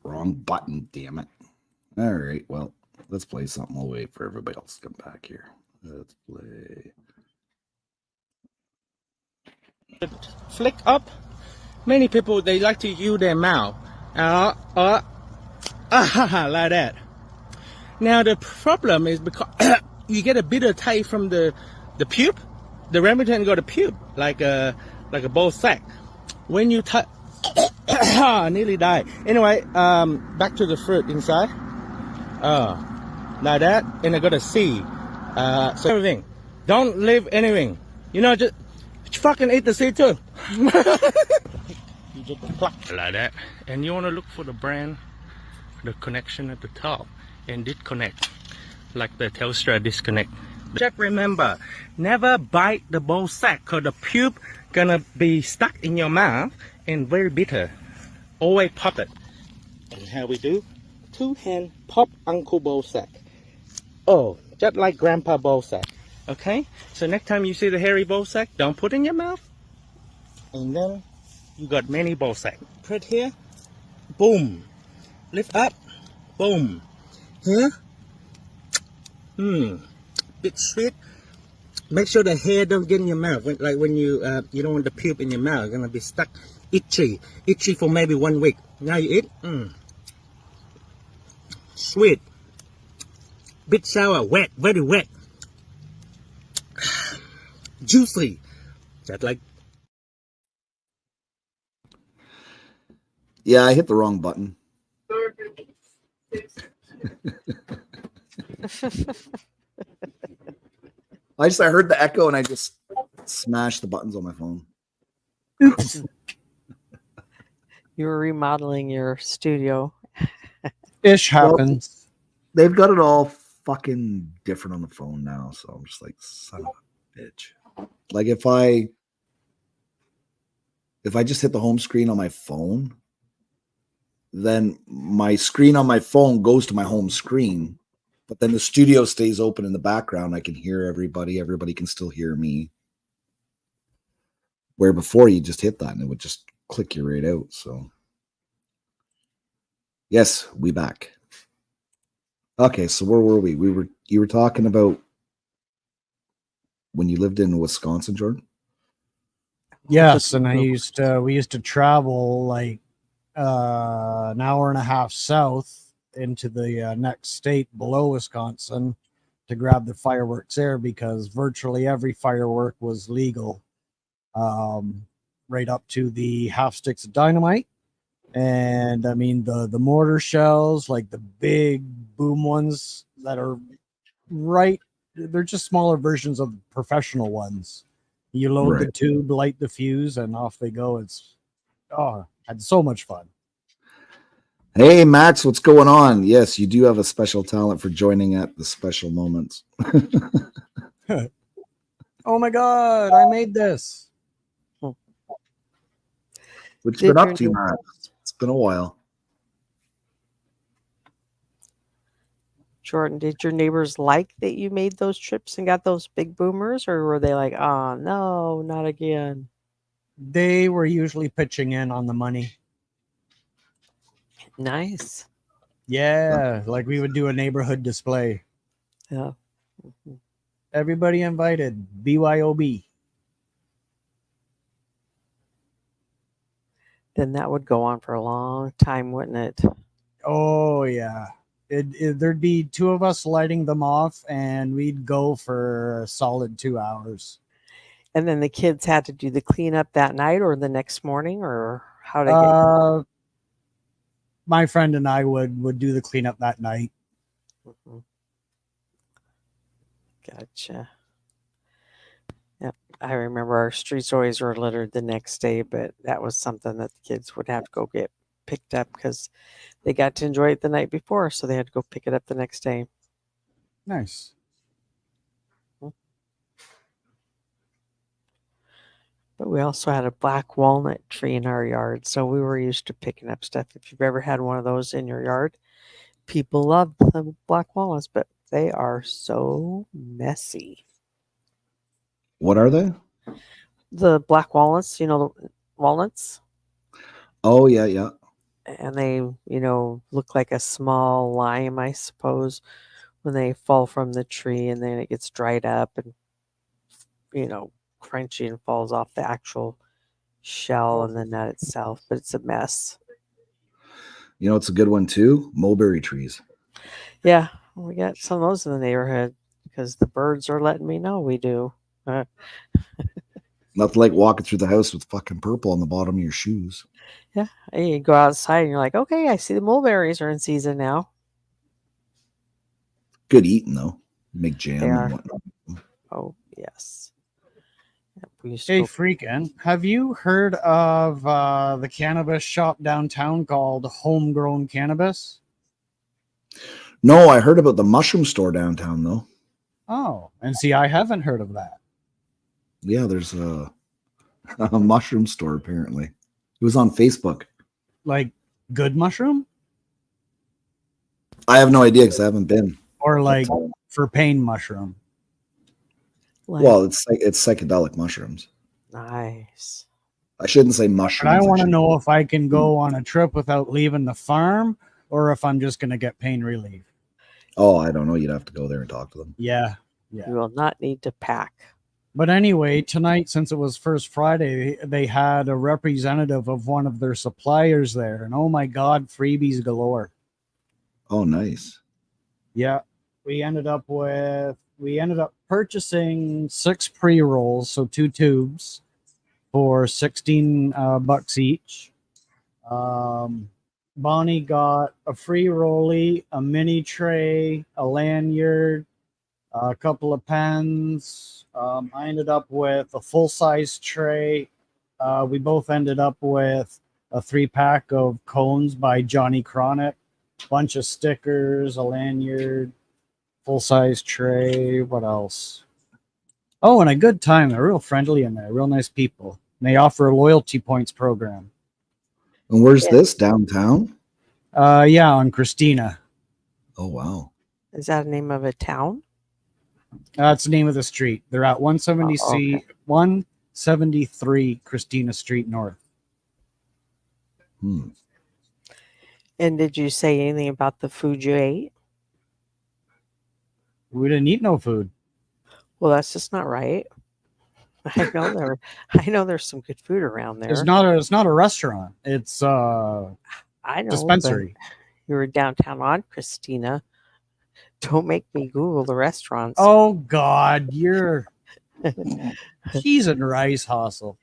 Wrong button, damn it. All right, well, let's play something. We'll wait for everybody else to come back here. Let's play. Flick up. Many people, they like to use their mouth. Like that. Now, the problem is because you get a bitter taste from the pube. The Remington got a pube, like a ball sack. When you touch, nearly died. Anyway, back to the fruit inside. Like that, and I got a seed. So everything. Don't leave anything. Just fucking eat the seed too. You just pluck like that, and you want to look for the brand, the connection at the top, and disconnect, like the Telstra disconnect. Just remember, never bite the ball sack, cause the pube gonna be stuck in your mouth and very bitter. Always pop it. And how we do? 2-hand pop Uncle ball sack. Oh, just like Grandpa ball sack. Okay? So next time you see the hairy ball sack, don't put in your mouth. And then you got many ball sack. Put here, boom. Lift up, boom. Here, bit sweet. Make sure the hair don't get in your mouth. When you don't want the pube in your mouth. It's gonna be stuck, itchy for maybe 1 week. Now you eat, sweet, bit sour, wet, very wet, juicy. Just like. Yeah, I hit the wrong button. I heard the echo and I just smashed the buttons on my phone. Oops. You were remodeling your studio. Ish happens. Well, they've got it all fucking different on the phone now, so I'm just like, son of a bitch. Like if I just hit the home screen on my phone, then my screen on my phone goes to my home screen, but then the studio stays open in the background. I can hear everybody. Everybody can still hear me. Where before you just hit that and it would just click you right out. So yes, we back. Okay, so where were we? You were talking about when you lived in Wisconsin, Jordan? Yes, and we used to travel like an hour and a half south into the next state below Wisconsin to grab the fireworks there because virtually every firework was legal, right up to the half sticks of dynamite. And I mean the mortar shells, like the big boom ones that are they're just smaller versions of professional ones. You load the tube, light the fuse, and off they go. Had so much fun. Hey, Max, what's going on? Yes, you do have a special talent for joining at the special moments. Oh my God, I made this. What you been up to, Max? It's been a while. Jordan, did your neighbors like that you made those trips and got those big boomers, or were they like, oh, no, not again? They were usually pitching in on the money. Nice. Yeah, like we would do a neighborhood display. Yeah. Everybody invited. BYOB. Then that would go on for a long time, wouldn't it? Oh, yeah. There'd be two of us lighting them off, and we'd go for a solid 2 hours. And then the kids had to do the cleanup that night or the next morning, or how did it? My friend and I would do the cleanup that night. Mm-hmm. Gotcha. Yep. I remember our streets always were littered the next day, but that was something that the kids would have to go get picked up because they got to enjoy it the night before, so they had to go pick it up the next day. Nice. But we also had a black walnut tree in our yard, so we were used to picking up stuff. If you've ever had one of those in your yard, people love the black walnuts, but they are so messy. What are they? The black walnuts, the walnuts. Oh, yeah. and they, look like a small lime, I suppose, when they fall from the tree and then it gets dried up and, crunchy and falls off the actual shell and the nut itself. But it's a mess. You know, it's a good one too. Mulberry trees. Yeah, we got some of those in the neighborhood because the birds are letting me know we do. Nothing like walking through the house with fucking purple on the bottom of your shoes. Yeah, and you go outside and you're like, okay, I see the mulberries are in season now. Good eating though. Make jam They are. and whatnot. Oh, yes. Yep, we used to Hey, go- freaking, have you heard of the cannabis shop downtown called Homegrown Cannabis? No, I heard about the mushroom store downtown though. Oh, and see, I haven't heard of that. Yeah, there's a mushroom store apparently. It was on Facebook. Like good mushroom I have no idea because I haven't been. or like for pain mushroom? like, Well, it's psychedelic mushrooms. nice. I shouldn't say But mushrooms. I want to should- know if I can go on a trip without leaving the farm or if I'm just going to get pain relief. Oh, I don't know. You'd have to go there and talk to them. Yeah. You will not need to pack. But anyway, tonight, since it was First Friday, they had a representative of one of their suppliers there. And oh my God, freebies galore. Oh, nice. Yeah. We ended up purchasing 6 pre-rolls, so 2 tubes for 16 bucks each. Bonnie got a free rollie, a mini tray, a lanyard, a couple of pens. I ended up with a full-size tray. We both ended up with a 3-pack of cones by Johnny Chronic, bunch of stickers, a lanyard, full-size tray. What else? Oh, and a good time. They're real friendly in there. Real nice people. And they offer a loyalty points program. And where's Yeah. this downtown? Yeah, on Christina. Oh, wow. Is that the name of a town? That's the name of the street. They're at 170 Oh, okay. 173 Christina Street North. Hmm. And did you say anything about the food you ate? We didn't eat no food. Well, that's just not right. I know there's some good food around there. It's not a restaurant. It's I know, dispensary. but you were downtown on Christina. Don't make me Google the restaurants. Oh God, you're cheese and rice hustle.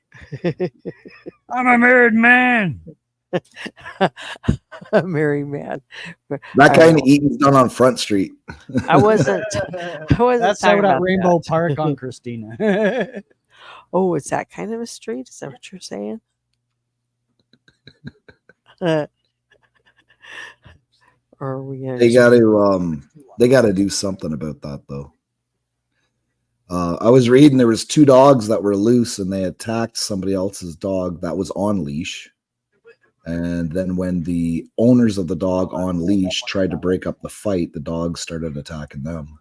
I'm a married man. Merry man. That kind of eating's done on Front Street. I wasn't. That's talking out at about Rainbow that. Park on Christina. Oh, it's that kind of a street? Is that what you're saying? Or are we gonna They just- got to do something about that though. I was reading there was 2 dogs that were loose and they attacked somebody else's dog that was on leash. And then when the owners of the dog on leash tried to break up the fight, the dogs started attacking them.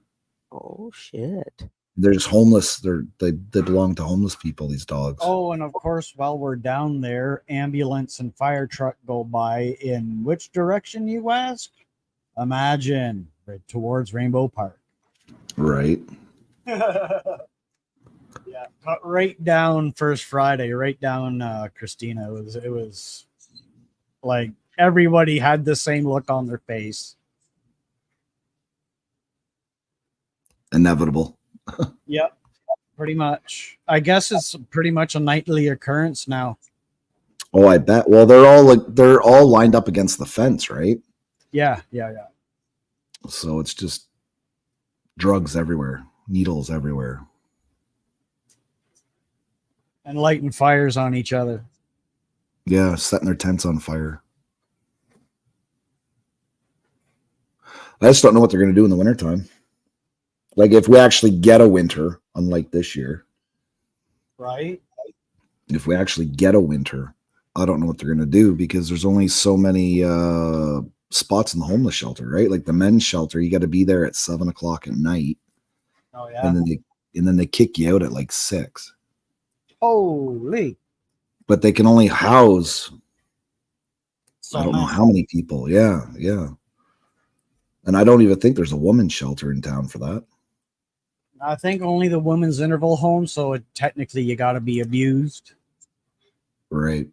Oh shit. They're just homeless. They belong to homeless people, these dogs. Oh, and of course, while we're down there, ambulance and fire truck go by in which direction, you ask? Imagine right towards Rainbow Park. Right. Yeah, cut right down First Friday, right down Christina. It was like everybody had the same look on their face. Inevitable. Yep, pretty much. I guess it's pretty much a nightly occurrence now. Oh, I bet. Well, they're all lined up against the fence, right? Yeah. So it's just drugs everywhere, needles everywhere. And lighting fires on each other. Yeah, setting their tents on fire. I just don't know what they're going to do in the wintertime. Like if we actually get a winter, unlike this year, Right? if we actually get a winter, I don't know what they're going to do because there's only so many spots in the homeless shelter, right? Like the men's shelter, you got to be there at 7:00 at night, Oh, yeah. and then they kick you out at like 6. Holy. But they can only house So I don't know many. how many people. Yeah, yeah. And I don't even think there's a women's shelter in town for that. I think only the women's interval home, so technically you got to be abused. Right.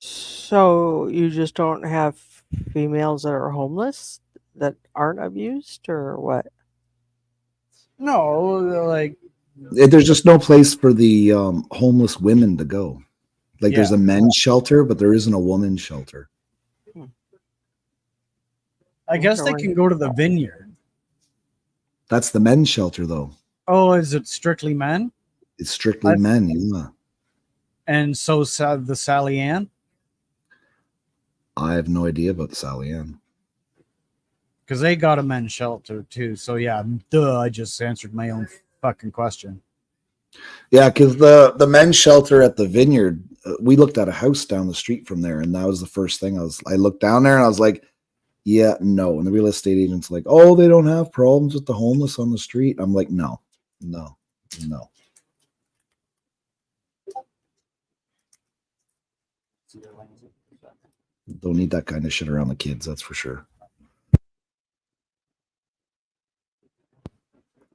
So you just don't have females that are homeless that aren't abused, or what? No, like There's just no place for the homeless women to go. Like there's Yeah. a men's shelter, but there isn't a woman's shelter. I guess they Really? can go to the vineyard. That's the men's shelter, though. Oh, is it strictly men? It's strictly men. Yeah. And so the Sally Ann, I have no idea about the Sally Ann. because they got a men's shelter too. So yeah, duh, I just answered my own fucking question. Yeah, because the men's shelter at the vineyard, we looked at a house down the street from there, and that was the first thing I looked down there and I was like, yeah, no. And the real estate agent's like, oh, they don't have problems with the homeless on the street. I'm like, no. Don't need that kind of shit around the kids, that's for sure.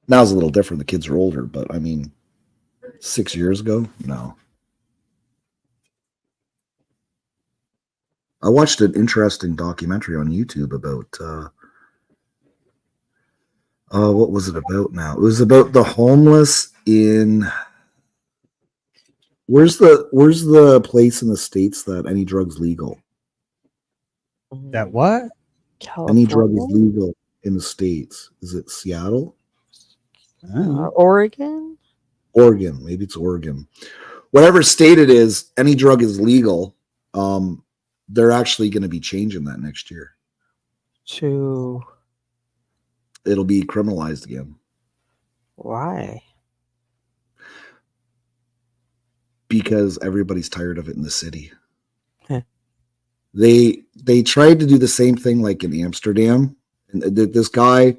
Now it's a little different. The kids are older, but I mean, 6 years ago, no. I watched an interesting documentary on YouTube about what was it about now? It was about the homeless in where's the place in the States that any drug's legal? That what? Any drug is California? legal in the States. Is it Seattle? Oregon? Oregon. Maybe it's Oregon. Whatever state it is, any drug is legal. They're actually going to be changing that next year. To It'll be criminalized again. why? Because everybody's tired of it in the city. Huh. They tried to do the same thing like in Amsterdam. And this guy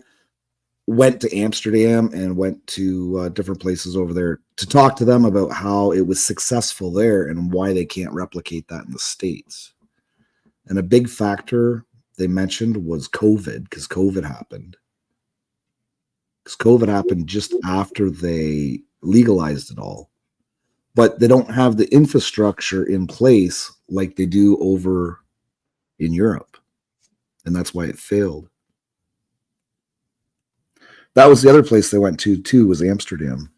went to Amsterdam and went to different places over there to talk to them about how it was successful there and why they can't replicate that in the States. And a big factor they mentioned was COVID, because COVID happened. Because COVID happened just after they legalized it all. But they don't have the infrastructure in place like they do over in Europe. And that's why it failed. That was the other place they went to too, was Amsterdam.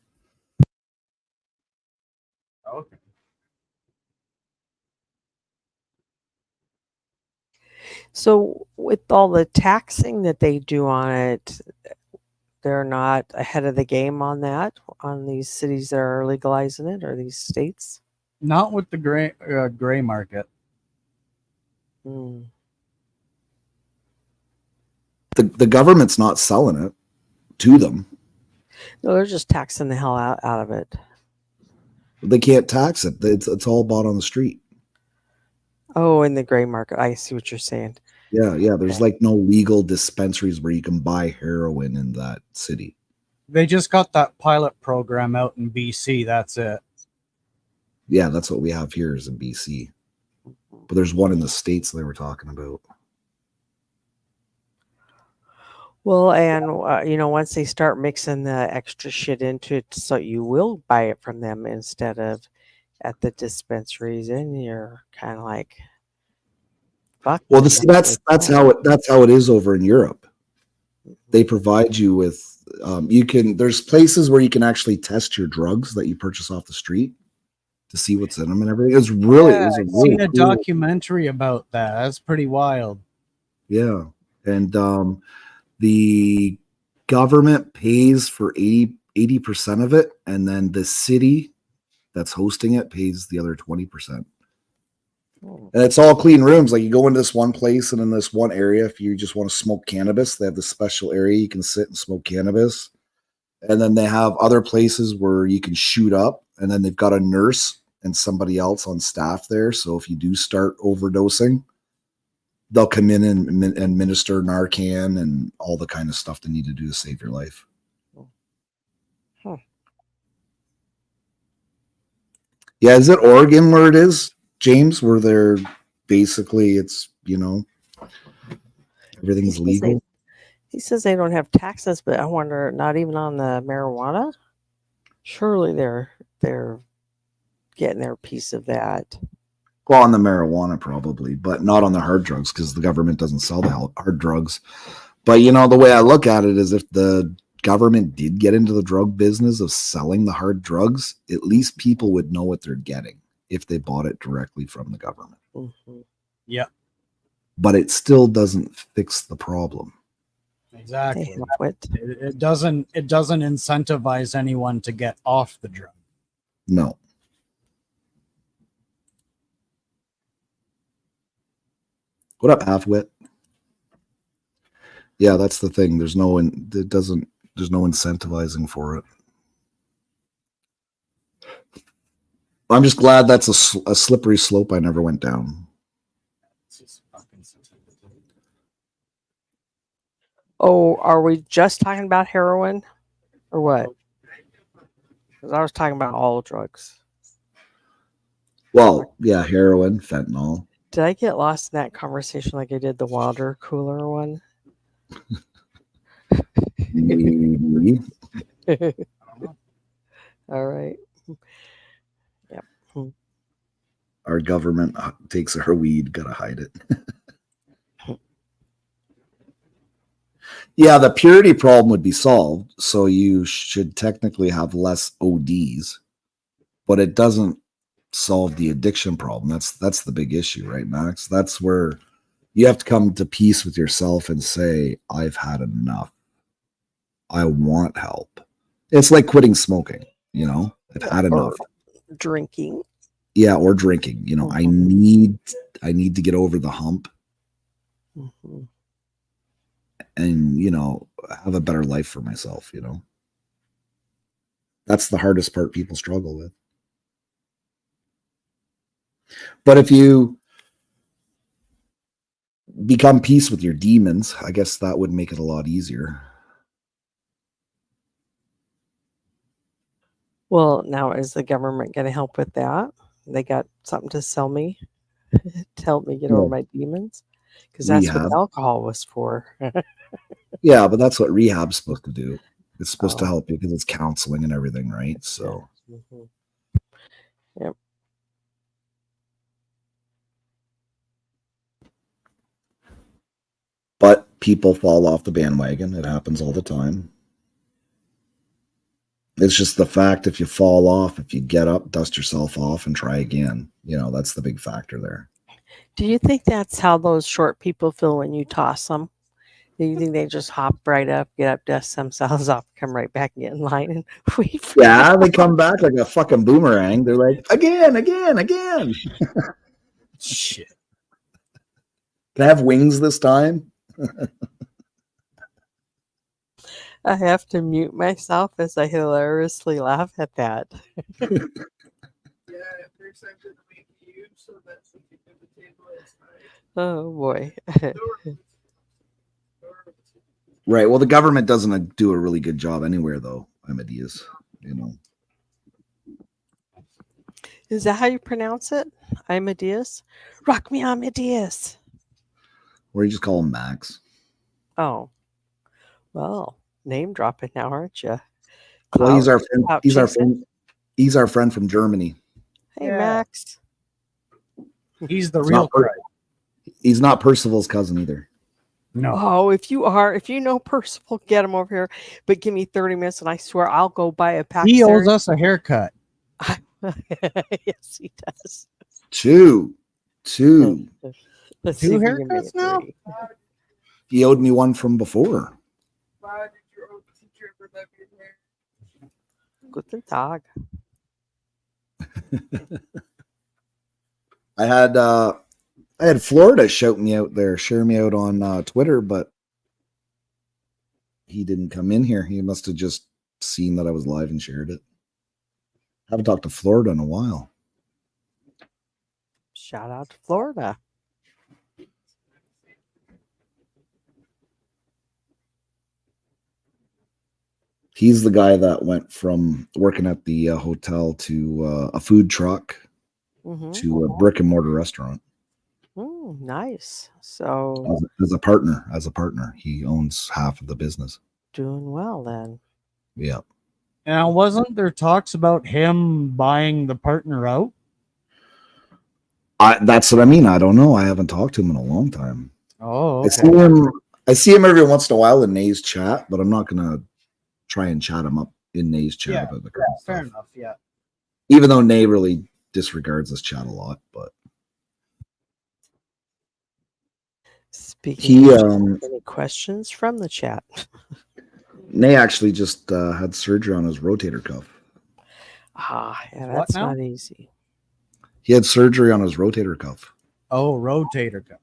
Okay. So with all the taxing that they do on it, they're not ahead of the game on that, on these cities that are legalizing it, or these states? Not with the gray market. Hmm. The government's not selling it to them. No, they're just taxing the hell out of it. They can't tax it. It's all bought on the street. Oh, in the gray market. I see what you're saying. Yeah. There's like no legal dispensaries where you can buy heroin in that city. They just got that pilot program out in BC. That's it. Yeah, that's what we have here is in BC. But there's one in the States they were talking about. Well, and once they start mixing the extra shit into it, so you will buy it from them instead of at the dispensaries, and you're kind of like, fuck. Well, that's how it is over in Europe. They provide you with there's places where you can actually test your drugs that you purchase off the street to see what's in them and everything. I've seen a documentary about that. That's pretty wild. Yeah, and the government pays for 80% of it, and then the city that's hosting it pays the other 20%. And it's all clean rooms. Like you go into this one place, and in this one area, if you just want to smoke cannabis, they have this special area you can sit and smoke cannabis. And then they have other places where you can shoot up, and then they've got a nurse and somebody else on staff there. So if you do start overdosing, they'll come in and administer Narcan and all the kind of stuff they need to do to save your life. Huh. Yeah, is it Oregon where it is, James? Where they're basically it's everything's He says they- legal. He says they don't have taxes, but I wonder, not even on the marijuana. Surely they're getting their piece of that. Well, on the marijuana probably, but not on the hard drugs because the government doesn't sell the hard drugs. But the way I look at it is if the government did get into the drug business of selling the hard drugs, at least people would know what they're getting if they bought it directly from the government. Mhm. Yeah, But it still doesn't fix the problem. They exactly. have it. It doesn't incentivize anyone to get off the drug. No. What up, Halfwit? Yeah, that's the thing. There's no incentivizing for it. I'm just glad that's a slippery slope I never went down. Oh, are we just talking about heroin or what? Because I was talking about all drugs. Well, yeah, heroin, fentanyl. Did I get lost in that conversation like I did the water cooler one? Maybe. All right. Our government takes our weed, gotta hide it. Yeah, the purity problem would be solved, so you should technically have less ODs, but it doesn't solve the addiction problem. That's the big issue, right, Max? That's where you have to come to peace with yourself and say, I've had enough. I want help. It's like quitting smoking, I've had enough. Or drinking. Yeah, or drinking. I need to get over the hump Mhm. and have a better life for myself. That's the hardest part people struggle with. But if you become peace with your demons, I guess that would make it a lot easier. Well, now is the government going to help with that? They got something to sell me to help me get over Well, my demons? Because that's what rehab. alcohol was for. Yeah, but that's what rehab's supposed to do. It's supposed to Oh. help you because it's counseling and everything, right? So Mhm. Yep. but people fall off the bandwagon. It happens all the time. It's just the fact if you fall off, if you get up, dust yourself off and try again. That's the big factor there. Do you think that's how those short people feel when you toss them? Do you think they just hop right up, get up, dust themselves off, come right back and get in line and wait for Yeah, they come back like a fucking boomerang. They're like, again. Shit. Can I have wings this time? I have to mute myself as I hilariously laugh at that. Yeah, if there's something to make you, so that's what you do the table is Oh boy. Right. Well, the government doesn't do a really good job anywhere, though. Amadeus, Is that how you pronounce it? Amadeus? Rock me, Amadeus. or you just call him Max. Oh. Well, name dropping now, aren't you? Well, he's our friend. Clout He's our chasing? friend. He's our friend from Germany. Hey, Yeah. Max. He's the It's real not per- crowd. He's not Percival's cousin either. No. Oh, if you know Percival, get him over here. But give me 30 minutes and I swear I'll go buy a pack. He of owes cereal. us a haircut. Yes, he does. Two. Let's Two see if we can make haircuts it now? 3. He owed me one from before. Why did your old teacher ever let me there? Guten Tag. I had Florida shout me out there, share me out on Twitter, but he didn't come in here. He must have just seen that I was live and shared it. Haven't talked to Florida in a while. Shout out to Florida. He's the guy that went from working at the hotel to a food truck Mm-hmm. to a brick and mortar restaurant. Nice. So As a partner, he owns half of the business. doing well then. Yeah. Now, wasn't there talks about him buying the partner out? That's what I mean. I don't know. I haven't talked to him in a long time. Oh, I see him every once in a while in Nay's chat, but I'm not gonna try and chat him up in Nay's chat Yeah, about the current fair stuff. enough. Yeah. Even though Nay really disregards this chat a lot, but Speaking he of any questions from the chat? Nay actually just had surgery on his rotator cuff. Yeah, What that's now? not easy. He had surgery on his rotator cuff. Oh, rotator cuff.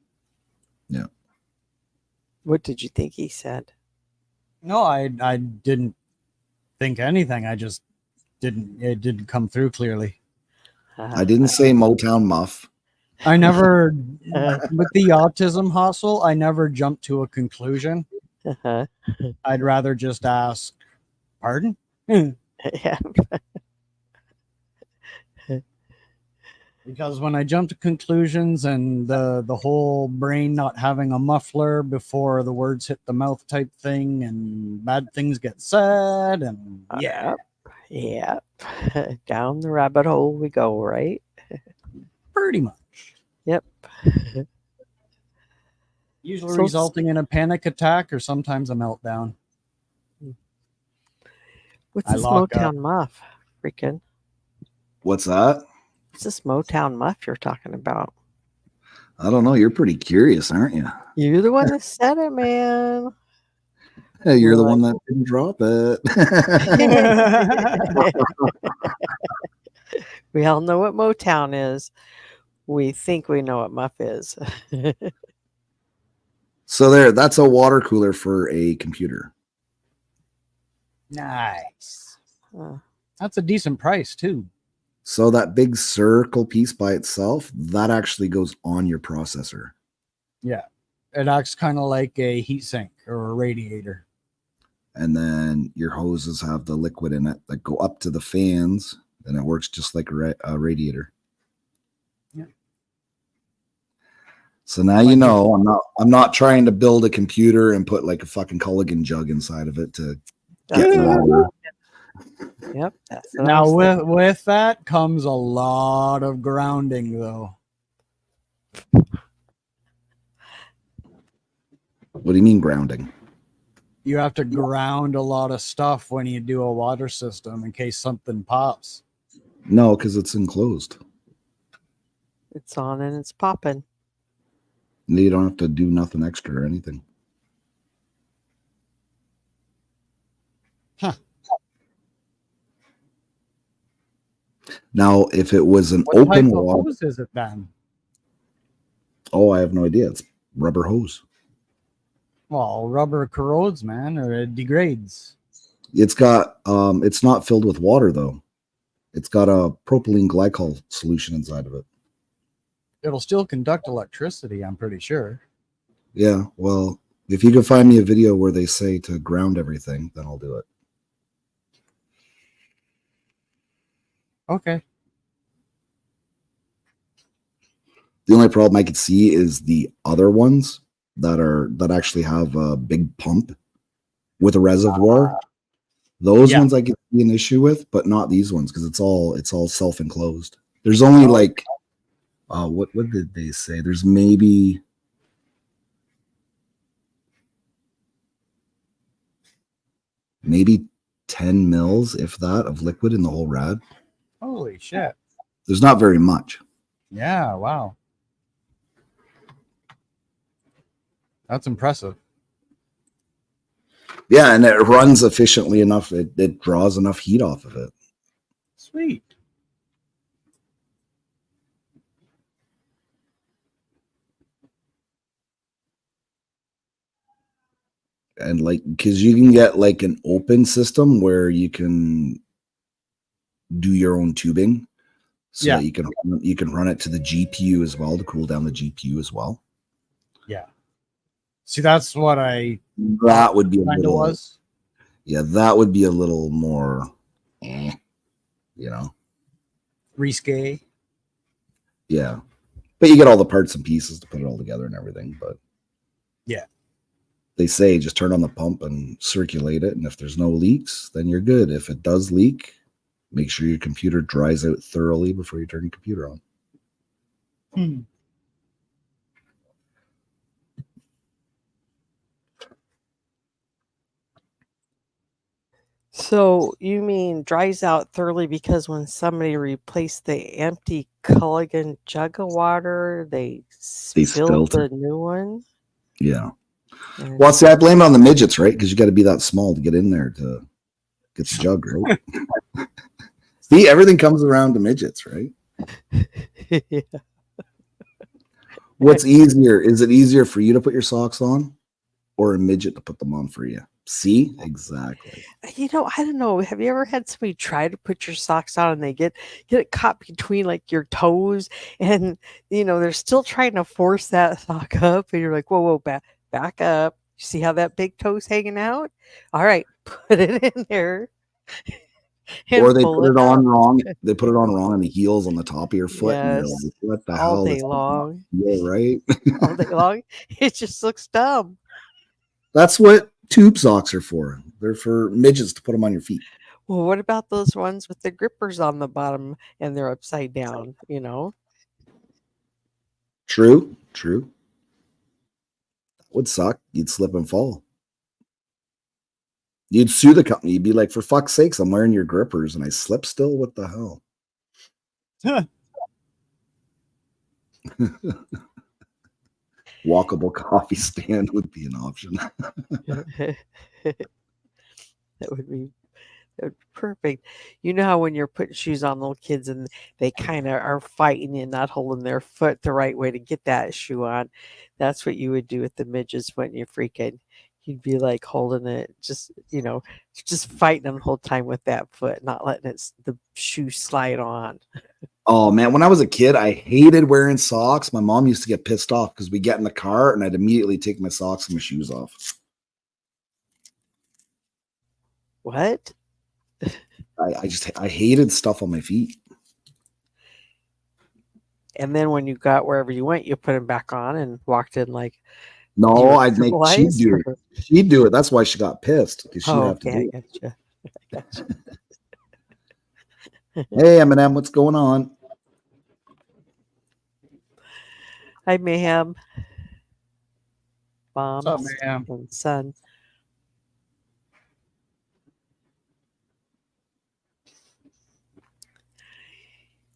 What did you think he said? No, I didn't think anything. I just it didn't come through clearly. I didn't say Motown Muff. I never with the autism hustle, I never jumped to a conclusion. Uh-huh. I'd rather just ask, pardon? Yeah. Because when I jump to conclusions and the whole brain not having a muffler before the words hit the mouth type thing, and bad things get said, and yeah, Yep. Down the rabbit hole we go, right? pretty much. Yep. Usually So- resulting in a panic attack or sometimes a meltdown. What's I this lock up. Motown muff? Freaking. What's that? What's this Motown muff you're talking about? I don't know. You're pretty curious, aren't you? You're the one that said it, man. Hey, you're the Right. one that didn't drop it. We all know what Motown is. We think we know what muff is. So that's a water cooler for a computer. Nice. Uh, That's a decent price too. So that big circle piece by itself, that actually goes on your processor. Yeah. It acts kind of like a heat sink or a radiator. And then your hoses have the liquid in it that go up to the fans, and it works just like a radiator. Yeah. So now you know I'm not trying to build a computer and put like a fucking Culligan jug inside of it to get that's what- water. Yep. That's what I Now was with that comes a lot of grounding though. What do you mean grounding? You have to ground a lot of stuff when you do a water system in case something pops. No, because it's enclosed. It's on and it's popping. You don't have to do nothing extra or anything. Huh. Now, if it was an What open type of water, hose is it then? oh, I have no idea. It's rubber hose. Well, rubber corrodes, man, or it degrades. It's got it's not filled with water though. It's got a propylene glycol solution inside of it. It'll still conduct electricity, I'm pretty sure. Yeah, well, if you can find me a video where they say to ground everything, then I'll do it. Okay. The only problem I could see is the other ones that actually have a big pump with a reservoir. Those Yeah. ones I could see an issue with, but not these ones because it's all self-enclosed. There's only like what did they say? There's maybe maybe 10 mils, if that, of liquid in the whole rad. Holy shit. There's not very much. Yeah, wow. That's impressive. Yeah, and it runs efficiently enough. It draws enough heat off of it. Sweet. And like, because you can get like an open system where you can do your own tubing. So Yeah. that you can run it to the GPU as well to cool down the GPU as well. Yeah. See, that's what I That would be a kind of little, was. Yeah, that would be a little more, you know. Risque. Yeah, but you get all the parts and pieces to put it all together and everything. But Yeah. they say just turn on the pump and circulate it, and if there's no leaks, then you're good. If it does leak, make sure your computer dries out thoroughly before you turn your computer on. So you mean dries out thoroughly because when somebody replaced the empty Culligan jug of water, they spilled spilled the it. new one? Yeah. And Well, see, I blame it on the midgets, right? Because you got to be that small to get in there to get the jug, right? See, everything comes around to midgets, right? yeah. What's easier? Is it easier for you to put your socks on or a midget to put them on for you? See? Exactly. I don't know. Have you ever had somebody try to put your socks on and they get it caught between like your toes and they're still trying to force that sock up and you're like, whoa, back up. You see how that big toe's hanging out? All right, put it in there. Or they pull put it on out. wrong. They put it on wrong and the heel's on the top of your foot. And you're Yes. like, what the All hell? day This does not long. feel right? All day long. It just looks dumb. That's what tube socks are for. They're for midgets to put them on your feet. Well, what about those ones with the grippers on the bottom and they're upside down, True. That would suck. You'd slip and fall. You'd sue the company. You'd be like, for fuck's sakes, I'm wearing your grippers and I slip still. What the hell? Walkable coffee stand would be an option. That would be perfect. You know how when you're putting shoes on little kids and they kind of are fighting and not holding their foot the right way to get that shoe on, that's what you would do with the midgets when you're freaking. You'd be like holding it, just fighting them the whole time with that foot, not letting the shoe slide on. Oh man, when I was a kid, I hated wearing socks. My mom used to get pissed off because we get in the car and I'd immediately take my socks and my shoes off. What? I hated stuff on my feet. And then when you got wherever you went, you put them back on and walked in like. No, I'd make she'd civilized, do or- it. She'd do it. That's why she got pissed because she'd Oh, have to okay, do I gotcha. it. Hey Eminem, what's going on? Hi, Mayhem. Moms What's up, Mayhem? and son.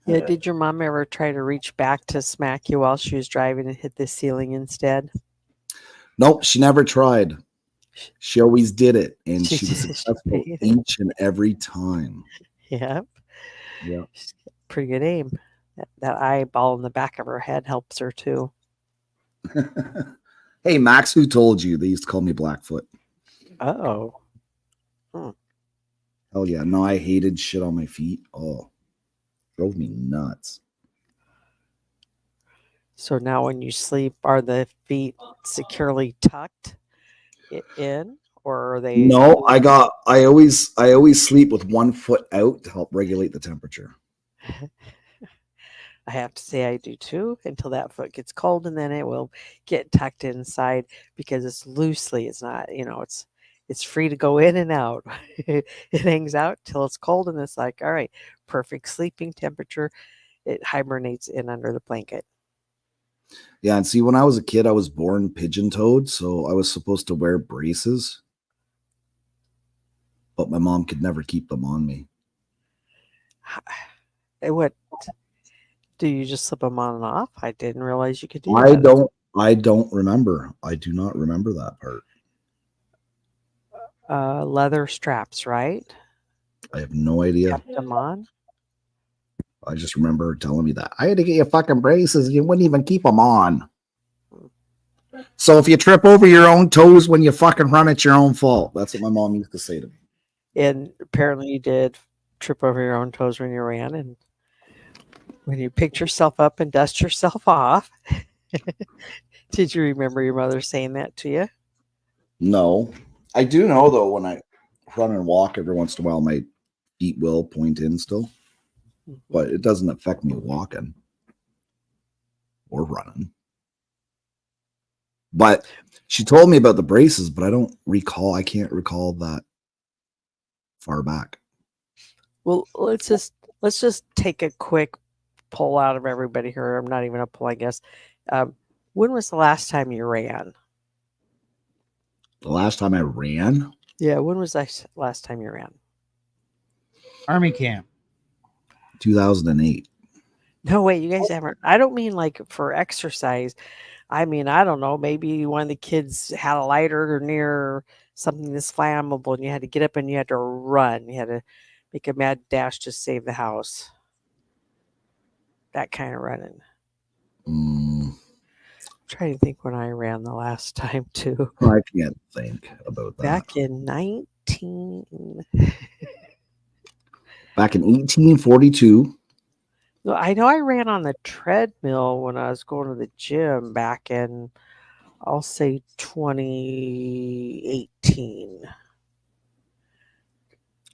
Yeah, did your mom ever try to reach back to smack you while she was driving and hit the ceiling instead? Nope, she never tried. She always did it, and She she was did. successful She did. each and every time. Yep. Yeah. She's got pretty good aim. That eyeball in the back of her head helps her too. Hey Max, who told you they used to call me Blackfoot? Oh. Hell yeah. No, I hated shit on my feet. Oh, drove me nuts. So now when you sleep, are the feet securely tucked in, or are they? No, I always sleep with one foot out to help regulate the temperature. I have to say I do too until that foot gets cold, and then it will get tucked inside because it's loosely. It's not, it's free to go in and out. It hangs out till it's cold, and it's like, all right, perfect sleeping temperature. It hibernates in under the blanket. Yeah, and see, when I was a kid, I was born pigeon-toed, so I was supposed to wear braces, but my mom could never keep them on me. What do you just slip them on and off? I didn't realize you could do I that. don't remember. I do not remember that part. Leather straps, right? I have no idea. Kept them on. I just remember her telling me that I had to get you fucking braces. You wouldn't even keep them on. So if you trip over your own toes when you fucking run, it's your own fault. That's what my mom used to say to me. And apparently you did trip over your own toes when you ran, and when you picked yourself up and dust yourself off. Did you remember your mother saying that to you? No, I do know though. When I run and walk every once in a while. My feet will point in still, but it doesn't affect me walking or running. But she told me about the braces, but I can't recall that far back. Well, let's just take a quick poll out of everybody here. I'm not even a poll, I guess. When was the last time you ran? The last time I ran, Yeah, when was the last time you ran? Army camp. 2008. No, wait, you guys haven't. I don't mean like for exercise. I mean, I don't know. Maybe one of the kids had a lighter near something that's flammable, and you had to get up and you had to run. You had to make a mad dash to save the house. That kind of running. Mm, Trying to think when I ran the last time too. I can't think about that. Back in 19. Back in 1842. No, I know I ran on the treadmill when I was going to the gym back in, I'll say 2018.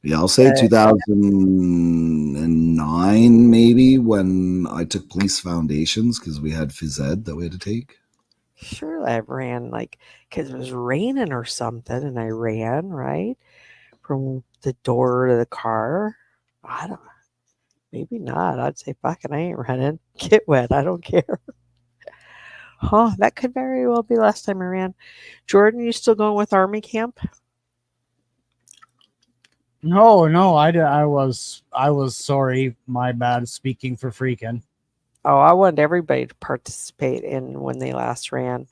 Yeah, I'll say 2009 maybe, when I took police foundations because we had phys ed that we had to take. Sure, I ran like because it was raining or something, and I ran right from the door to the car. I don't. Maybe not. I'd say fucking I ain't running. Get wet. I don't care. Huh? That could very well be last time I ran. Jordan, you still going with Army camp? No, I was sorry. My bad. Speaking for freaking. Oh, I wanted everybody to participate in when they last ran.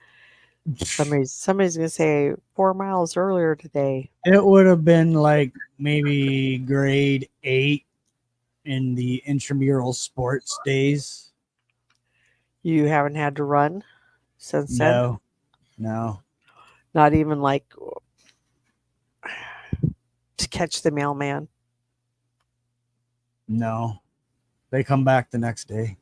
Somebody's gonna say 4 miles earlier today. It would have been like maybe grade 8 in the intramural sports days. You haven't had to run since then? No. Not even like to catch the mailman? No. They come back the next day.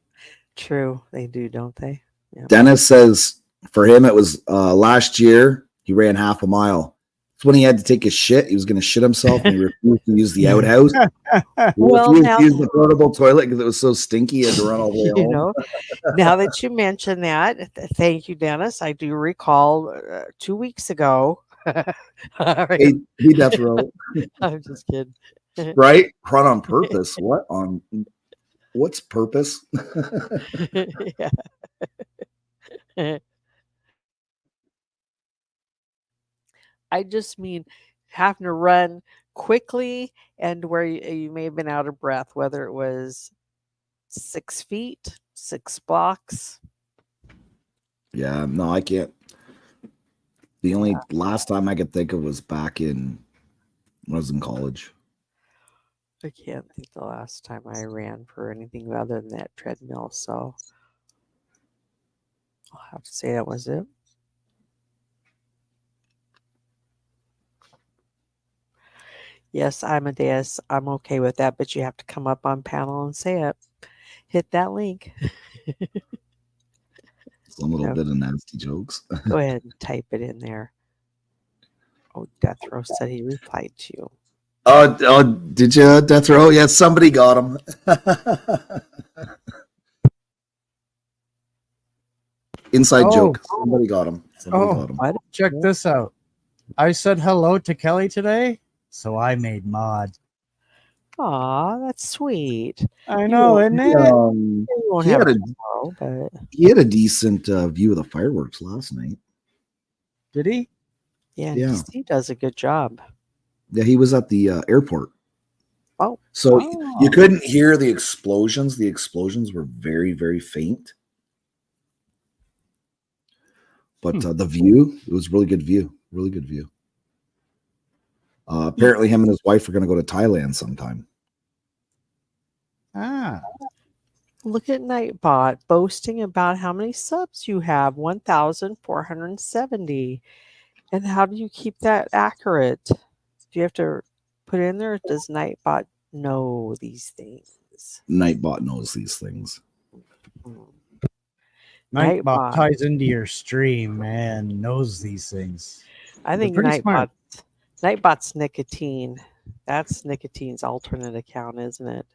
True, they do, don't they? Yeah. Dennis says for him it was last year he ran half a mile. It's when he had to take his shit. He was going to shit himself and he refused to use the outhouse. He Well, refused now- to use the portable toilet because it was so stinky he had to run all the way You home. know, now that you mention that, thank you, Dennis. I do recall 2 weeks ago. Hey, death row. I'm just kidding. Right? Run on purpose. What's purpose? Yeah. I just mean having to run quickly and where you may have been out of breath, whether it was 6 feet, 6 blocks. Yeah, no, I can't. The only last time I could think of was back when I was in college. I can't think the last time I ran for anything other than that treadmill. So I'll have to say that was it. Yes, Amadeus, I'm okay with that, but you have to come up on panel and say it. Hit that link. A little No. bit of nasty jokes. Go ahead and type it in there. Oh, Death Row said he replied to you. Oh, did you, Death Row? Yeah, somebody got him. Inside joke. Somebody got him. Somebody got him. What? Check this out. I said hello to Kelly today, so I made mod. Aw, that's sweet. I know, isn't it? You won't He have had it a- tomorrow, but He had a decent view of the fireworks last night. Did he? yeah, Yeah. he does a good job. Yeah, he was at the airport. Oh. So Oh. you couldn't hear the explosions. The explosions were very, very faint. But the view, it was really good view. Really good view. Apparently him and his wife are going to go to Thailand sometime. Ah. Look at Nightbot boasting about how many subs you have 1,470. And how do you keep that accurate? Do you have to put in there? Does Nightbot know these things? Nightbot knows these things. Nightbot Nightbot. ties into your stream and knows these things. I think pretty smart. Nightbot's nicotine. That's nicotine's alternate account, isn't it?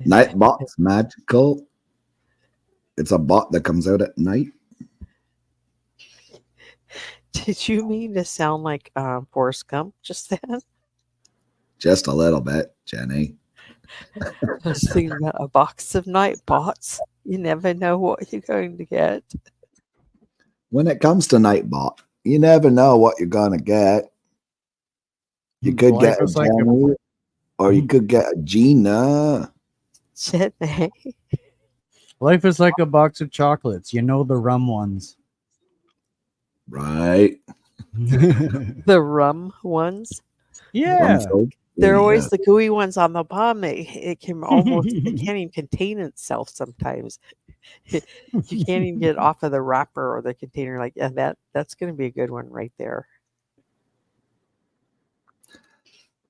Nightbot's magical. It's a bot that comes out at night. Did you mean to sound like Forrest Gump just then? Just a little bit, Jenny. I was thinking about a box of Nightbots. You never know what you're going to get. When it comes to Nightbot, you never know what you're gonna get. You could Life get a is like a- Jenny, or you could get a Gina. Jenny. Life is like a box of chocolates. You know the rum ones. Right. The rum ones. Yeah. Rum-filled. They're Yeah. always the gooey ones on the bottom. It can almost it can't even contain itself sometimes. You can't even get it off of the wrapper or the container. Like, yeah, that's going to be a good one right there.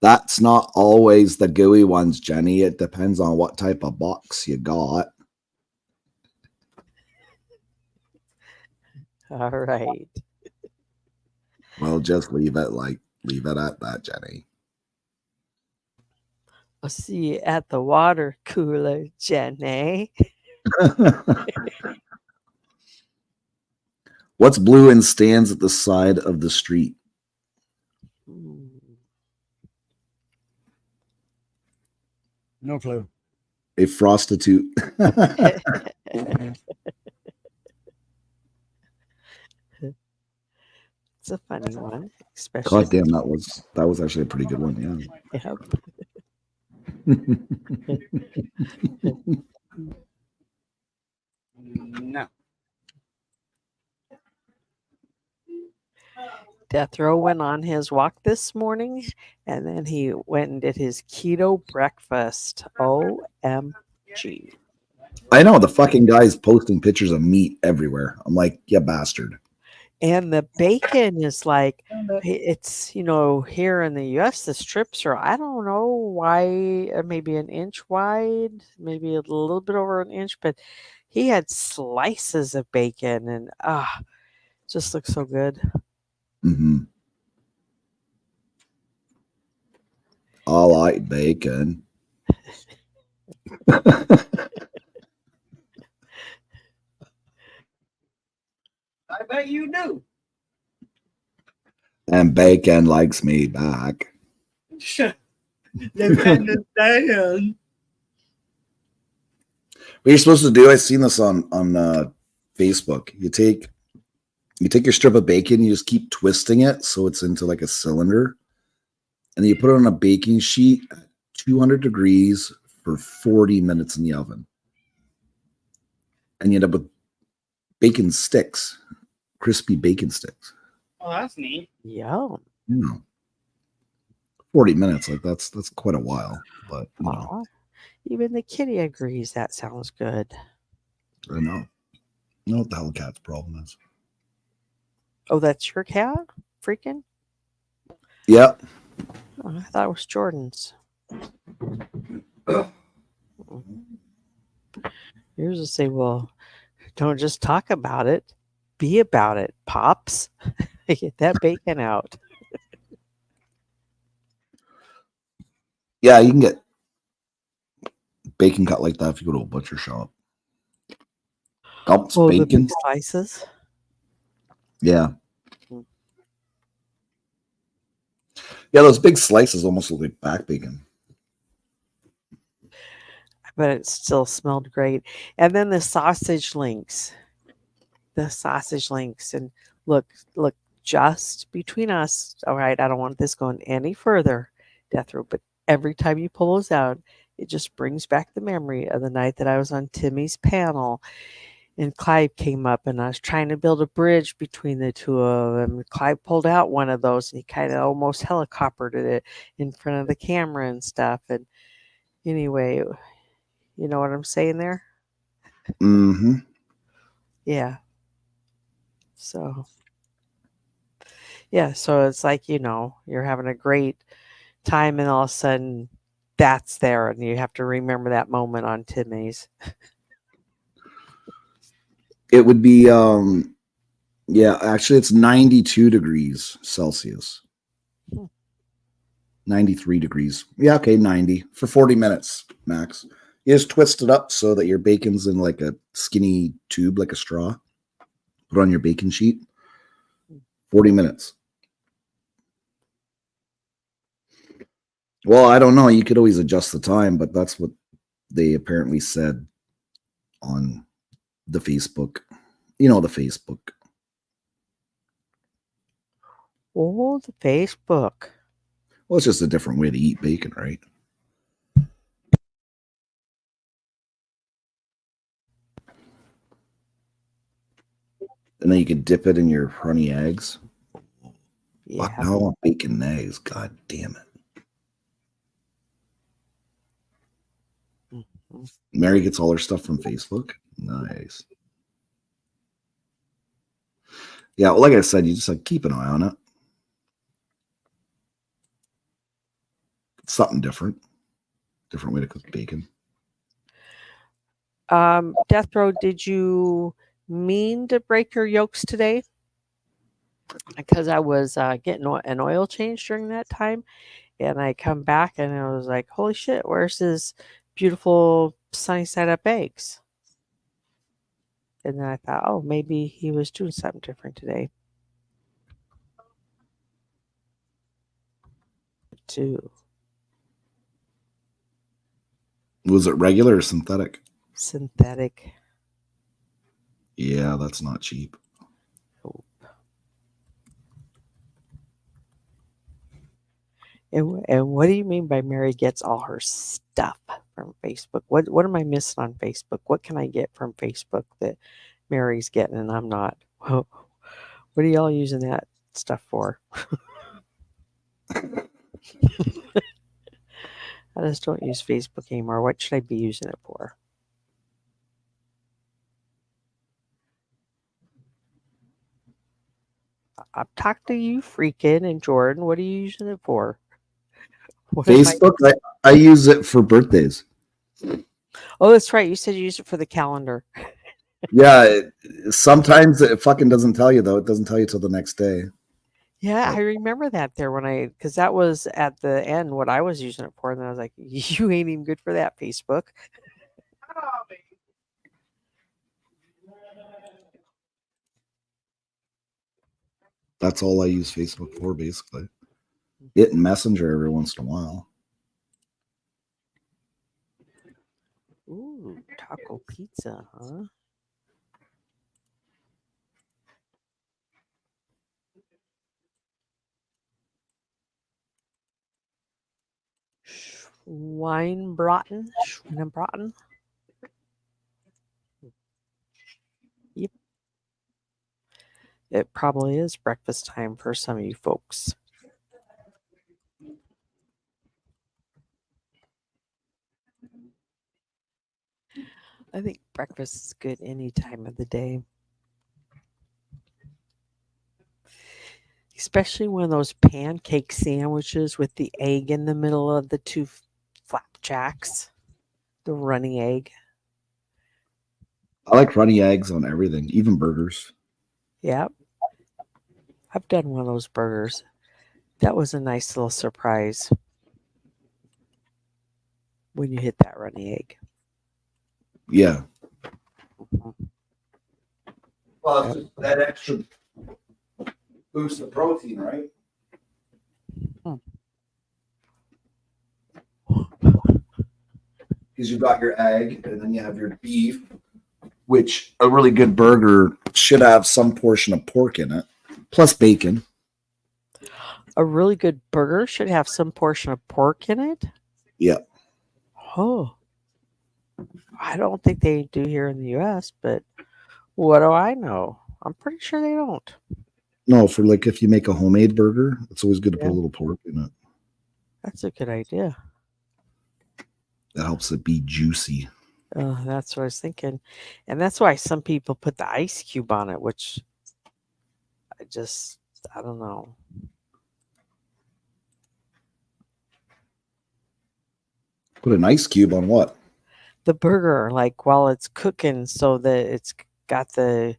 That's not always the gooey ones, Jenny. It depends on what type of box you got. All right. Well, just leave it at that, Jenny. I'll see you at the water cooler, Jenny. What's blue and stands at the side of the street? Hmm. No clue. A prostitute. It's a funny one, especially. God damn, that was actually a pretty good one. Yeah. Yep. No. Death Row went on his walk this morning, and then he went and did his keto breakfast. OMG. I know the fucking guy's posting pictures of meat everywhere. I'm like, you bastard. And the bacon is like, it's, here in the US, the strips are, I don't know why, maybe an inch wide, maybe a little bit over an inch, but he had slices of bacon and just looks so good. Mm-hmm. I like bacon. I bet you do. And bacon likes me back. Dependent Dan. What you're supposed to do, I've seen this on Facebook. You take your strip of bacon, you just keep twisting it so it's into like a cylinder, and then you put it on a baking sheet at 200 degrees for 40 minutes in the oven. And you end up with bacon sticks, crispy bacon sticks. Oh, that's neat. Yum. 40 minutes, like that's quite a while. But Aw. Even the kitty agrees that sounds good. I know. I know what the hell cat's problem is. Oh, that's your cat? Freaking? Yep. Oh, I thought it was Jordan's. Yours will say, well, don't just talk about it. Be about it, Pops. Get that bacon out. Yeah, you can get bacon cut like that if you go to a butcher shop. Gumps Oh, the bacon. big slices. Yeah. Yeah, those big slices almost look like back bacon. But it still smelled great. And then the sausage links. And look, just between us. All right, I don't want this going any further, Death Row, but every time you pull those out, it just brings back the memory of the night that I was on Timmy's panel and Clive came up and I was trying to build a bridge between the two of them. Clive pulled out one of those and he kind of almost helicoptered it in front of the camera and stuff. And anyway, you know what I'm saying there? Mm-hmm. Yeah. So it's like, you're having a great time and all of a sudden that's there and you have to remember that moment on Timmy's. It would be actually it's 92 degrees Celsius. Hmm. 93 degrees. Yeah, okay, 90 for 40 minutes max. You just twist it up so that your bacon's in like a skinny tube, like a straw. Put on your bacon sheet. 40 minutes. Well, I don't know. You could always adjust the time, but that's what they apparently said on the Facebook. You know, the Facebook. Oh, the Facebook. Well, it's just a different way to eat bacon, right? And then you could dip it in your honey eggs. Yeah. Fuck, now I want bacon and eggs. God damn it. Mhm. Mary gets all her stuff from Facebook. Nice. Yeah, well, like I said, you just like keep an eye on it. It's something different. Different way to cook bacon. Death Row, did you mean to break your yolks today? Because I was getting an oil change during that time, and I come back and I was like, holy shit, where's his beautiful sunny side up eggs? And then I thought, oh, maybe he was doing something different today. Too Was it regular or synthetic? synthetic. Yeah, that's not cheap. And what do you mean by Mary gets all her stuff from Facebook? What am I missing on Facebook? What can I get from Facebook that Mary's getting and I'm not? What are y'all using that stuff for? I just don't use Facebook anymore. What should I be using it for? I've talked to you, freaking, and Jordan. What are you using it for? What am I- Facebook, I use it for birthdays. Oh, that's right. You said you use it for the calendar. Yeah, sometimes it fucking doesn't tell you, though. It doesn't tell you till the next day. Yeah, I remember that there because that was at the end what I was using it for. And then I was like, you ain't even good for that, Facebook. Tommy. That's all I use Facebook for, basically. It and Messenger every once in a while. Ooh, taco pizza, huh? Schweinebraten. Yep. It probably is breakfast time for some of you folks. I think breakfast is good any time of the day. Especially one of those pancake sandwiches with the egg in the middle of the two flapjacks, the runny egg. I like runny eggs on everything, even burgers. Yep. I've done one of those burgers. That was a nice little surprise when you hit that runny egg. Yeah. Mhm. Well, it's just that extra boost of protein, right? Because you've got your egg and then you have your beef, which a really good burger should have some portion of pork in it, plus bacon. A really good burger should have some portion of pork in it. Yeah. Oh, I don't think they do here in the U.S., but what do I know? I'm pretty sure they don't. No, for like if you make a homemade burger, it's always good to put Yeah. a little pork in it. That's a good idea. That helps it be juicy. That's what I was thinking. And that's why some people put the ice cube on it, which I don't know. Put an ice cube on what? The burger, like while it's cooking, so that it's got the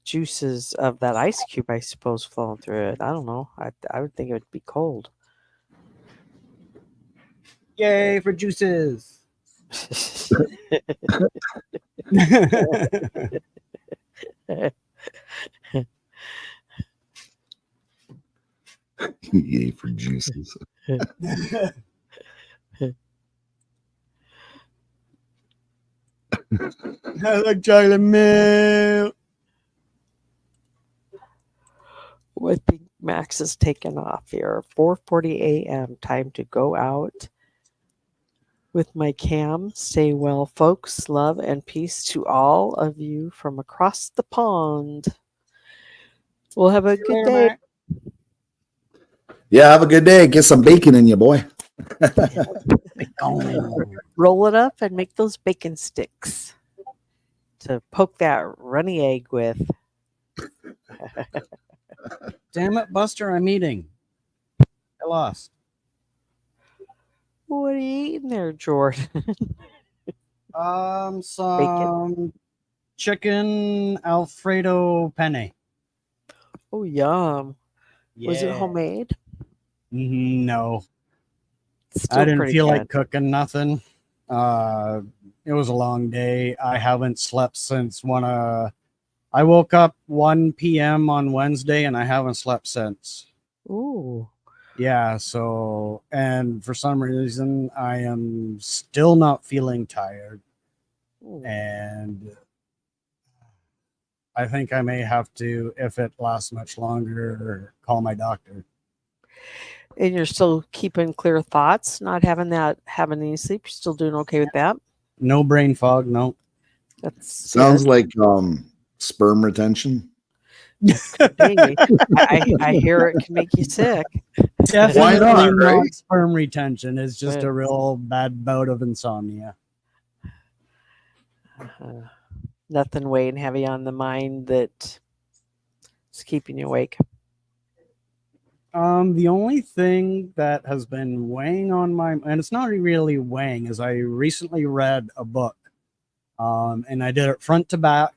juices of that ice cube, I suppose, flowing through it. I don't know. I would think it would be cold. Yay for juices. Yay for juices. I like chocolate milk. I think Max is taking off here. 4:40 a.m. Time to go out with my cam. Stay well, folks. Love and peace to all of you from across the pond. We'll have a good day. Yeah, have a good day. Get some bacon in you, boy. Roll it up and make those bacon sticks to poke that runny egg with. Damn it, Buster, I'm eating. I lost. What are you eating there, Jordan? Some chicken Alfredo penne. Oh, yum. Was it Yeah. homemade? No, Still I didn't pretty feel good. like cooking nothing. It was a long day. I haven't slept since I woke up 1 p.m. on Wednesday and I haven't slept since. Ooh. Yeah, so, and for some reason, I am still not feeling tired. Ooh. And I think I may have to, if it lasts much longer, call my doctor. And you're still keeping clear thoughts, not having any sleep. You're still doing okay with that? No brain fog, no. That's Sounds good. like sperm retention. Hey, I hear it can make you sick. Definitely not, right? not sperm retention. It's just Right. a real bad bout of insomnia. Nothing weighing heavy on the mind that is keeping you awake. The only thing that has been weighing on and it's not really weighing, is I recently read a book, and I did it front to back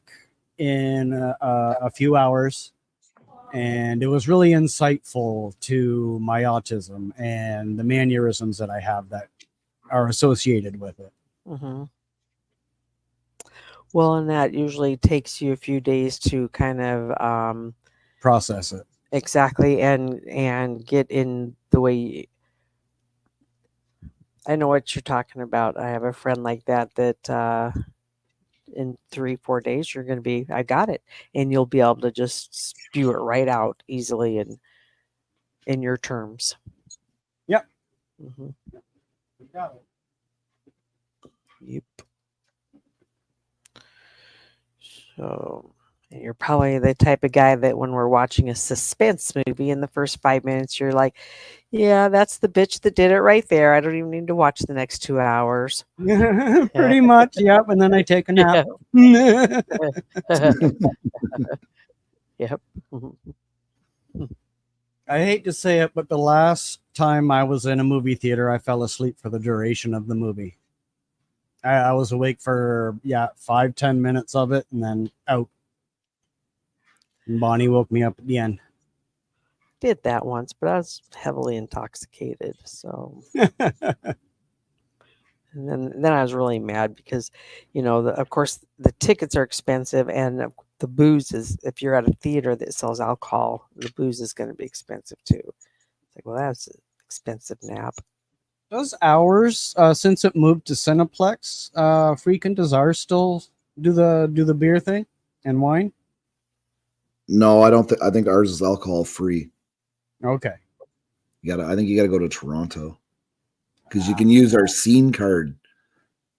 in a few hours, and it was really insightful to my autism and the mannerisms that I have that are associated with it. Mm-hmm. Well, and that usually takes you a few days to kind of Process it. exactly and get in the way. I know what you're talking about. I have a friend like that in 3-4 days you're going to be, I got it, and you'll be able to just spew it right out easily and in your terms. Yep. Mm-hmm. Got it. Yep. So, and you're probably the type of guy that when we're watching a suspense movie in the first 5 minutes, you're like, yeah, that's the bitch that did it right there. I don't even need to watch the next 2 hours. Pretty much, yep. And then I take a nap. Yep. I hate to say it, but the last time I was in a movie theater, I fell asleep for the duration of the movie. I was awake for 5-10 minutes of it and then out. And Bonnie woke me up at the end. Did that once, but I was heavily intoxicated. So, and then I was really mad because, of course, the tickets are expensive, and the booze is. If you're at a theater that sells alcohol, the booze is going to be expensive too. It's like, well, that's an expensive nap. Does ours, since it moved to Cineplex, does ours still do the beer thing and wine? No, I don't think. I think ours is alcohol free. Okay. I think you gotta go to Toronto because you can use our scene card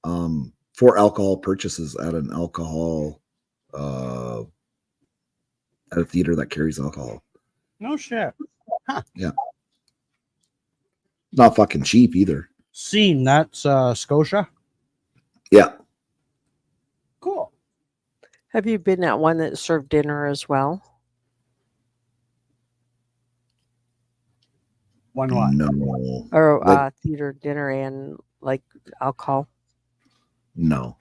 for alcohol purchases at an alcohol at a theater that carries alcohol. No shit. Huh. Yeah. Not fucking cheap either. Scene, that's Scotia. Yeah. Cool. Have you been at one that served dinner as well? One what? No. Or Like- theater dinner and like alcohol? No.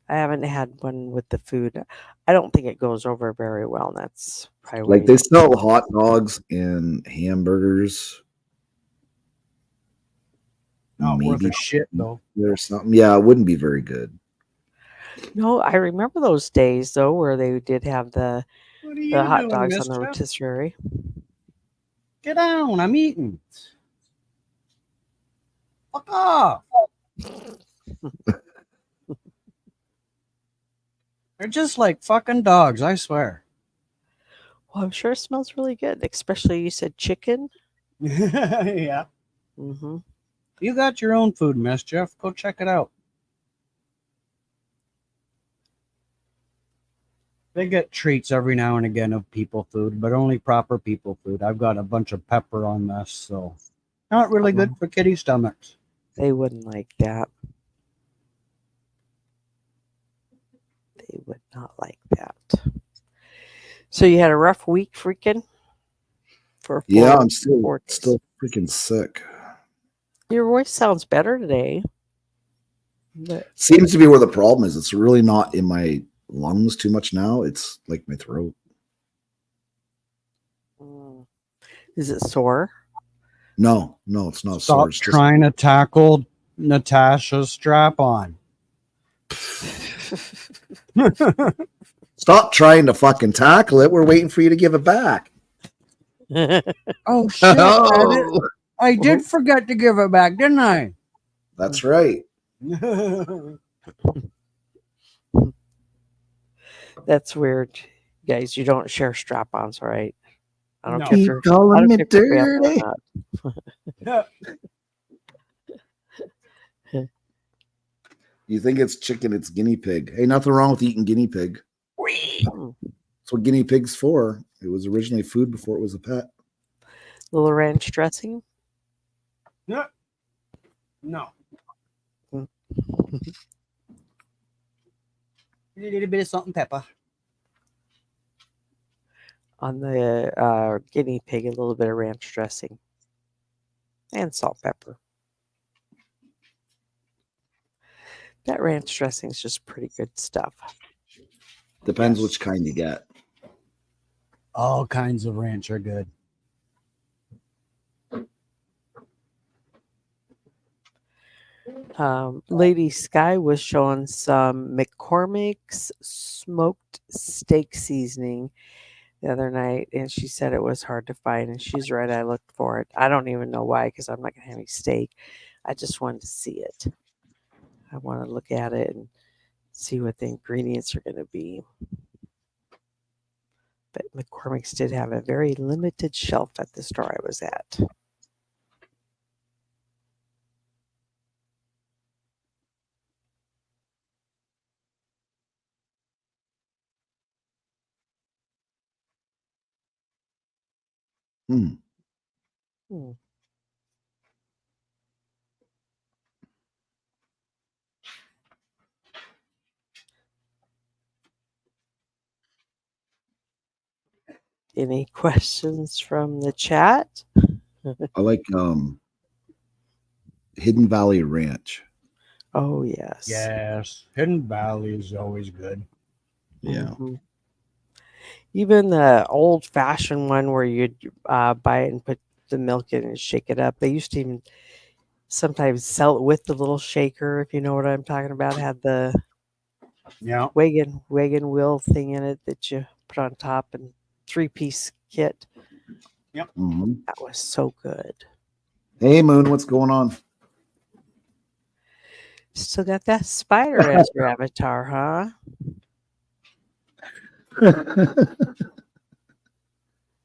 I haven't had one with the food. I don't think it goes over very well, and that's probably why Like you they don't sell hot dogs and hamburgers. Not worth Maybe a shit though. there's something. Yeah, it wouldn't be very good. No, I remember those days though where they did have the What are you hot doing, dogs on the mister? rotisserie. Get down, I'm eating. Fuck off. They're just like fucking dogs, I swear. Well, I'm sure it smells really good, especially you said chicken. Yeah. Mm-hmm. You got your own food, Mischief. Go check it out. They get treats every now and again of people food, but only proper people food. I've got a bunch of pepper on this, so not really good for kitty stomachs. They wouldn't like that. They would not like that. So you had a rough week, freaking. For Yeah, 4 I'm still 4 days. still freaking sick. Your voice sounds better today. But Seems to be where the problem is. It's really not in my lungs too much now. It's like my throat. is it sore? No, it's not sore. Stop It's just trying to tackle Natasha's strap on. stop trying to fucking tackle it. We're waiting for you to give it back. Oh shit! I did forget to give it back, didn't I? That's right. That's weird, guys. You don't share strap-ons, right? I don't No. care if Keep you're, I calling don't me care if you're family or dirty. not. You think it's chicken, it's guinea pig. Hey, nothing wrong with eating guinea pig. That's what guinea pig's for. It was originally food before it was a pet. Little ranch dressing. No. No. A little bit of salt and pepper. On the guinea pig, a little bit of ranch dressing and salt, pepper. That ranch dressing is just pretty good stuff. Depends which kind you get. All kinds of ranch are good. Lady Sky was showing some McCormick's smoked steak seasoning the other night, and she said it was hard to find, and she's right. I looked for it. I don't even know why, because I'm not going to have any steak. I just wanted to see it. I want to look at it and see what the ingredients are going to be. But McCormick's did have a very limited shelf at the store I was at. Hmm. Any questions from the chat? I like Hidden Valley Ranch. Oh, yes. Yes. Hidden Valley is always good. Yeah. Mhm. Even the old-fashioned one where you'd buy it and put the milk in and shake it up. They used to even sometimes sell it with the little shaker, if you know what I'm talking about. It had the Yeah. wagon wheel thing in it that you put on top, and 3-piece kit. Mhm. That was so good. Hey, Moon, what's going on? Still got that spider as your avatar, huh?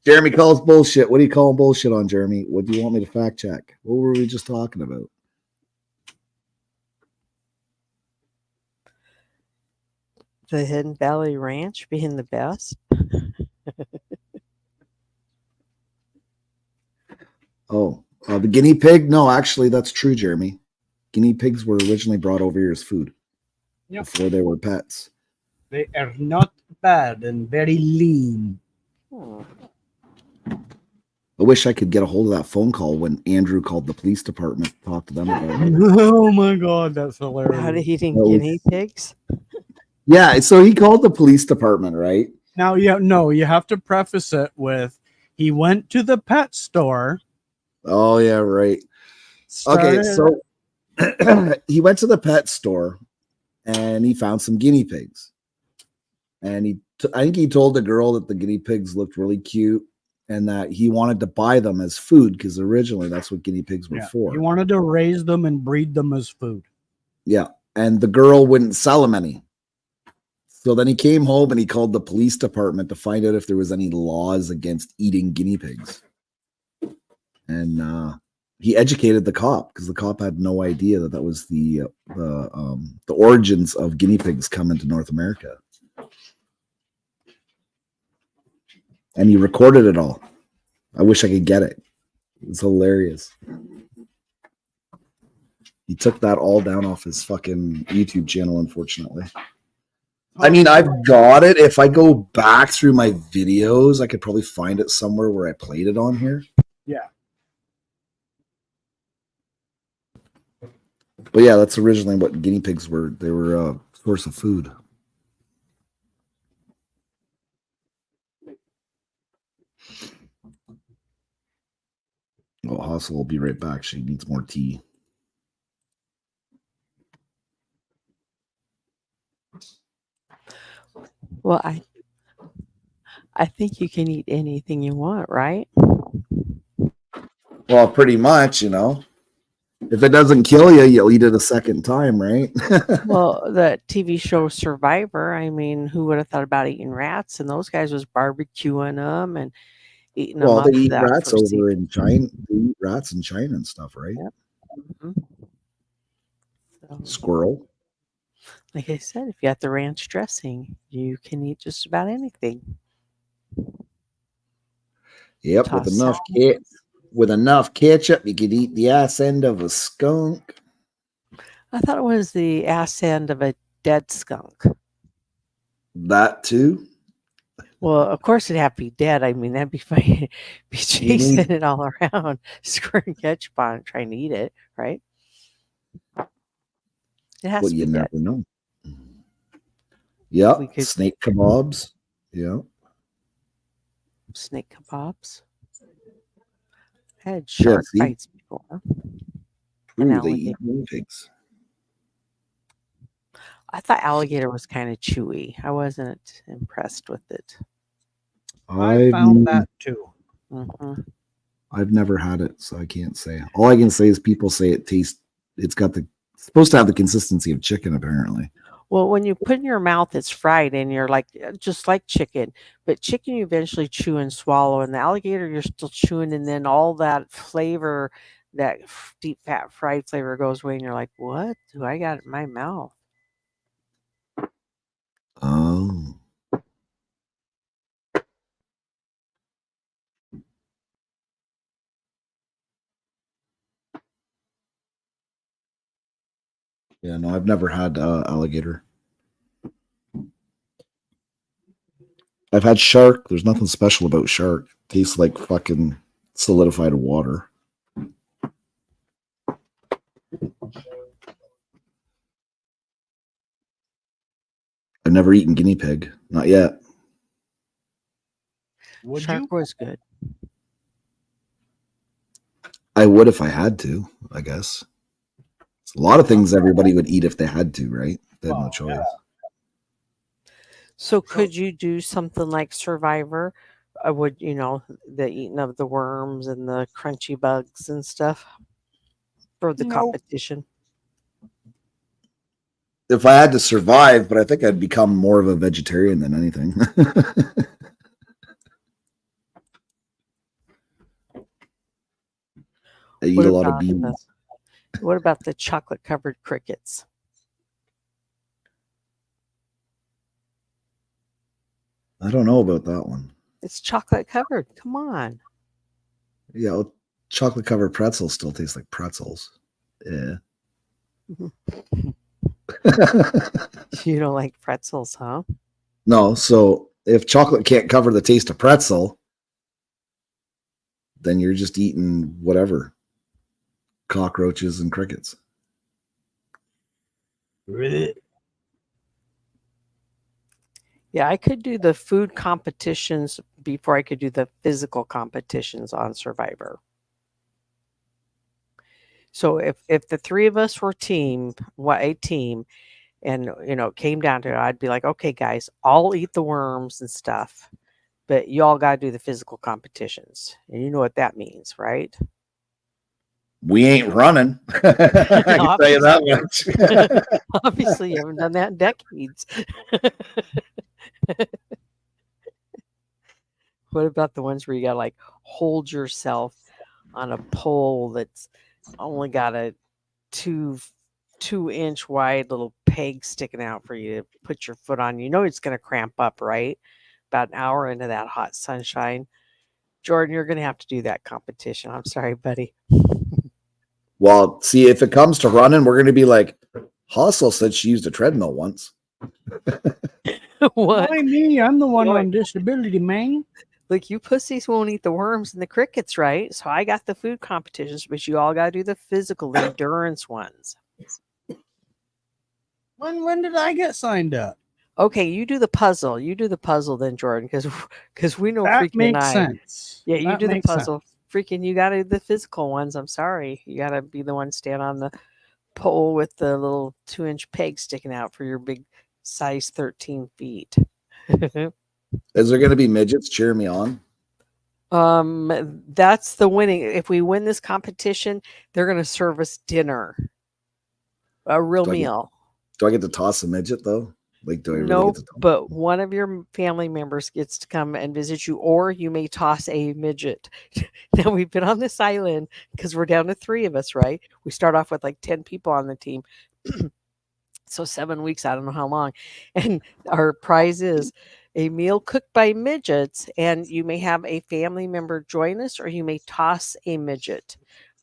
Jeremy calls bullshit. What are you calling bullshit on, Jeremy? What do you want me to fact check? What were we just talking about? The Hidden Valley Ranch being the best. Oh, the guinea pig? No, actually, that's true, Jeremy. Guinea pigs were originally brought over here as food before they were pets. They are not bad and very lean. I wish I could get a hold of that phone call when Andrew called the police department to talk to them about it. Oh my god, that's hilarious. About eating That was- guinea pigs? Yeah, so he called the police department, right? Now, you have to preface it with he went to the pet store. Oh yeah, right. Okay, Started, so he went to the pet store and he found some guinea pigs. And I think he told the girl that the guinea pigs looked really cute and that he wanted to buy them as food because originally that's what guinea pigs were for. he wanted to raise them and breed them as food. Yeah. And the girl wouldn't sell him any. So then he came home and he called the police department to find out if there was any laws against eating guinea pigs. And he educated the cop because the cop had no idea that was the origins of guinea pigs coming to North America. And he recorded it all. I wish I could get it. It's hilarious. He took that all down off his fucking YouTube channel, unfortunately. I mean, I've got it. If I go back through my videos, I could probably find it somewhere where I played it on here. Yeah. But yeah, that's originally what guinea pigs were. They were a source of food. Oh, Hassel will be right back. She needs more tea. Well, I think you can eat anything you want, right? Well, pretty much, you know. If it doesn't kill you, you'll eat it a second time, right? Well, the TV show Survivor, I mean, who would have thought about eating rats? And those guys was barbecuing them and eating them Well, up they eat that rats first over season. in China. They eat rats in China and stuff, right? Yep. Mhm. So, Squirrel. like I said, if you got the ranch dressing, you can eat just about anything. Yep, Toss with enough ketchup, you could eat the ass end of a skunk. I thought it was the ass end of a dead skunk. That too. Well, of course it'd have to be dead. I mean, that'd be fine. Be chasing it all around, squirting ketchup on it, trying to eat it, right? It has Well, to you be never dead. know. Yeah, We could- snake kebabs. Yeah. Snake kebabs. I had shark see? bites before. An Ooh, they eat alligator. guinea pigs. I thought alligator was kind of chewy. I wasn't impressed with it. I found that too. Hmm. I've never had it, so I can't say. All I can say is people say it tastes. It's supposed to have the consistency of chicken, apparently. Well, when you put it in your mouth, it's fried, and you're like just like chicken. But chicken, you eventually chew and swallow, and the alligator, you're still chewing, and then all that flavor, that deep fat fried flavor, goes away, and you're like, "What do I got in my mouth?" Oh. Yeah, no, I've never had alligator. I've had shark. There's nothing special about shark. Tastes like fucking solidified water. I've never eaten guinea pig. Not yet. Would Shark you? was good. I would if I had to, I guess. It's a lot of things everybody would eat if they had to, right? They had no Well, choice. yeah. So could you do something like Survivor? Would the eating of the worms and the crunchy bugs and stuff for the Nope. competition? If I had to survive, but I think I'd become more of a vegetarian than anything. I eat a lot of beans. What about the chocolate covered crickets? I don't know about that one. It's chocolate covered. Come on. Yeah, well, chocolate covered pretzels still taste like pretzels. Yeah. You don't like pretzels, huh? No, so if chocolate can't cover the taste of pretzel, then you're just eating whatever. Cockroaches and crickets. Yeah, I could do the food competitions before I could do the physical competitions on Survivor. So if the three of us were a team, and it came down to it, I'd be like, okay, guys, I'll eat the worms and stuff, but y'all got to do the physical competitions, and you know what that means, right? We ain't running. I can tell you that much. Obviously, you haven't done that in decades. What about the ones where you got to like hold yourself on a pole that's only got a 2 inch wide little peg sticking out for you to put your foot on? You know it's going to cramp up, right? About an hour into that hot sunshine. Jordan, you're going to have to do that competition. I'm sorry, buddy. Well, see, if it comes to running, we're going to be like, Hustle said she used a treadmill once. What? Why me? I'm the one on disability, man. Look, you pussies won't eat the worms and the crickets, right? So I got the food competitions, but you all got to do the physical endurance ones. When did I get signed up? Okay, you do the puzzle. You do the puzzle then, Jordan, because we know That freaking makes I. sense. Yeah, you That do the makes puzzle. sense. Freaking, you got to do the physical ones. I'm sorry. You got to be the one stand on the pole with the little 2-inch peg sticking out for your big size 13 feet. Is there going to be midgets cheering me on? That's the winning. If we win this competition, they're going to serve us dinner, a real meal. Do I get to toss a midget though? Like, do I really No, get to toss? but one of your family members gets to come and visit you, or you may toss a midget. Now, we've been on this island because we're down to 3 of us, right? We start off with like 10 people on the team. So 7 weeks, I don't know how long. And our prize is a meal cooked by midgets, and you may have a family member join us, or you may toss a midget.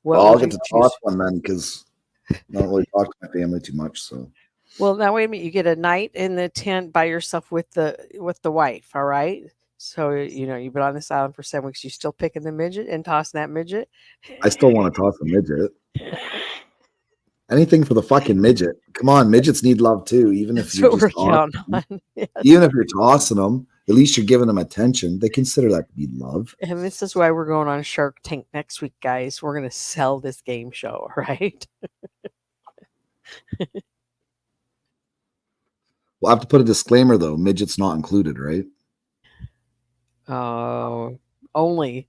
What I'll would get you to choose? toss one then because I don't really talk to my family too much. So Well, now wait a minute. You get a night in the tent by yourself with the wife. All right. So you've been on this island for 7 weeks. You still picking the midget and tossing that midget? I still want to toss a midget. Anything for the fucking midget. Come on, midgets need love too. Even if That's you're what we're just tossing counting them. on. Yes. Even if you're tossing them, at least you're giving them attention. They consider that to be love. And this is why we're going on Shark Tank next week, guys. We're going to sell this game show, right? We'll have to put a disclaimer though. Midget's not included, right? Oh, only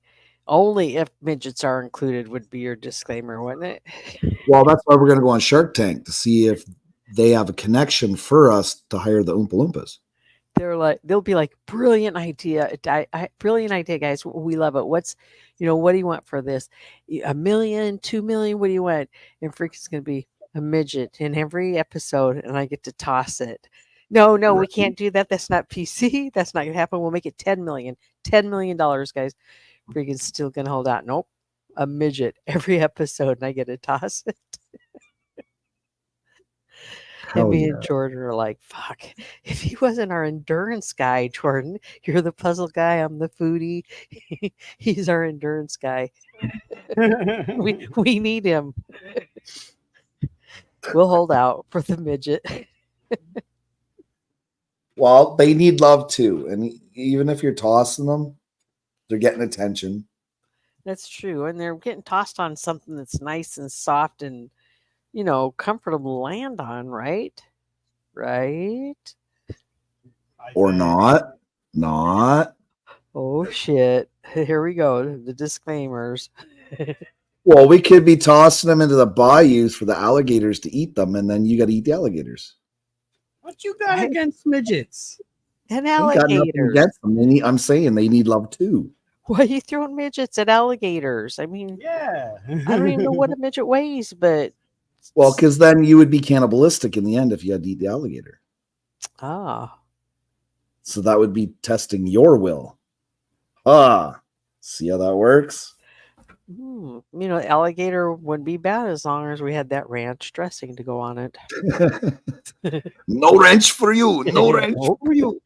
if midgets are included would be your disclaimer, wouldn't it? Well, that's why we're going to go on Shark Tank to see if they have a connection for us to hire the Oompa Loompas. They'll be like, brilliant idea, brilliant idea, guys. We love it. What do you want for this? $1 million, $2 million? What do you want? And Freaky's going to be a midget in every episode, and I get to toss it. No, we can't do that. That's not PC. That's not going to happen. We'll make it $10 million. $10 million, guys. Freaky's still going to hold out. Nope. A midget every episode, and I get to toss it. And me and Jordan are like, fuck, if he wasn't our endurance guy, Jordan, you're the puzzle guy, I'm the foodie. He's our endurance guy. We need him. We'll hold out for the midget. Well, they need love too. And even if you're tossing them, they're getting attention. That's true. And they're getting tossed on something that's nice and soft and, comfortable to land on, right? Right? Or not. Not. Oh, shit. Here we go. The disclaimers. Well, we could be tossing them into the bayous for the alligators to eat them, and then you got to eat the alligators. What you got against midgets? And I ain't got nothing alligators. against them. I'm saying they need love too. Why are you throwing midgets at alligators? I mean, Yeah. I don't even know what a midget weighs, but Well, because then you would be cannibalistic in the end if you had to eat the alligator. So that would be testing your will. See how that works? Alligator wouldn't be bad as long as we had that ranch dressing to go on it. No wrench for you. No wrench for you.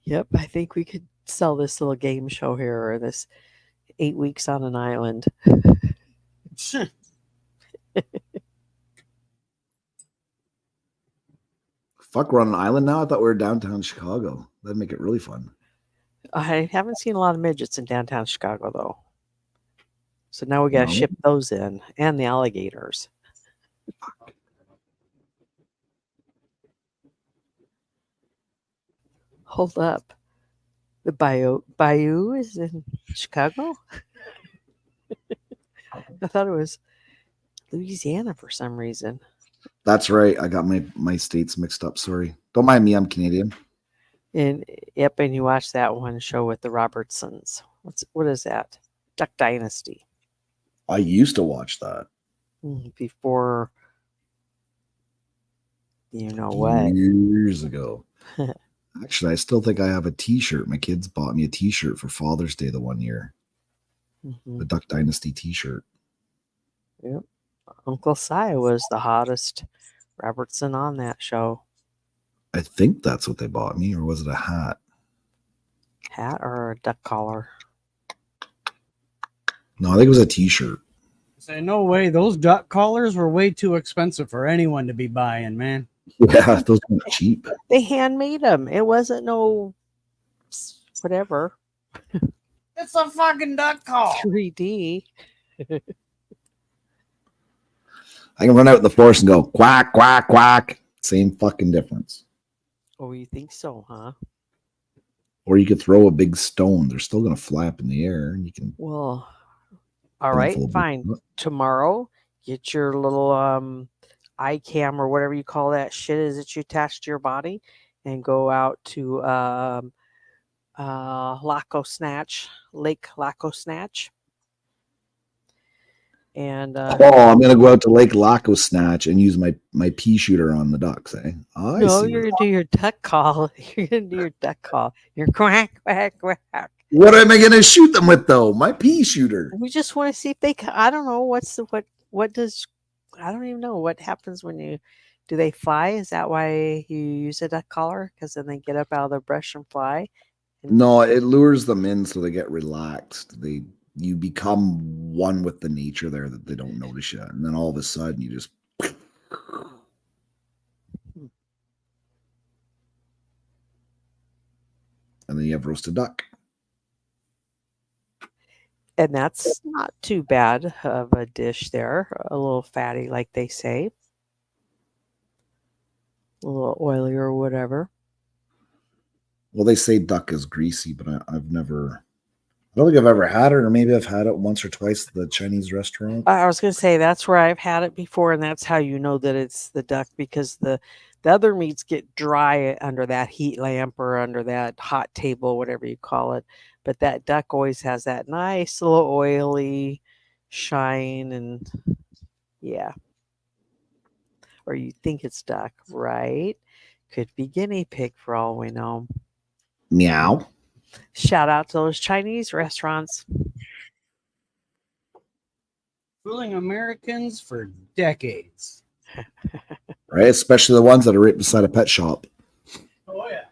Yep, I think we could sell this little game show here, or this 8 weeks on an island. Fuck, we're on an island now. I thought we were downtown Chicago. That'd make it really fun. I haven't seen a lot of midgets in downtown Chicago though. So now we got to No. ship those in and the alligators. Hold up. The Bayou is in Chicago? I thought it was Louisiana for some reason. That's right. I got my states mixed up. Sorry. Don't mind me. I'm Canadian. And yep, and you watched that one show with the Robertsons. What is that? Duck Dynasty. I used to watch that. Before you know what. Years ago. Actually, I still think I have a T-shirt. My kids bought me a T-shirt for Father's Day the one year. The Duck Dynasty T-shirt. Yep. Uncle Si was the hottest Robertson on that show. I think that's what they bought me, or was it a hat? Hat or a duck collar? No, I think it was a T-shirt. Say no way. Those duck collars were way too expensive for anyone to be buying, man. Yeah, those were cheap. They handmade them. It wasn't no whatever It's a fucking duck collar. 3D. I can run out in the forest and go quack, quack, quack. Same fucking difference. Oh, you think so, huh? Or you could throw a big stone. They're still going to fly up in the air, and you can. Well, all right, fine. Tomorrow, get your little iCam or whatever you call that shit is that you attach to your body, and go out to Lake Laco Snatch. And I'm gonna go out to Lake Laco Snatch and use my pea shooter on the ducks. No, you're gonna do your duck call. You're gonna do your duck call. You're quack quack quack. What am I gonna shoot them with though? My pea shooter. We just want to see if they. I don't know what does. I don't even know what happens when you. Do they fly? Is that why you use a duck collar? Because then they get up out of the brush and fly. No, it lures them in so they get relaxed. You become one with the nature there that they don't notice yet, and then all of a sudden you just. And then you have roasted duck. And that's not too bad of a dish there. A little fatty, like they say. A little oily or whatever. Well, they say duck is greasy, but I've never. I don't think I've ever had it, or maybe I've had it once or twice at the Chinese restaurant. I was going to say that's where I've had it before, and that's how you know that it's the duck, because the other meats get dry under that heat lamp or under that hot table, whatever you call it. But that duck always has that nice little oily shine, and yeah. Or you think it's duck, right? Could be guinea pig for all we know. Meow. Shout out to those Chinese restaurants. Fooling Americans for decades. Right? Especially the ones that are right beside a pet shop. Oh, yeah.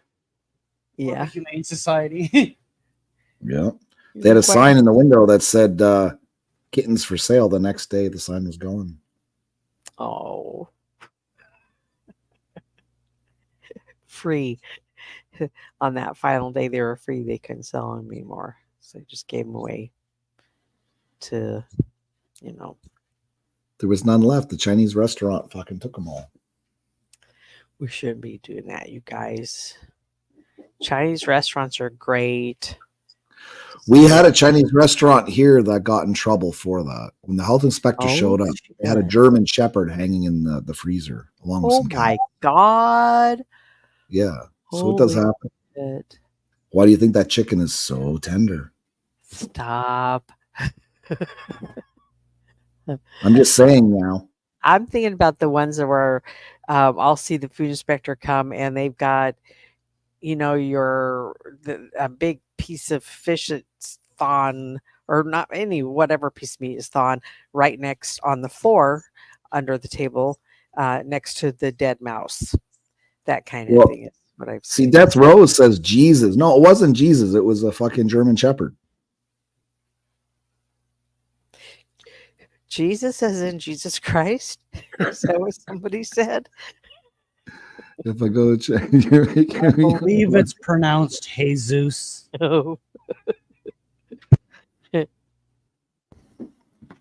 Yeah. Humane Society. Yeah. They had a sign in the window that said kittens for sale. The next day, the sign was gone. Oh. Free. On that final day, they were free. They couldn't sell them anymore. So they just gave them away to, There was none left. The Chinese restaurant fucking took them all. We shouldn't be doing that, you guys. Chinese restaurants are great. We had a Chinese restaurant here that got in trouble for that. When the health inspector showed up, they had a German Shepherd hanging in the freezer along with some my God. Yeah. So it does happen. Shit. Why do you think that chicken is so tender? Stop. I'm just saying now. I'm thinking about the ones that were, I'll see the food inspector come and they've got, a big piece of fish that's thawed, or not any, whatever piece of meat is thawed right next on the floor under the table, next to the dead mouse. That kind of thing is what I've seen. See, Death Row says Jesus. No, it wasn't Jesus. It was a fucking German Shepherd. Jesus as in Jesus Christ? Is that what somebody said? If I go to you're making I me- believe it's pronounced Jesus. Oh,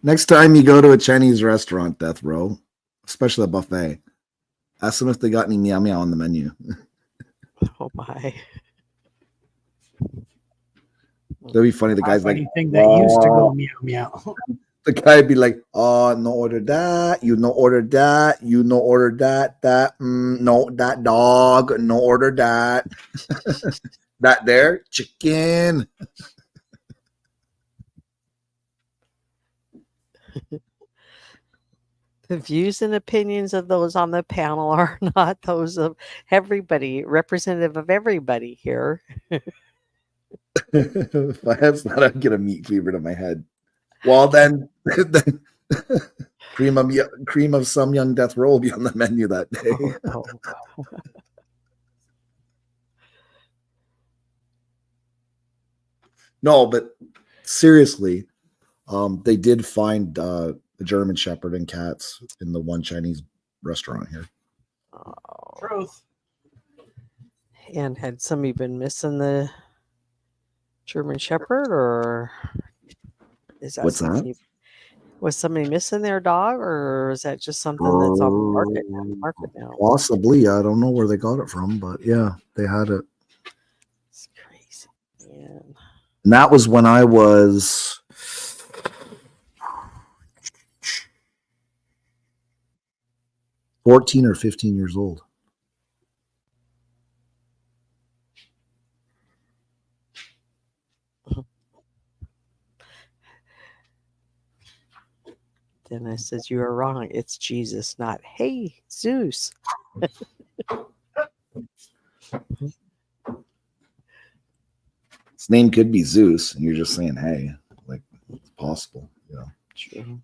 Next time you go to a Chinese restaurant, Death Row, especially a buffet, ask them if they got any meow meow on the menu. oh my. That'd be funny. The guy's like, Anything that used to go meow meow. the guy'd be like, "Oh, no order that. You no order that. You no order that. No that dog. No order that. That there chicken." The views and opinions of those on the panel are not those of everybody, representative of everybody here. If I have that, I'd get a meat fever to my head. Well, then, then cream of some young Death Row will be on the menu that day. Oh, No, but seriously, they did find a German Shepherd and cats in the one Chinese restaurant here. oh. Truth. And had somebody been missing the German Shepherd, or is that What's that? something? Was somebody missing their dog, or is that just something that's on the market now? Possibly. I don't know where they got it from, but yeah, they had it. It's crazy. Man. And that was when I was 14 or 15 years old. Dennis says you are wrong. It's Jesus, not hey Zeus. His name could be Zeus, and you're just saying, hey, like it's possible, you know. True.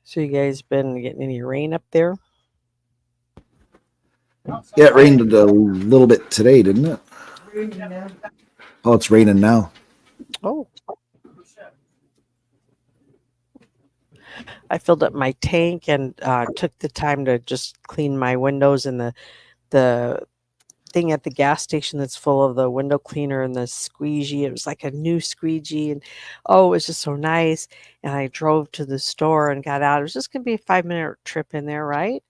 So you guys been getting any rain up there? Yeah, it rained a little bit today, didn't it? Oh, it's raining now. Oh. I filled up my tank and took the time to just clean my windows and the thing at the gas station that's full of the window cleaner and the squeegee. It was like a new squeegee, and oh, it was just so nice. And I drove to the store and got out. It was just gonna be a 5-minute trip in there, right?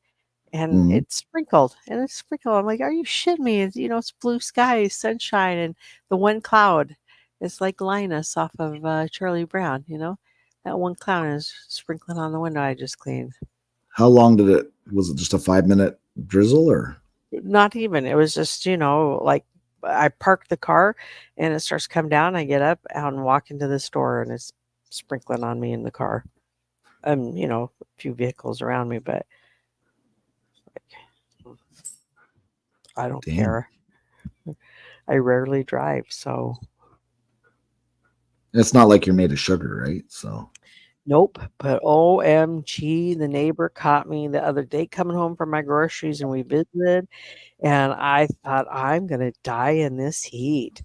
And Mhm. it sprinkled and it sprinkled. I'm like, are you shitting me? It's, it's blue sky, sunshine, and the one cloud. It's like Linus off of Charlie Brown, that one cloud is sprinkling on the window I just cleaned. How long was it just a 5-minute drizzle or? Not even. It was just, like I parked the car and it starts to come down. I get up out and walk into the store and it's sprinkling on me in the car. A few vehicles around me, but I don't Damn. care. I rarely drive, so It's not like you're made of sugar, right? So nope. But OMG, the neighbor caught me the other day coming home from my groceries and we visited, and I thought I'm gonna die in this heat.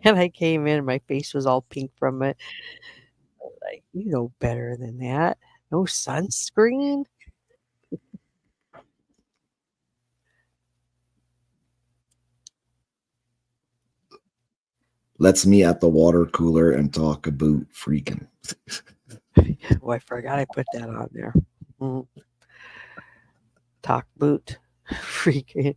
And I came in and my face was all pink from it. Like, you know better than that. No sunscreen. let's meet at the water cooler and talk about freaking. Oh, I forgot I put that on there. Mhm. Talk boot. Freaking.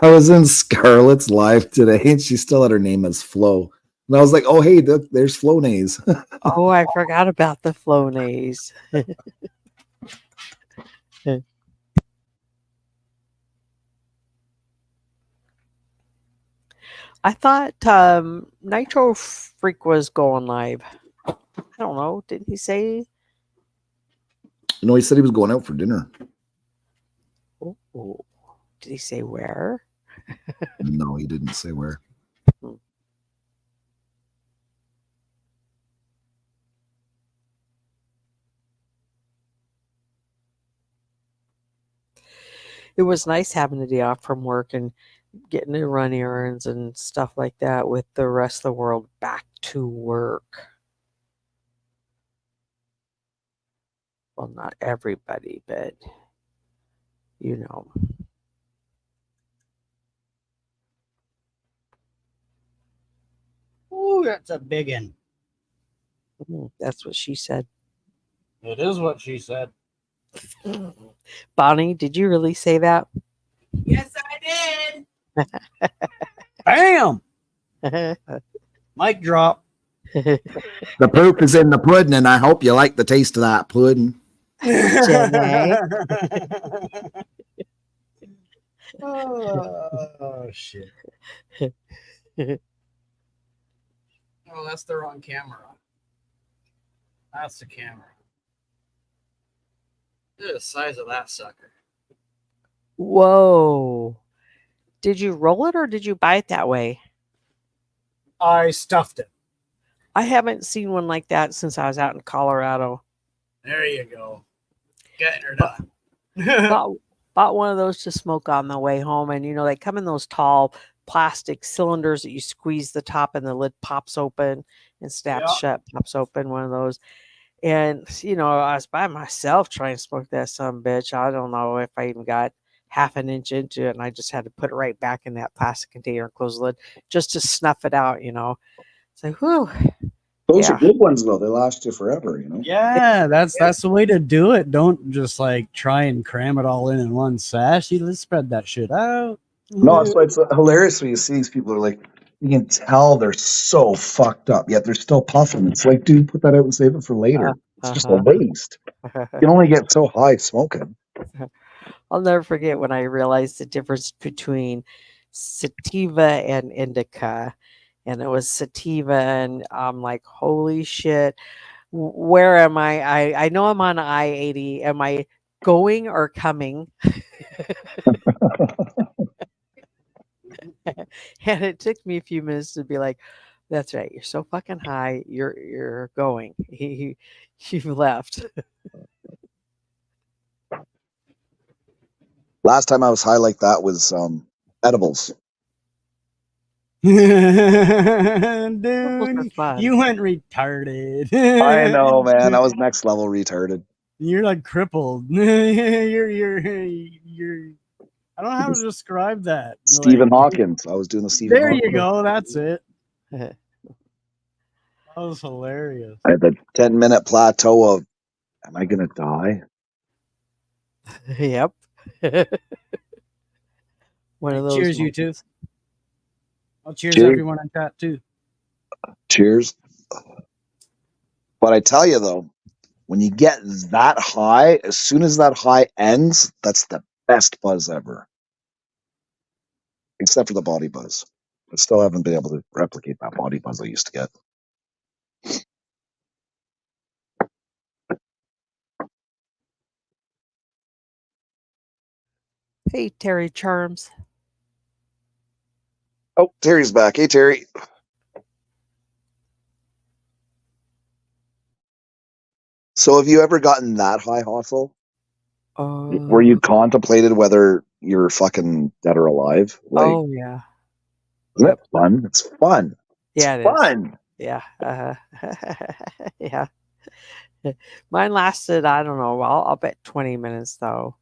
I was in Scarlett's live today, and she still had her name as Flo. And I was like, "Oh, hey, there's Flonase." Oh, I forgot about the Flonase. I thought Nitro Freak was going live. I don't know. Didn't he say? He said he was going out for dinner. Oh, did he say where? No, he didn't say where. It was nice having the day off from work and getting to run errands and stuff like that with the rest of the world back to work. Well, not everybody, but you know. Ooh, that's a big one. That's what she said. It is what she said. Bonnie, did you really say that? Yes, I did. Bam! Mic drop. The proof is in the pudding, and I hope you like the taste of that pudding. Janae. Oh shit. Oh, that's the wrong camera. That's the camera. Look at the size of that sucker. Whoa. Did you roll it or did you buy it that way? I stuffed it. I haven't seen one like that since I was out in Colorado. There you go. Getting her But- done. Bought one of those to smoke on the way home, and they come in those tall plastic cylinders that you squeeze the top and the lid pops open and snaps Yeah. shut, pops open, one of those. And I was by myself trying to smoke that son bitch. I don't know if I even got half an inch into it, and I just had to put it right back in that plastic container and close the lid just to snuff it out. It's like, whew. Those Yeah. are good ones, though. They last you forever, Yeah, that's the way to do it. Don't just like try and cram it all in one sash. Let's spread that shit out. No, it's hilarious when you see these people are like, you can tell they're so fucked up, yet they're still puffing. It's like, dude, put that out and save it for later. It's just a waste. You can only get so high smoking. I'll never forget when I realized the difference between sativa and indica. And it was sativa, and I'm like, holy shit, where am I? I know I'm on I-80. Am I going or coming? And it took me a few minutes to be like, that's right, you're so fucking high, you're going. You've left. Last time I was high like that was edibles. Those Dude, are fun. you went retarded. I know, man. I was next level retarded. You're like crippled. you're. I don't know how to describe that. Stephen Like, Hawkins. I was doing the Stephen there Hawkins. you go. That's it. That was hilarious. I had the 10-minute plateau of, am I going to die? Yep. One of those. Cheers, you two. moments. Well, cheers, Cheers. everyone in chat too. Cheers. But I tell you, though, when you get that high, as soon as that high ends, that's the best buzz ever. Except for the body buzz. I still haven't been able to replicate that body buzz I used to get. Hey, Terry Charms. Oh, Terry's back. Hey, Terry. So have you ever gotten that high, Hossel? Where you contemplated whether you're fucking dead or alive? Like, oh yeah. isn't it fun? It's fun. Yeah, It's it is. fun. Yeah. Yeah. Mine lasted, I don't know, I'll bet 20 minutes though.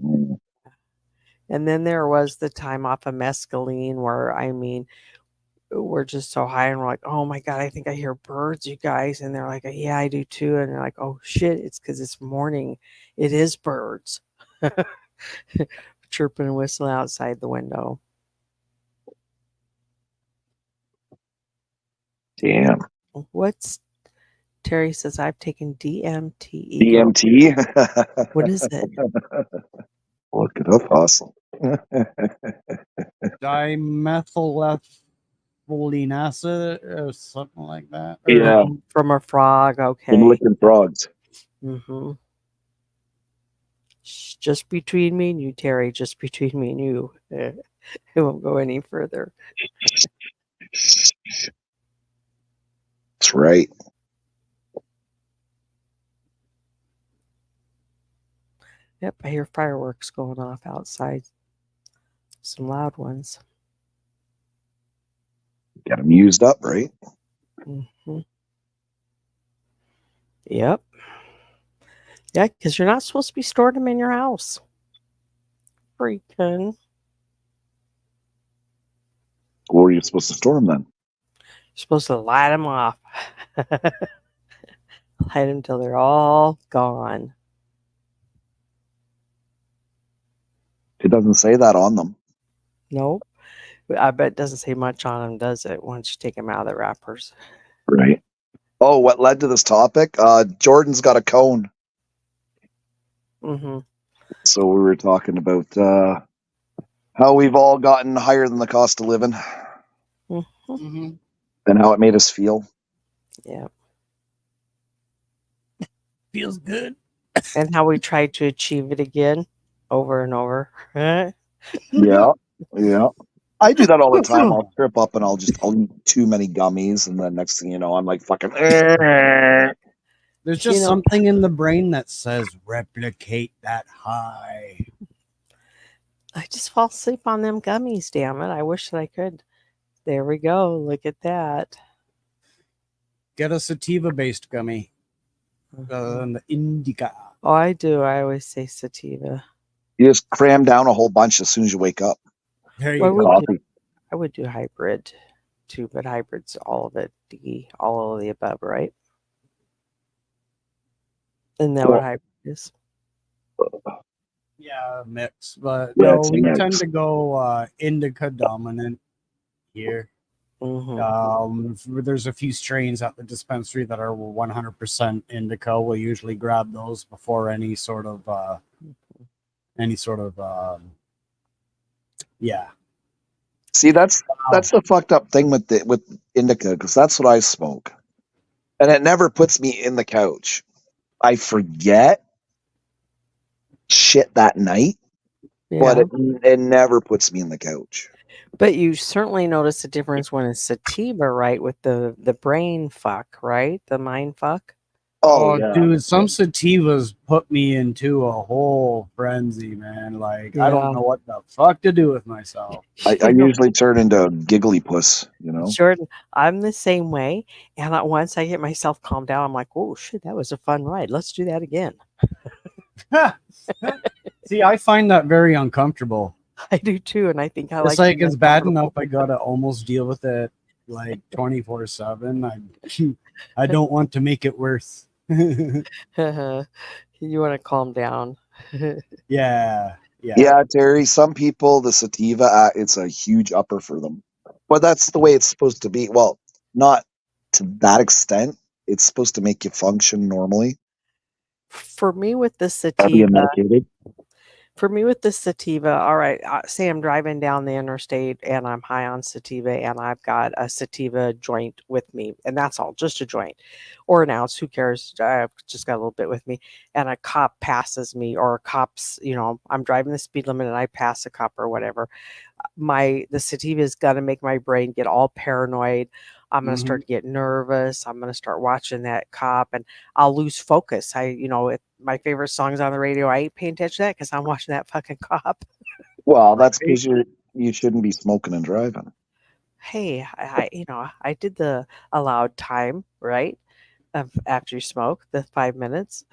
Mm. And then there was the time off of mescaline where, we're just so high and we're like, oh my God, I think I hear birds, you guys. And they're like, yeah, I do too. And they're like, oh shit, it's because it's morning. It is birds chirping and whistling outside the window. Damn. Terry says, I've taken DMT. DMT? What is it? Look it up, Hossel. Dimethylethylenacid or something like that. Or- Yeah. From a frog. Okay. Been licking frogs. Mm-hmm. Just between me and you, Terry. Just between me and you. It won't go any further. That's right. Yep, I hear fireworks going off outside. Some loud ones. Got them used up, right? Mhm. Yep. Yeah, because you're not supposed to be storing them in your house. Freaking. Where are you supposed to store them then? You're supposed to light them off. Light them till they're all gone. It doesn't say that on them. Nope. I bet it doesn't say much on them, does it? Once you take them out of the wrappers. Right. Oh, what led to this topic? Jordan's got a cone. Mm-hmm. So we were talking about how we've all gotten higher than the cost of living Mm-hmm. and how it made us feel. Yeah. Feels good. And how we tried to achieve it again over and over. Yeah. Yeah. I do that all the time. I'll trip up and I'll eat too many gummies, and then next thing you know, I'm like fucking. There's just You know- something in the brain that says replicate that high. I just fall asleep on them gummies, damn it. I wish that I could. There we go. Look at that. Get a sativa based gummy rather than the indica. Oh, I do. I always say sativa. You just cram down a whole bunch as soon as you wake up. There you Well, go. Coffee. I would do hybrid too, but hybrid's all of it, all of the above, right? Isn't that Well- what hybrid is? Yeah, mix. But Yeah, no, it's a we mix. tend to go indica dominant here. Mm-hmm. There's a few strains at the dispensary that are 100% indica. We'll usually grab those before any sort of yeah. See, that's the fucked up thing with indica, because that's what I smoke, and it never puts me in the couch. I forget shit that night, but Yeah. it never puts me in the couch. But you certainly notice a difference when it's sativa, right? With the brain fuck, right? The mind fuck. Oh, yeah, dude, some sativas put me into a whole frenzy, man. Like, I Yeah. don't know what the fuck to do with myself. I usually turn into a giggly puss, you know. Jordan, I'm the same way. And once I get myself calmed down, I'm like, oh shit, that was a fun ride. Let's do that again. See, I find that very uncomfortable. I do too. And I think I It's like like it's bad enough I gotta almost deal with it like 24/7. I don't want to make it worse. you want to calm down. Yeah. Yeah, Terry. Some people, the sativa, it's a huge upper for them, but that's the way it's supposed to be. Well, not to that extent. It's supposed to make you function normally. For me with the Heavy sativa, and medicated. all right, say I'm driving down the interstate and I'm high on sativa and I've got a sativa joint with me, and that's all, just a joint or an ounce, who cares? I've just got a little bit with me, and a cop passes me, or a cop's, I'm driving the speed limit and I pass a cop or whatever. The sativa is going to make my brain get all paranoid. I'm going to start to get nervous. I'm going to start watching that cop and I'll lose focus. If my favorite song's on the radio, I ain't paying attention to that because I'm watching that fucking cop. Well, that's because you shouldn't be smoking and driving. Hey, I did the allowed time, right? Of after you smoke, the 5 minutes.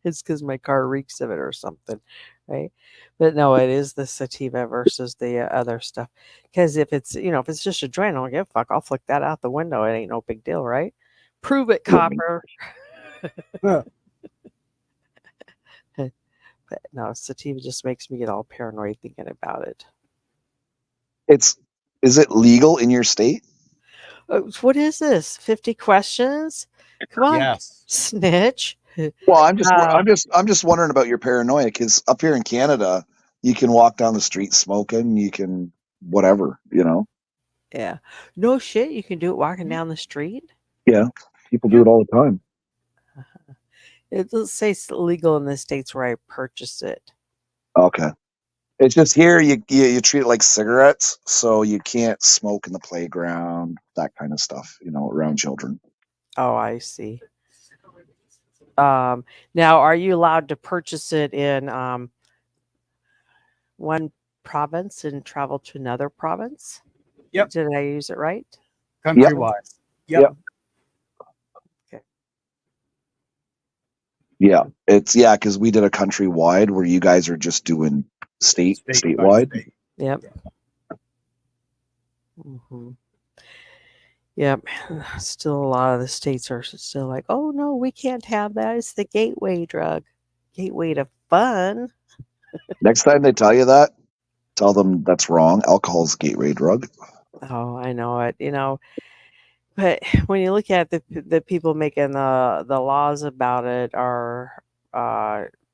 It's because my car reeks of it or something, right? But no, it is the sativa versus the other stuff. Because if it's just a joint, I don't give a fuck. I'll flick that out the window. It ain't no big deal, right? Prove it, copper. But no, sativa just makes me get all paranoid thinking about it. Is it legal in your state? What is this? 50 questions? Come on, Yes. snitch. Well, I'm just wondering about your paranoia, because up here in Canada, you can walk down the street smoking. You can whatever, Yeah. No shit. You can do it walking down the street. Yeah, people do it all the time. Let's say it's legal in the states where I purchased it. Okay. It's just here you treat it like cigarettes, so you can't smoke in the playground, that kind of stuff, around children. Oh, I see. Now, are you allowed to purchase it in one province and travel to another province? Yep. Did I use it right? Countrywide. Yep. Yep. Yeah, it's because we did a countrywide where you guys are just doing State by statewide. state. Yep. hmm Yep. Still, a lot of the states are still like, oh no, we can't have that. It's the gateway drug, gateway to fun. Next time they tell you that, tell them that's wrong. Alcohol's a gateway drug. Oh, I know it. But when you look at the people making the laws about it are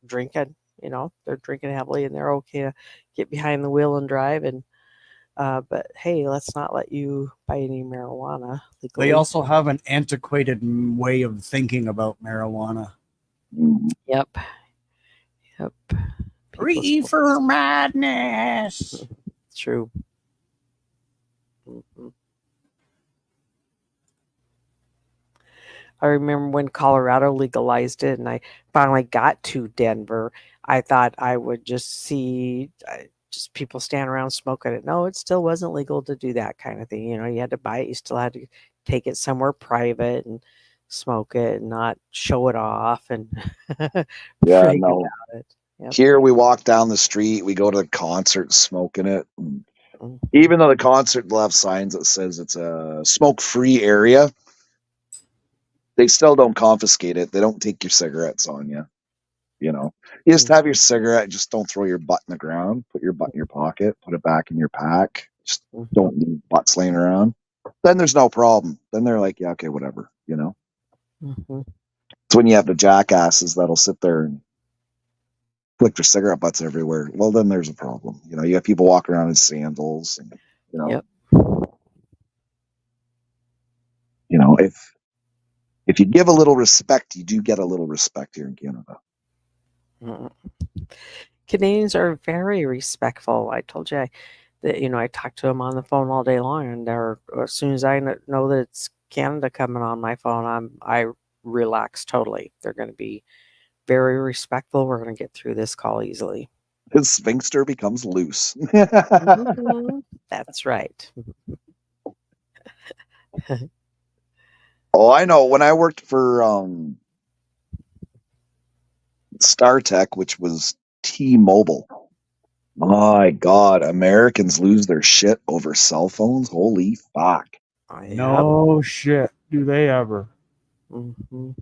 drinking. They're drinking heavily, and they're okay to get behind the wheel and drive. And but hey, let's not let you buy any marijuana legally. They also have an antiquated way of thinking about marijuana. Mhm. Yep. People still- Reefer madness. True. Mhm. I remember when Colorado legalized it and I finally got to Denver, I thought I would just see just people stand around smoking it. No, it still wasn't legal to do that kind of thing. You had to buy it. You still had to take it somewhere private and smoke it and not show it off and Yeah, brag no. about it. Yep. Here we walk down the street, we go to the concert smoking it. And Mhm. even though the concert will have signs that says it's a smoke-free area, they still don't confiscate it. They don't take your cigarettes on you. You just have your cigarette. Just don't throw your butt in the ground. Put your butt in your pocket. Put it back in your pack. Just Mhm. don't leave butts laying around. Then there's no problem. Then they're like, yeah, okay, whatever. Mhm. It's when you have the jackasses that'll sit there and flick their cigarette butts everywhere. Well, then there's a problem. You have people walking around in sandals. And, Yep. if you give a little respect, you do get a little respect here in Canada. Mhm. Canadians are very respectful. I told you that I talk to them on the phone all day long, and as soon as I know that it's Canada coming on my phone, I relax totally. They're going to be very respectful. We're going to get through this call easily. His sphincter becomes loose. Mhm. That's right. Oh, I know. When I worked for StarTech, which was T-Mobile, my God, Americans lose their shit over cell phones. Holy fuck. Yep. No shit. Do they ever? Mhm.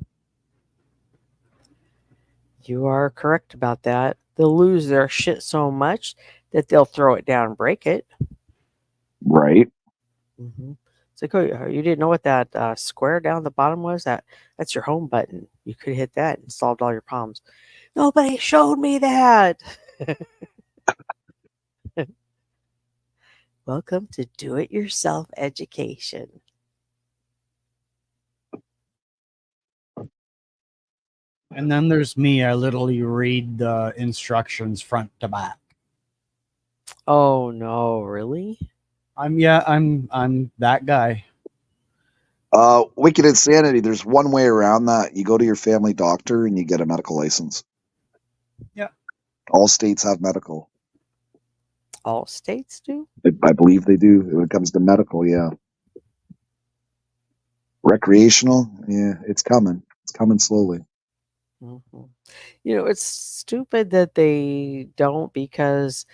You are correct about that. They'll lose their shit so much that they'll throw it down and break it. Right? Mm-hmm. It's like, oh, you didn't know what that square down the bottom was? That's your home button. You could hit that and solved all your problems. Nobody showed me that. Welcome to do-it-yourself education. And then there's me. I literally read the instructions front to back. Oh no, really? I'm that guy. Wicked Insanity. There's one way around that. You go to your family doctor and you get a medical license. Yeah. All states have medical. All states do? I believe they do when it comes to medical, yeah. Recreational, yeah, it's coming. It's coming slowly. Mm-hmm. It's stupid that they don't, because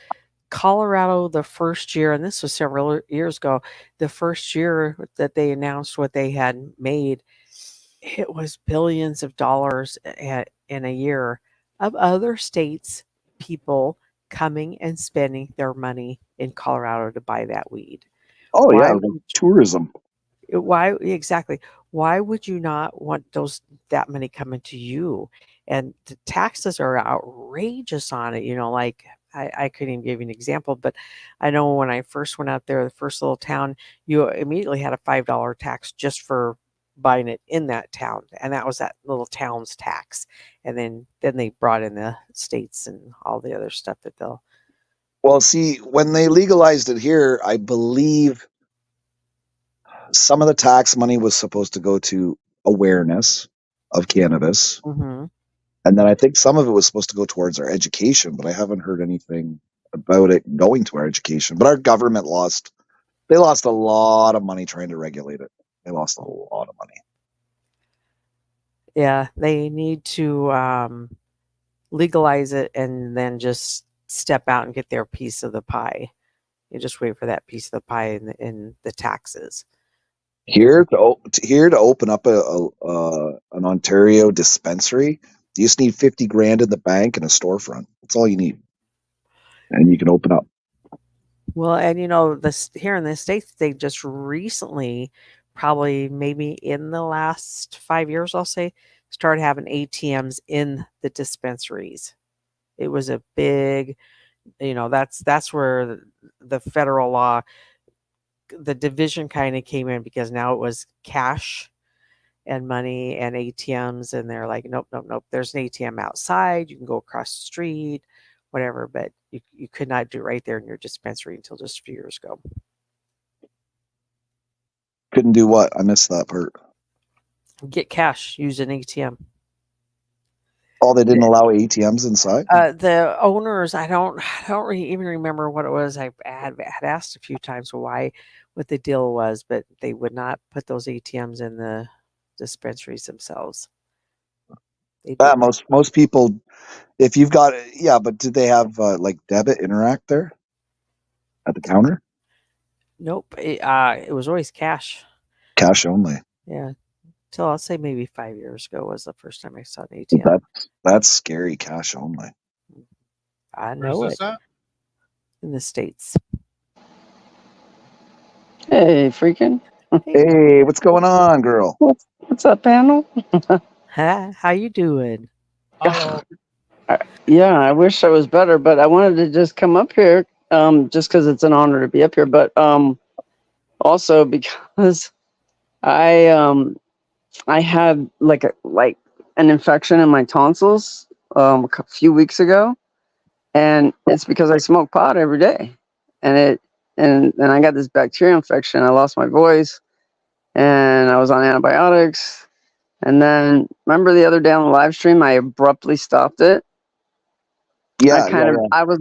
Colorado, the first year, and this was several years ago, the first year that they announced what they had made, it was billions of dollars in a year of other states, people coming and spending their money in Colorado to buy that weed. Oh, Why yeah, would like tourism. Why exactly? Why would you not want that money coming to you? And the taxes are outrageous on it. Like I couldn't even give you an example, but I know when I first went out there, the first little town, you immediately had a $5 tax just for buying it in that town, and that was that little town's tax. And then they brought in the states and all the other stuff that they'll. Well, see, when they legalized it here, I believe some of the tax money was supposed to go to awareness of cannabis. Mhm. And then I think some of it was supposed to go towards our education, but I haven't heard anything about it going to our education. But our government lost They lost a lot of money trying to regulate it. They lost a lot of money. Yeah, they need to legalize it and then just step out and get their piece of the pie. You just wait for that piece of the pie in the taxes. Here to open up an Ontario dispensary, you just need 50 grand in the bank and a storefront. That's all you need, and you can open up. Well, and you know, this here in the States, they just recently, probably maybe in the last 5 years, I'll say, started having ATMs in the dispensaries. It was a big, you know, that's where the federal law, the division kind of came in, because now it was cash and money and ATMs, and they're like, nope, nope, nope. There's an ATM outside. You can go across the street, whatever, but you could not do it right there in your dispensary until just a few years ago. Couldn't do what? I missed that part. Get cash, use an ATM. Oh, they didn't allow ATMs inside? The owners, I don't even remember what it was. I had asked a few times what the deal was, but they would not put those ATMs in the dispensaries themselves. Yeah, most people, if you've got, yeah, but did they have like debit interact there at the counter? Nope. It was always cash. Cash only. Yeah. Till I'll say maybe 5 years ago was the first time I saw an ATM. That's scary. Cash only. I know Where's it. this at? In the States. Hey, freaking. Hey, what's going on, girl? What's up, panel? How you doing? Hello. Yeah, I wish I was better, but I wanted to just come up here just because it's an honor to be up here, but also because I had like an infection in my tonsils a few weeks ago, and it's because I smoke pot every day, and I got this bacterial infection. I lost my voice, and I was on antibiotics. And then remember the other day on the live stream, I abruptly stopped it. Yeah, I was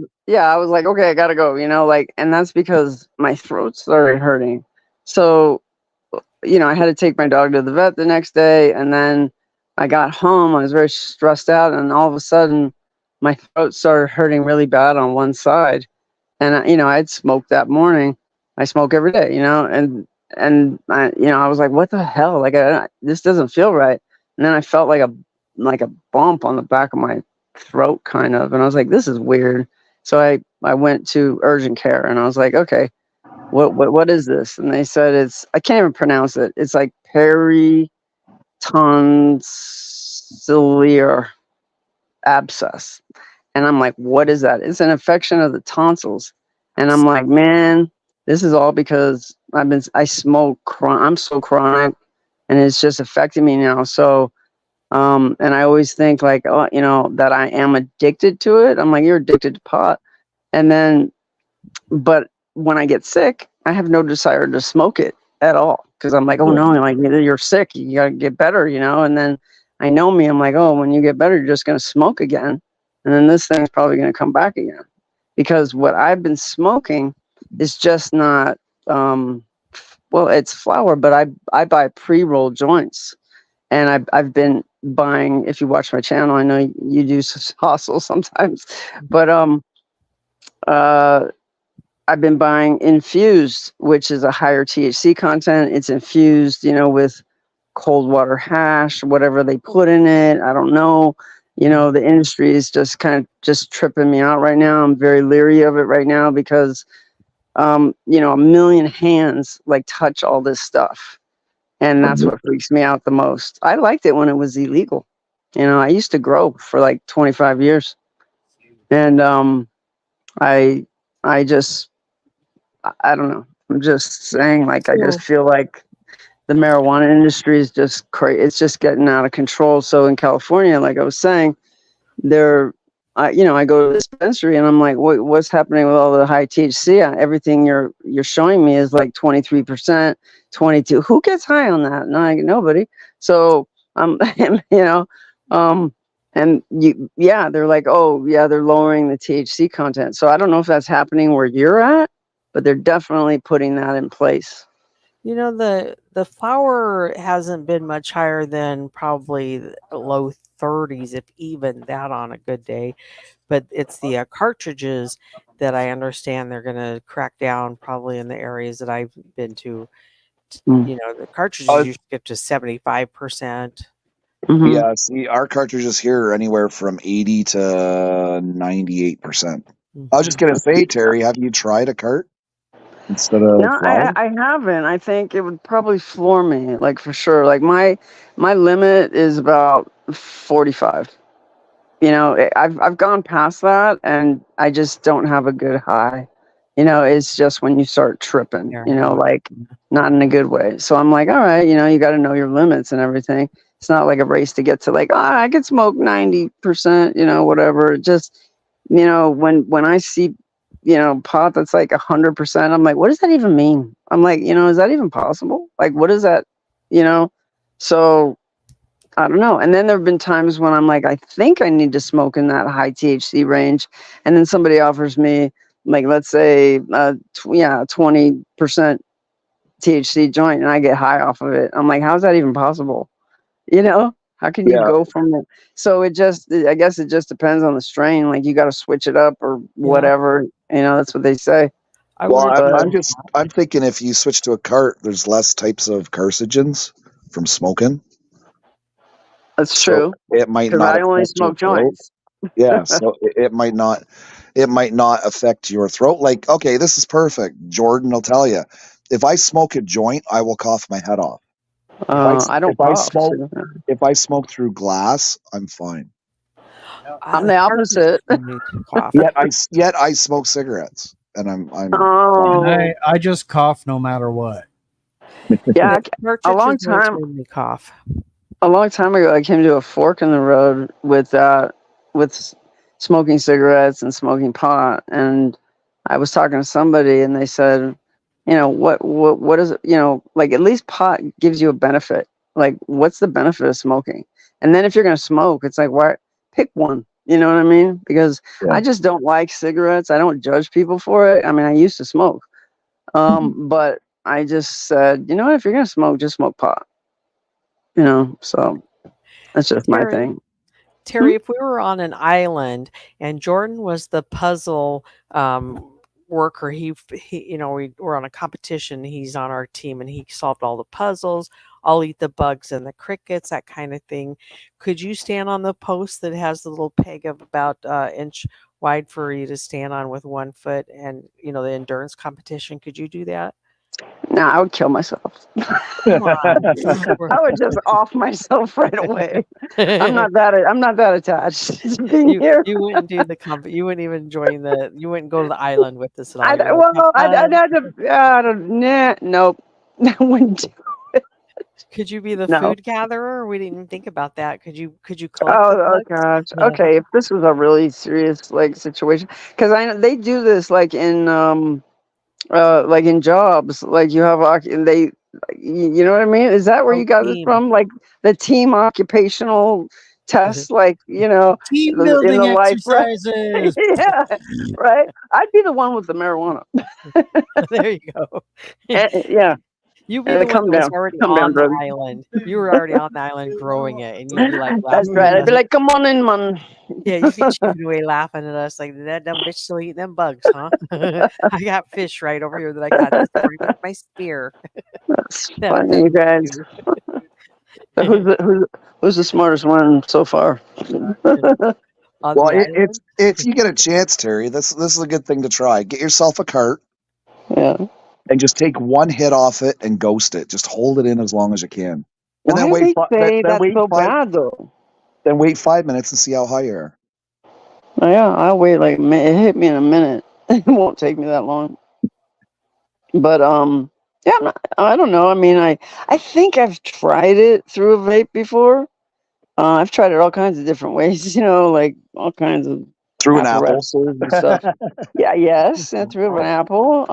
like, okay, I gotta go, and that's because my throat started hurting. So, I had to take my dog to the vet the next day, and then I got home. I was very stressed out, and all of a sudden, my throat started hurting really bad on one side. And I'd smoked that morning. I smoke every day, and I was like, what the hell? Like, this doesn't feel right. And then I felt like a bump on the back of my throat, kind of, and I was like, this is weird. So I went to urgent care, and I was like, okay, what is this? And they said I can't even pronounce it. It's like peritonsillar abscess. And I'm like, what is that? It's an infection of the tonsils. And I'm like, man, this is all because I smoke. I'm so chronic, and it's just affecting me now. So, and I always think like, that I am addicted to it. I'm like, you're addicted to pot. And then, but when I get sick, I have no desire to smoke it at all. Cause I'm like, oh no, like you're sick. You gotta get better, And then I know me, I'm like, oh, when you get better, you're just going to smoke again. And then this thing's probably going to come back again, because what I've been smoking is just not, it's flower, but I buy pre-rolled joints, and I've been buying, if you watch my channel, I know you do hustle sometimes, but, I've been buying infused, which is a higher THC content. It's infused, with cold water hash, whatever they put in it. I don't know. The industry is just kind of just tripping me out right now. I'm very leery of it right now because, a million hands like touch all this stuff. And that's what freaks me out the most. I liked it when it was illegal. I used to grow for like 25 years. And I don't know. I'm just saying, like, I just feel like the marijuana industry is just crazy. It's just getting out of control. So in California, like I was saying, I go to the dispensary and I'm like, what's happening with all the high THC? Everything you're showing me is like 23%, 22. Who gets high on that? Nobody. So and they're like, oh yeah, they're lowering the THC content. So I don't know if that's happening where you're at, but they're definitely putting that in place. You know, the flour hasn't been much higher than probably the low 30s, if even that on a good day. But it's the cartridges that I understand they're going to crack down probably in the areas that I've been to. Mm. You know, the cartridges Oh, usually get to 75%. Mhm. Yeah, see, our cartridges here are anywhere from 80 to 98%. I was just Mhm. gonna say, Terry, have you tried a cart instead of No, flour? I haven't. I think it would probably floor me, like for sure. Like my limit is about 45. You know, I've gone past that, and I just don't have a good high. You know, it's just when you start tripping. Yeah, You know, yeah. like not in a good way. So I'm like, all right, you know, you got to know your limits and everything. It's not like a race to get to like, oh, I could smoke 90%. You know, whatever. Just, you know, when I see, you know, pot that's like 100%, I'm like, what does that even mean? I'm like, you know, is that even possible? Like, what is that? You know, so I don't know. And then there have been times when I'm like, I think I need to smoke in that high THC range. And then somebody offers me, like, let's say, 20% THC joint, and I get high off of it. I'm like, how's that even possible? You know, how can you Yeah. go from it? So I guess it just depends on the strain. Like, you got to switch it up or whatever. You know, that's what they say. I Well, would I'm thinking if you switch to a cart, there's less types of carcinogens from smoking, That's so true. it might Because not I only affect your smoke throat. joints. Yeah, so it might not affect your throat. Like, okay, this is perfect. Jordan will tell you, if I smoke a joint, I will cough my head off. I don't If I cough. smoke So if I smoke through glass, I'm fine. I'm the opposite. cough. Yet I smoke cigarettes, and I'm And Oh, I just cough no matter what. yeah. A long Cartridges always time, made me cough. a long time ago, I came to a fork in the road with smoking cigarettes and smoking pot, and I was talking to somebody, and they said, you know, what is it? You know, like at least pot gives you a benefit. Like, what's the benefit of smoking? And then if you're gonna smoke, it's like, why pick one? You know what I mean? Because Yeah. I just don't like cigarettes. I don't judge people for it. I mean, I used to smoke, but I just said, you know what? If you're gonna smoke, just smoke pot. You know, so that's just my Terry, thing. Terry, if we were on an island and Jordan was the puzzle worker, you know, we were on a competition. He's on our team, and he solved all the puzzles. I'll eat the bugs and the crickets, that kind of thing. Could you stand on the post that has the little peg of about inch wide for you to stand on with 1 foot, and you know the endurance competition? Could you do that? No, I would kill myself. Come on. I would just off myself right away. I'm not that attached to being here. You wouldn't do you wouldn't even you wouldn't go to the island with us at all. I'd, You'd be like, well, "Have I'd fun." have to. Nah, nope. I wouldn't. Could you be the No. food gatherer? We didn't even think about that. Could you collect the Oh bugs? gosh. Yeah. Okay, if this was a really serious like situation, because I know they do this like in jobs, like you have and they, you know what I mean? Is that where Oh, you got this team. from? Like the team occupational test, like you know, Team in building the life, right? exercises. Yeah, right. I'd be the one with the marijuana. There you go. Yeah, You be the one come that was down, already come down, on the brother. island. You were already on the island growing it, and you'd be like That's laughing right. at I'd be us. like, come on in, man. Yeah, you'd be chewing away laughing at us like that dumb bitch still eating them bugs, huh? I got fish right over here that I got this morning with my spear. That's That funny, you guys. too. So who's the smartest one so far? On Well, the island. if you get a chance, Terry, this is a good thing to try. Get yourself a cart Yeah. and just take one hit off it and ghost it. Just hold it in as long as you can, and Why then do they say then that's wait so 5 bad though? then wait 5 minutes and see how high you are. Oh, yeah, I'll wait like it hit me in a minute. It won't take me that long. But yeah, I don't know. I mean, I think I've tried it through a vape before. I've tried it all kinds of different ways, you know, like all kinds of Through an apple. apparatuses and stuff. Yeah, yes, and through an apple.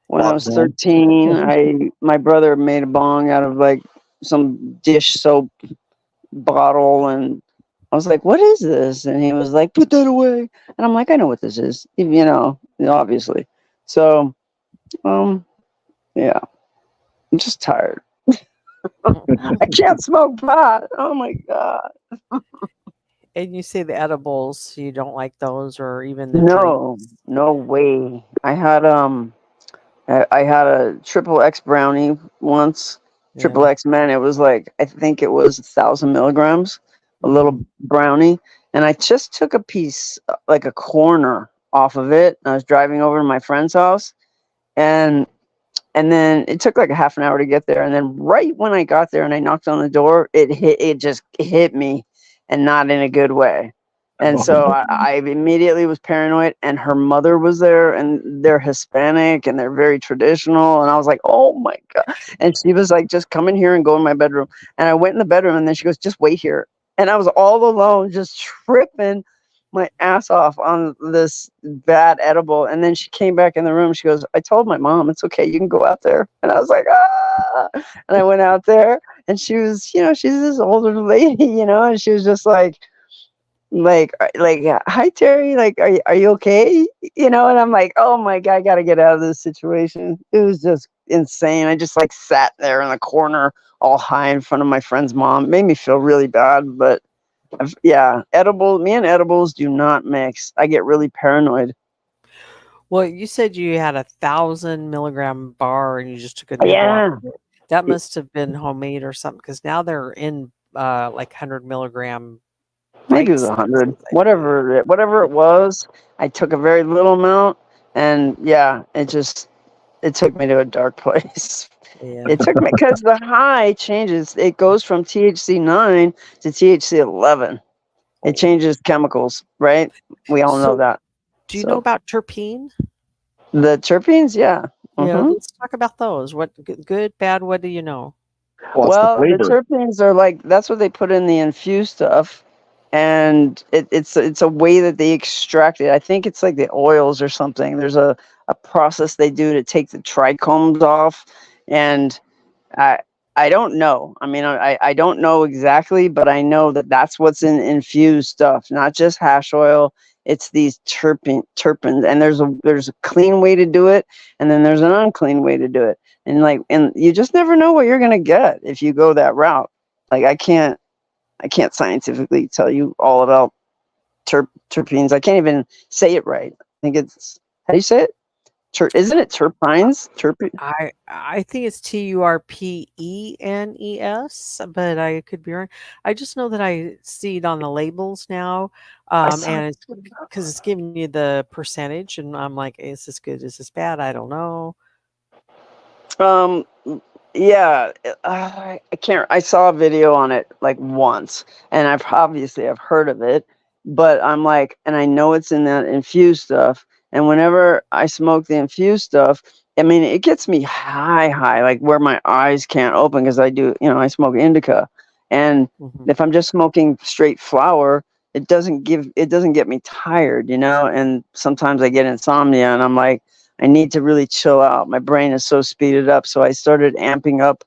When I was Popcorn. 13, my brother made a bong out of like some dish soap bottle, and I was like, "What is this?" And he was like, "Put that away." And I'm like, "I know what this is, you know, obviously." So Yeah, I'm just tired. I can't smoke pot. Oh my god. And you say the edibles, you don't like those, or even the No, drinks. no way. I had a triple X brownie once. Triple Yeah. X, man, it was like I think it was 1,000 milligrams, a little brownie, and I just took a piece, like a corner off of it. I was driving over to my friend's house, and then it took like a half an hour to get there, and then right when I got there and I knocked on the door, it just hit me, and not in a good way. And so I immediately was paranoid, and her mother was there, and they're Hispanic and they're very traditional. And I was like, oh my God. And she was like, just come in here and go in my bedroom. And I went in the bedroom, and then she goes, just wait here. And I was all alone, just tripping my ass off on this bad edible. And then she came back in the room. She goes, I told my mom, it's okay. You can go out there. And I was like, ah. And I went out there, and she was, she's this older lady, and she was just like, hi Terry, like are you okay, and I'm like, oh my god, I gotta get out of this situation. It was just insane. I just like sat there in the corner all high in front of my friend's mom. It made me feel really bad. But yeah, me and edibles do not mix. I get really paranoid. Well, you said you had 1,000 milligram bar and you just took a nibble Yeah, off of it. That must have been homemade or something, because now they're in like 100 milligram maybe it was bite 100, sizes, I think. whatever it was. I took a very little amount, and yeah, it took me to a dark place. Yeah. It took me, because the high changes. It goes from THC 9 to THC 11. It changes chemicals, right? We all know So, that. do you know So about terpene? the terpenes, yeah. Yeah, Mhm. let's talk about those. What good, bad? What do you know? What's Well, the flavor? terpenes are like, that's what they put in the infused stuff, and it's a way that they extract it. I think it's like the oils or something. There's a process they do to take the trichomes off, and I I don't know. I mean, I don't know exactly, but I know that that's what's in infused stuff, not just hash oil. It's these terpenes, and there's a clean way to do it, and then there's an unclean way to do it, and you just never know what you're gonna get if you go that route. Like I can't scientifically tell you all about terpenes. I can't even say it right. I think it's, how do you say it? Isn't it terpines? I think it's TURPENES, but I could be wrong. I just know that I see it on the labels now, saw and it's because it's giving you the percentage, and I'm like, is this good? Is this bad? I don't know. Um, yeah, I can't. I saw a video on it like once, and I've heard of it, but I'm like, and I know it's in that infused stuff. And whenever I smoke the infused stuff, I mean, it gets me high, like where my eyes can't open, because I smoke indica, and Mhm. if I'm just smoking straight flower, it doesn't get me tired, and sometimes I get insomnia, and I'm like, I need to really chill out. My brain is so speeded up. So I started amping up,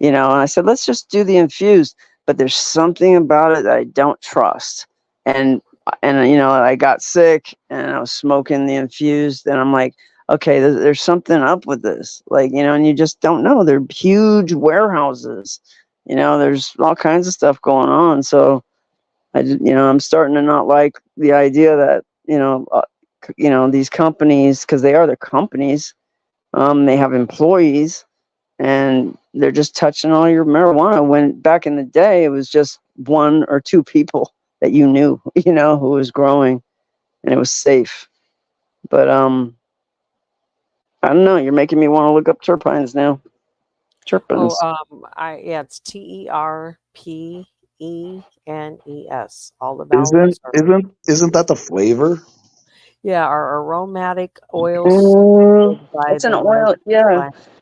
and I said, let's just do the infused. But there's something about it that I don't trust. And I got sick, and I was smoking the infused, and I'm like, okay, there's something up with this. Like, and you just don't know. They're huge warehouses. There's all kinds of stuff going on. So I'm starting to not like the idea that, these companies, because they are the companies, they have employees, and they're just touching all your marijuana, when back in the day it was just one or two people that you knew, who was growing, and it was safe. But I don't know, you're making me want to look up terpenes now. Terpenes. It's TERPENES. All the vowels are, Isn't that the flavor? yeah, are aromatic oils by It's an the oil, yeah. glands of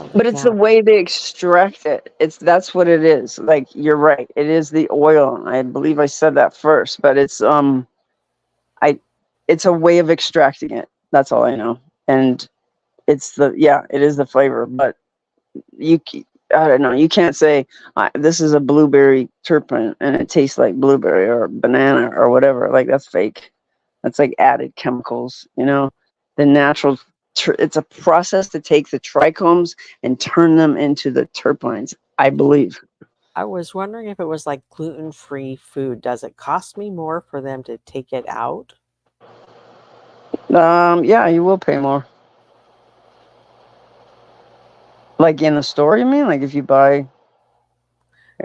the But it's the cat. way they extract it. That's what it is. Like, you're right. It is the oil. I believe I said that first, but it's it's a way of extracting it. That's all I know. And it is the flavor, but I don't know. You can't say this is a blueberry terpene and it tastes like blueberry or banana or whatever. Like, that's fake. That's like added chemicals. The natural it's a process to take the trichomes and turn them into the terpenes, I believe. I was wondering if it was like gluten-free food. Does it cost me more for them to take it out? Yeah, you will pay more. Like in the store, you mean? Like if you buy,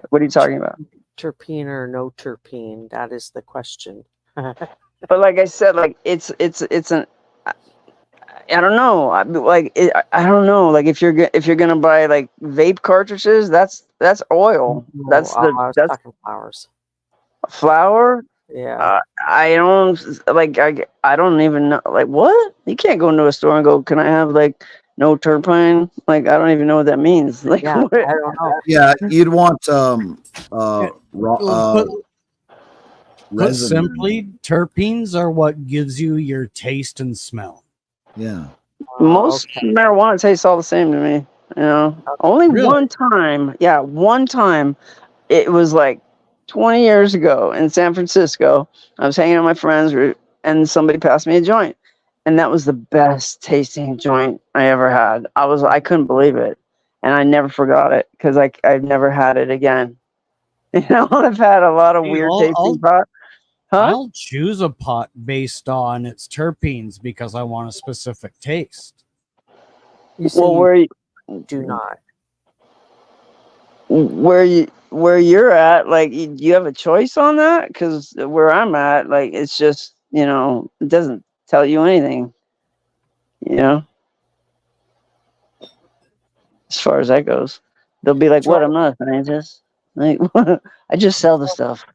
what are you talking about? Terpene or no terpene? That is the question. But like I said, like it's an, I don't know. I don't know. Like if you're gonna buy like vape cartridges, that's oil. That's I was that's talking flowers. flour. Yeah. I don't like. I don't even know. Like what? You can't go into a store and go, "Can I have like no terpene?" Like I don't even know what that means. Like Yeah, what? I don't know. Yeah, you'd want Put resin. simply, terpenes are what gives you your taste and smell. Yeah. Most Okay. marijuana tastes all the same to me. You know, only Really? one time. Yeah, one time. It was like 20 years ago in San Francisco. I was hanging out with my friends, and somebody passed me a joint, and that was the best tasting joint I ever had. I couldn't believe it, and I never forgot it because I've never had it again. You know, I've had a lot of Hey, weird I'll- tasting pot. Huh? I'll choose a pot based on its terpenes because I want a specific taste. You see, Well, you do not. where you're at, like you have a choice on that, because where I'm at, like it's just, you know, it doesn't tell you anything, you know, as far as that goes. They'll be like, what, I'm not a scientist, like I just sell the stuff.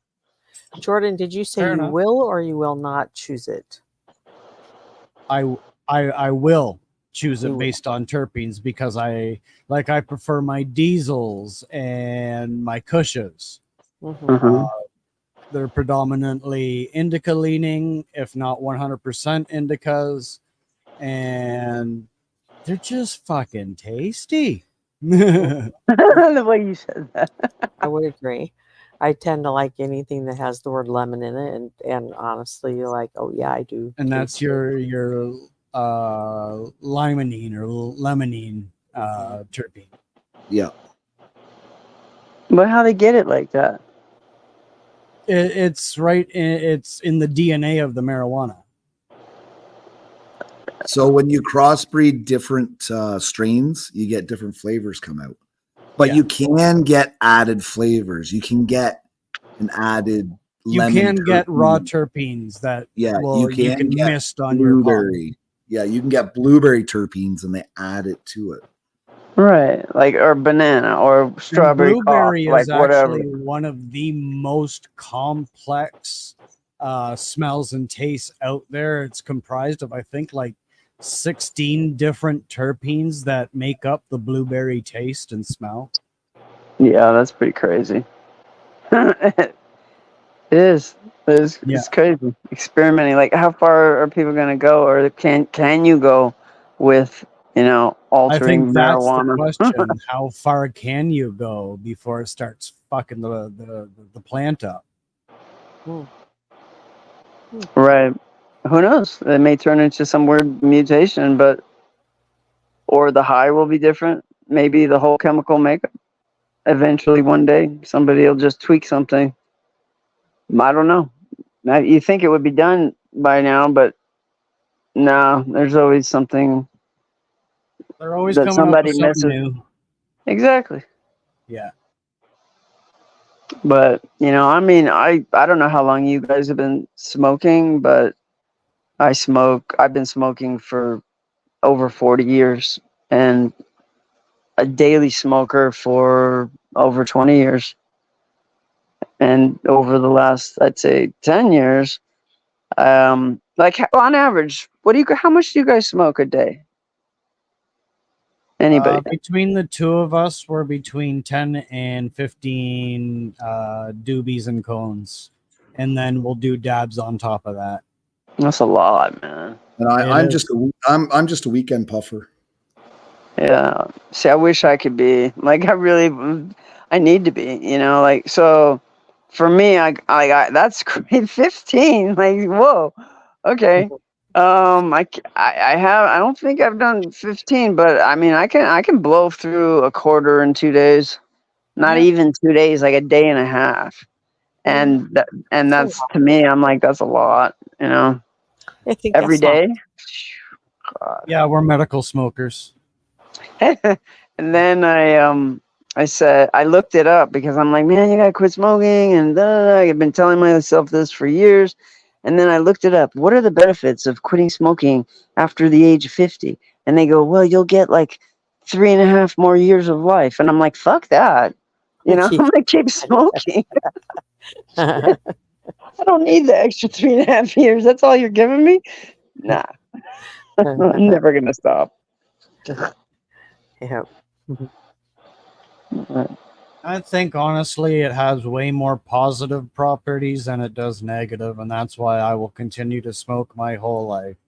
Jordan, did you say Fair you enough. will or you will not choose it? I will choose You it will. based on terpenes because I prefer my diesels and my kushes. Mhm. They're predominantly indica leaning, if not 100% indicas, and they're just fucking tasty. The way you said that. I would agree. I tend to like anything that has the word lemon in it, and honestly, you're like, oh yeah, I do. And that's taste your limonene or lemonine terpene. Yeah. But how they get it like that? It's in the DNA of the marijuana. So when you crossbreed different strains, you get different flavors come out. But Yeah. you can get added flavors. You can get an added You lemon can get raw terpene. terpenes that Yeah, you you can get mist on your palm. blueberry. Yeah, you can get blueberry terpenes and they add it to it. Right, like, or banana or And strawberry blueberry cough, is like whatever. actually one of the most complex smells and tastes out there. It's comprised of, I think, like 16 different terpenes that make up the blueberry taste and smell. Yeah, that's pretty crazy. It is. It's Yeah. crazy. Experimenting. Like, how far are people going to go, or can you go with, you know, I altering think that's the marijuana? question. How far can you go before it starts fucking the plant up? Right. Who knows? It may turn into some weird mutation, or the high will be different. Maybe the whole chemical makeup. Eventually, one day, somebody will just tweak something. I don't know. Now, you think it would be done by now, but no, there's always something They're always that coming up somebody with something misses. new. Exactly. Yeah. But, you know, I mean, I don't know how long you guys have been smoking, but I've been smoking for over 40 years and a daily smoker for over 20 years. And over the last, I'd say 10 years, like on average, how much do you guys smoke a day? Anybody? Between the two of us, we're between 10 and 15 doobies and cones. And then we'll do dabs on top of that. That's a lot, man. And I'm just a weekend puffer. Yeah. See, I wish I could be like, I need to be, you know, like, so for me, I that's great. 15, like, whoa. Okay. I have. I don't think I've done 15, but I mean, I can blow through a quarter in 2 days. Not Yeah. even 2 days, like a day and a half. Yeah. And So that's, to me, I'm like, that's a lot, you know, I think every that's not. day. Yeah, we're medical smokers. And then I said, I looked it up because I'm like, man, you gotta quit smoking, and I've been telling myself this for years. And then I looked it up. What are the benefits of quitting smoking after the age of 50? And they go, well, you'll get like 3.5 more years of life. And I'm like, fuck that. You know, I'm gonna keep smoking. I don't need the extra 3.5 years. That's all you're giving me? Nah, I'm never gonna stop. Yeah. I think honestly, it has way more positive properties than it does negative, and that's why I will continue to smoke my whole life.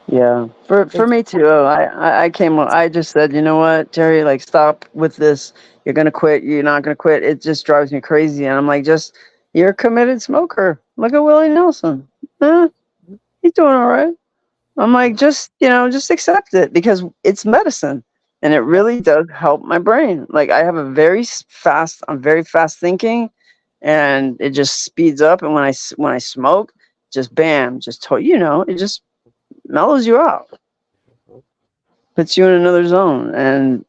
Yeah, for me too. I came. I just said, you know what, Terry, like stop with this. You're gonna quit. You're not gonna quit. It just drives me crazy. And I'm like, just you're a committed smoker. Look at Willie Nelson. He's doing all right. I'm like, just just accept it because it's medicine, and it really does help my brain. Like I have a very fast. I'm very fast thinking, and it just speeds up. And when I smoke, just bam, just it just mellows you out, puts you in another zone, and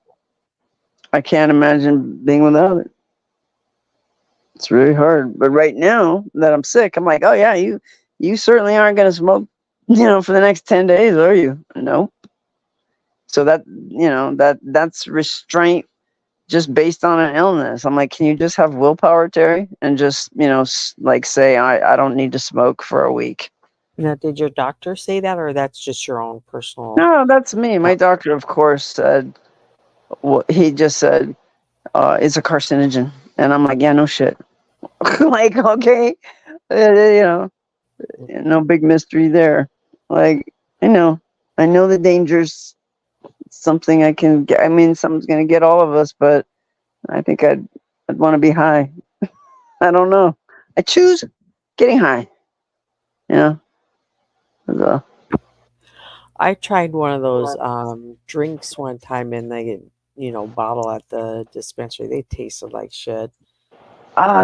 I can't imagine being without it. It's really hard. But right now that I'm sick, I'm like, oh yeah, you certainly aren't going to smoke, for the next 10 days, are you? No. So that's restraint just based on an illness. I'm like, can you just have willpower, Terry, and just like say I don't need to smoke for a week. Now, did your doctor say that, or that's just your own personal? No, that's me. My doctor, of course, said. Well, he just said it's a carcinogen, and I'm like, yeah, no shit. Like, okay, no big mystery there. Like, I know the dangers. Something I can get. I mean, something's gonna get all of us, but I think I'd want to be high. I don't know. I choose getting high. So, I tried one of those drinks one time in the bottle at the dispensary. They tasted like shit.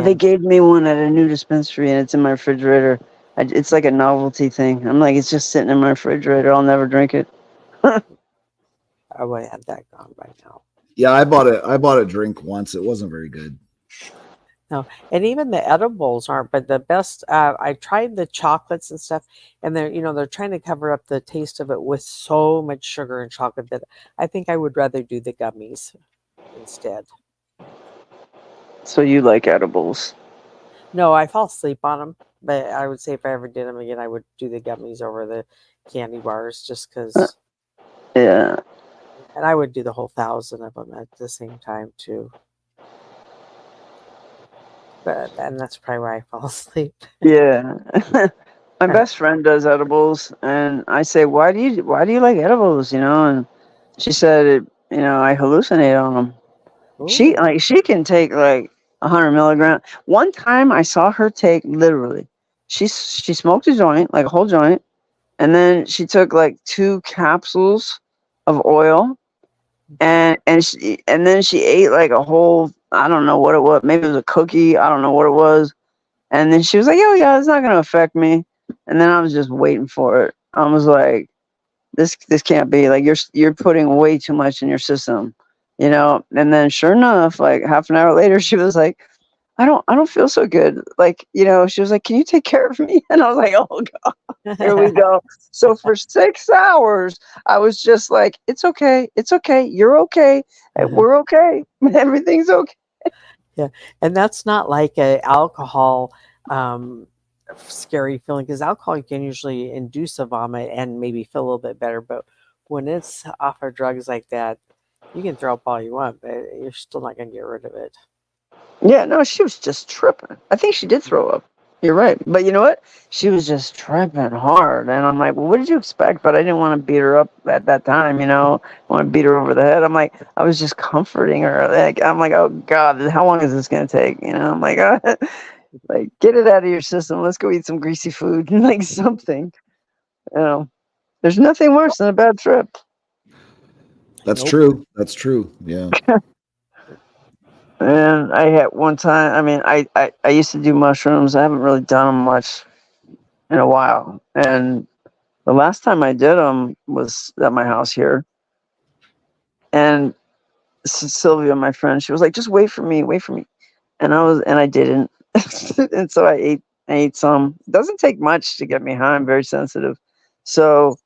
they gave me one at a new dispensary, and it's in my refrigerator. It's like a novelty thing. I'm like, it's just sitting in my refrigerator. I'll never drink it. I would have that gone by now. Yeah, I bought a drink once. It wasn't very good. No, and even the edibles aren't. But the best, I tried the chocolates and stuff, and they're trying to cover up the taste of it with so much sugar and chocolate that I think I would rather do the gummies instead. So you like edibles? No, I fall asleep on them. But I would say if I ever did them again, I would do the gummies over the candy bars, just because. Yeah. And I would do the whole 1,000 of them at the same time too. And that's probably why I fall asleep. Yeah. My best friend does edibles, and I say, why do you like edibles? And she said, I hallucinate on them. Ooh. She can take like 100 milligrams. One time I saw her take literally, she smoked a joint, like a whole joint, and then she took like 2 capsules of oil, and then she ate like a whole, I don't know what it was, maybe it was a cookie, I don't know what it was, and then she was like, oh yeah, it's not gonna affect me. And then I was just waiting for it. I was like, this can't be, like, you're putting way too much in your system, and then sure enough, like half an hour later, she was like, I don't feel so good. Like, she was like, can you take care of me? And I was like, oh God, here we go. So for 6 hours, I was just like, it's okay. It's okay. You're okay. We're okay. Everything's okay. Yeah. And that's not like a alcohol scary feeling, because alcohol can usually induce a vomit and maybe feel a little bit better. But when it's off of drugs like that, you can throw up all you want, but you're still not going to get rid of it. Yeah, no, she was just tripping. I think she did throw up. You're right. But you know what? She was just tripping hard. And I'm like, well, what did you expect? But I didn't want to beat her up at that time, I want to beat her over the head. I'm like, I was just comforting her. Like, I'm like, oh God, how long is this going to take? I'm like, like, get it out of your system. Let's go eat some greasy food, like something. You know, there's nothing worse than a bad trip. That's Nope. true. That's true. Yeah. And I had one time. I mean, I used to do mushrooms. I haven't really done them much in a while. And the last time I did them was at my house here. And Sylvia, my friend, she was like, "Just wait for me, wait for me." And I didn't. And so I ate some. It doesn't take much to get me high. I'm very sensitive. So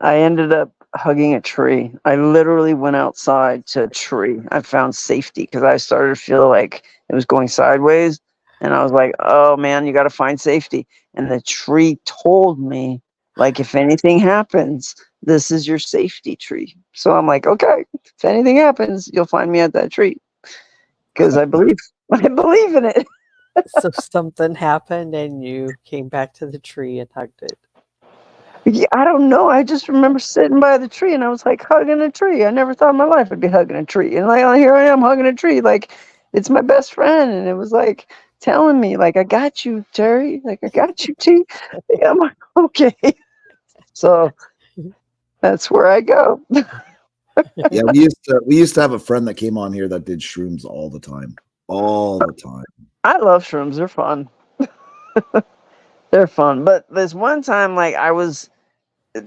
I ended up hugging a tree. I literally went outside to a tree. I found safety because I started to feel like it was going sideways. And I was like, oh man, you got to find safety. And the tree told me, like, if anything happens, this is your safety tree. So I'm like, okay, if anything happens, you'll find me at that tree. Because I believe in it. So something happened and you came back to the tree and hugged it. Yeah, I don't know. I just remember sitting by the tree and I was like hugging a tree. I never thought in my life I'd be hugging a tree. And like, oh, here I am hugging a tree. Like, it's my best friend. And it was like telling me, like, I got you, Terry. Like, I got you, T. Yeah, I'm like, okay. So that's where I go. Yeah, we used to have a friend that came on here that did shrooms all the time. All the time. I love shrooms. They're fun. They're fun. But this one time, like, I was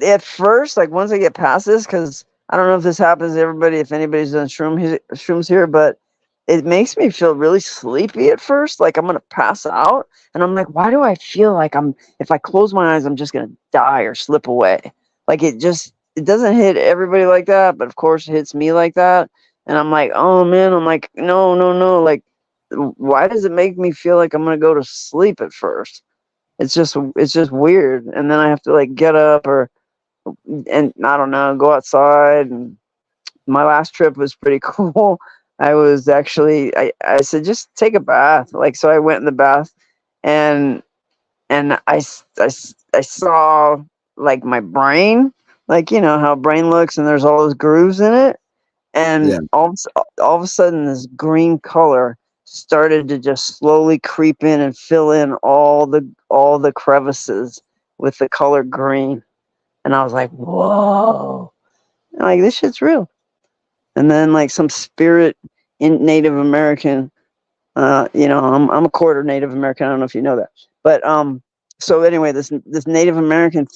at first, like, once I get past this, because I don't know if this happens to everybody, if anybody's done shrooms here, but it makes me feel really sleepy at first. Like, I'm going to pass out. And I'm like, why do I feel like if I close my eyes, I'm just going to die or slip away? Like, it doesn't hit everybody like that. But of course, it hits me like that. And I'm like, oh man, I'm like, no. Like, why does it make me feel like I'm going to go to sleep at first? It's just weird. And then I have to like get up and I don't know, go outside. And my last trip was pretty cool. I was actually, I said, just take a bath. Like, so I went in the bath and I saw like my brain, like, you know, how brain looks and there's all those grooves in it. And Yeah. all of a sudden this green color started to just slowly creep in and fill in all the crevices with the color green. And I was like, whoa, like, this shit's real. And then like some spirit in Native American, you know, I'm a quarter Native American. I don't know if you know that, but so anyway, this Native American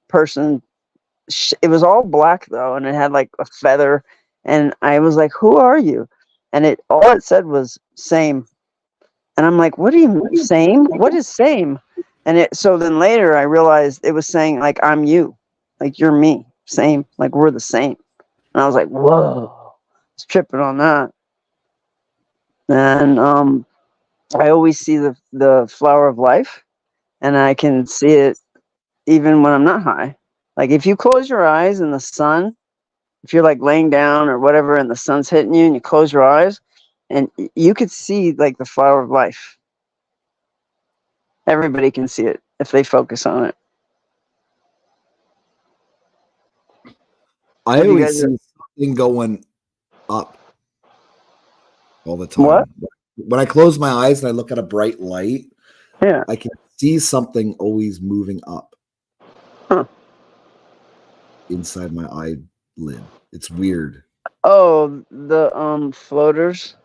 person, it was all black though, and it had like a feather, and I was like, who are you? And all it said was same. And I'm like, what do you mean same? What is same? And so then later I realized it was saying like, I'm you, like you're me, same, like we're the same. And I was like, whoa, I was tripping on that. And I always see the flower of life, and I can see it even when I'm not high. Like if you close your eyes in the sun, if you're like laying down or whatever and the sun's hitting you and you close your eyes, and you could see like the flower of life. Everybody can see it if they focus on it. I What do you always guys see something going up all the time. What? When I close my eyes and I look at a bright light, Yeah. I can see something always moving up. Huh. Inside my eyelid. It's weird. Oh, the floaters.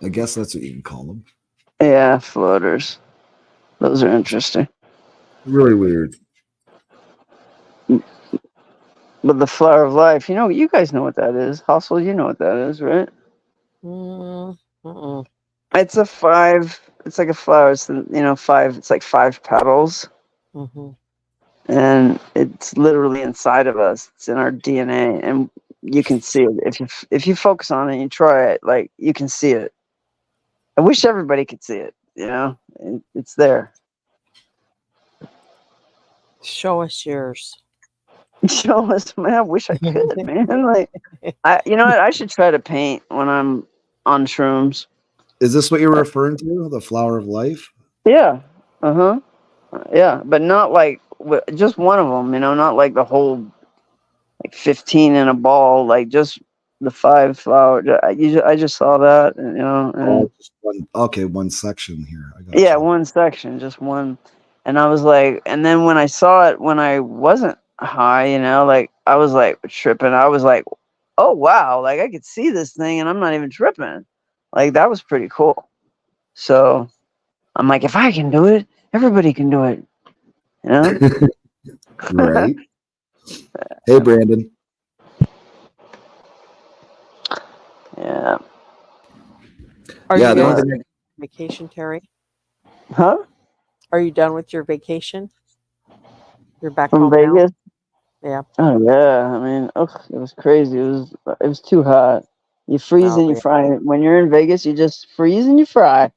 I guess that's what you can call them. Yeah, floaters. Those are interesting. Really weird. But the flower of life, you know, you guys know what that is. Hustle, you know what that is, right? Mm-mm. It's a 5. It's like a flower. It's, you know, 5. It's like 5 petals, Mm-hmm. and it's literally inside of us. It's in our DNA, and you can see it if you focus on it and you try it. Like you can see it. I wish everybody could see it. You know, it's there. Show us yours. Show us, man. I wish I could, man. Like, you know what? I should try to paint when I'm on shrooms. Is this what you're referring to? The flower of life? Yeah. Yeah, but not like just one of them. You know, not like the whole like 15 in a ball. Like just the 5 flowers. I just saw that. You know. And, Just one section here. I got yeah, you. one section, just one. And I was like, and then when I saw it when I wasn't high, you know, like I was like tripping. I was like, oh wow, like I could see this thing and I'm not even tripping. Like that was pretty cool. So I'm like, if I can do it, everybody can do it. You know? Right. Hey, Brandon. Yeah. Are Yeah, you the guys only thing on vacation, Terry? Huh? Are you done with your vacation? You're back From home Vegas? now? Yeah. Oh yeah. I mean, ugh, it was crazy. It was too hot. You freeze Oh and you yeah. fry. When you're in Vegas, you just freeze and you fry.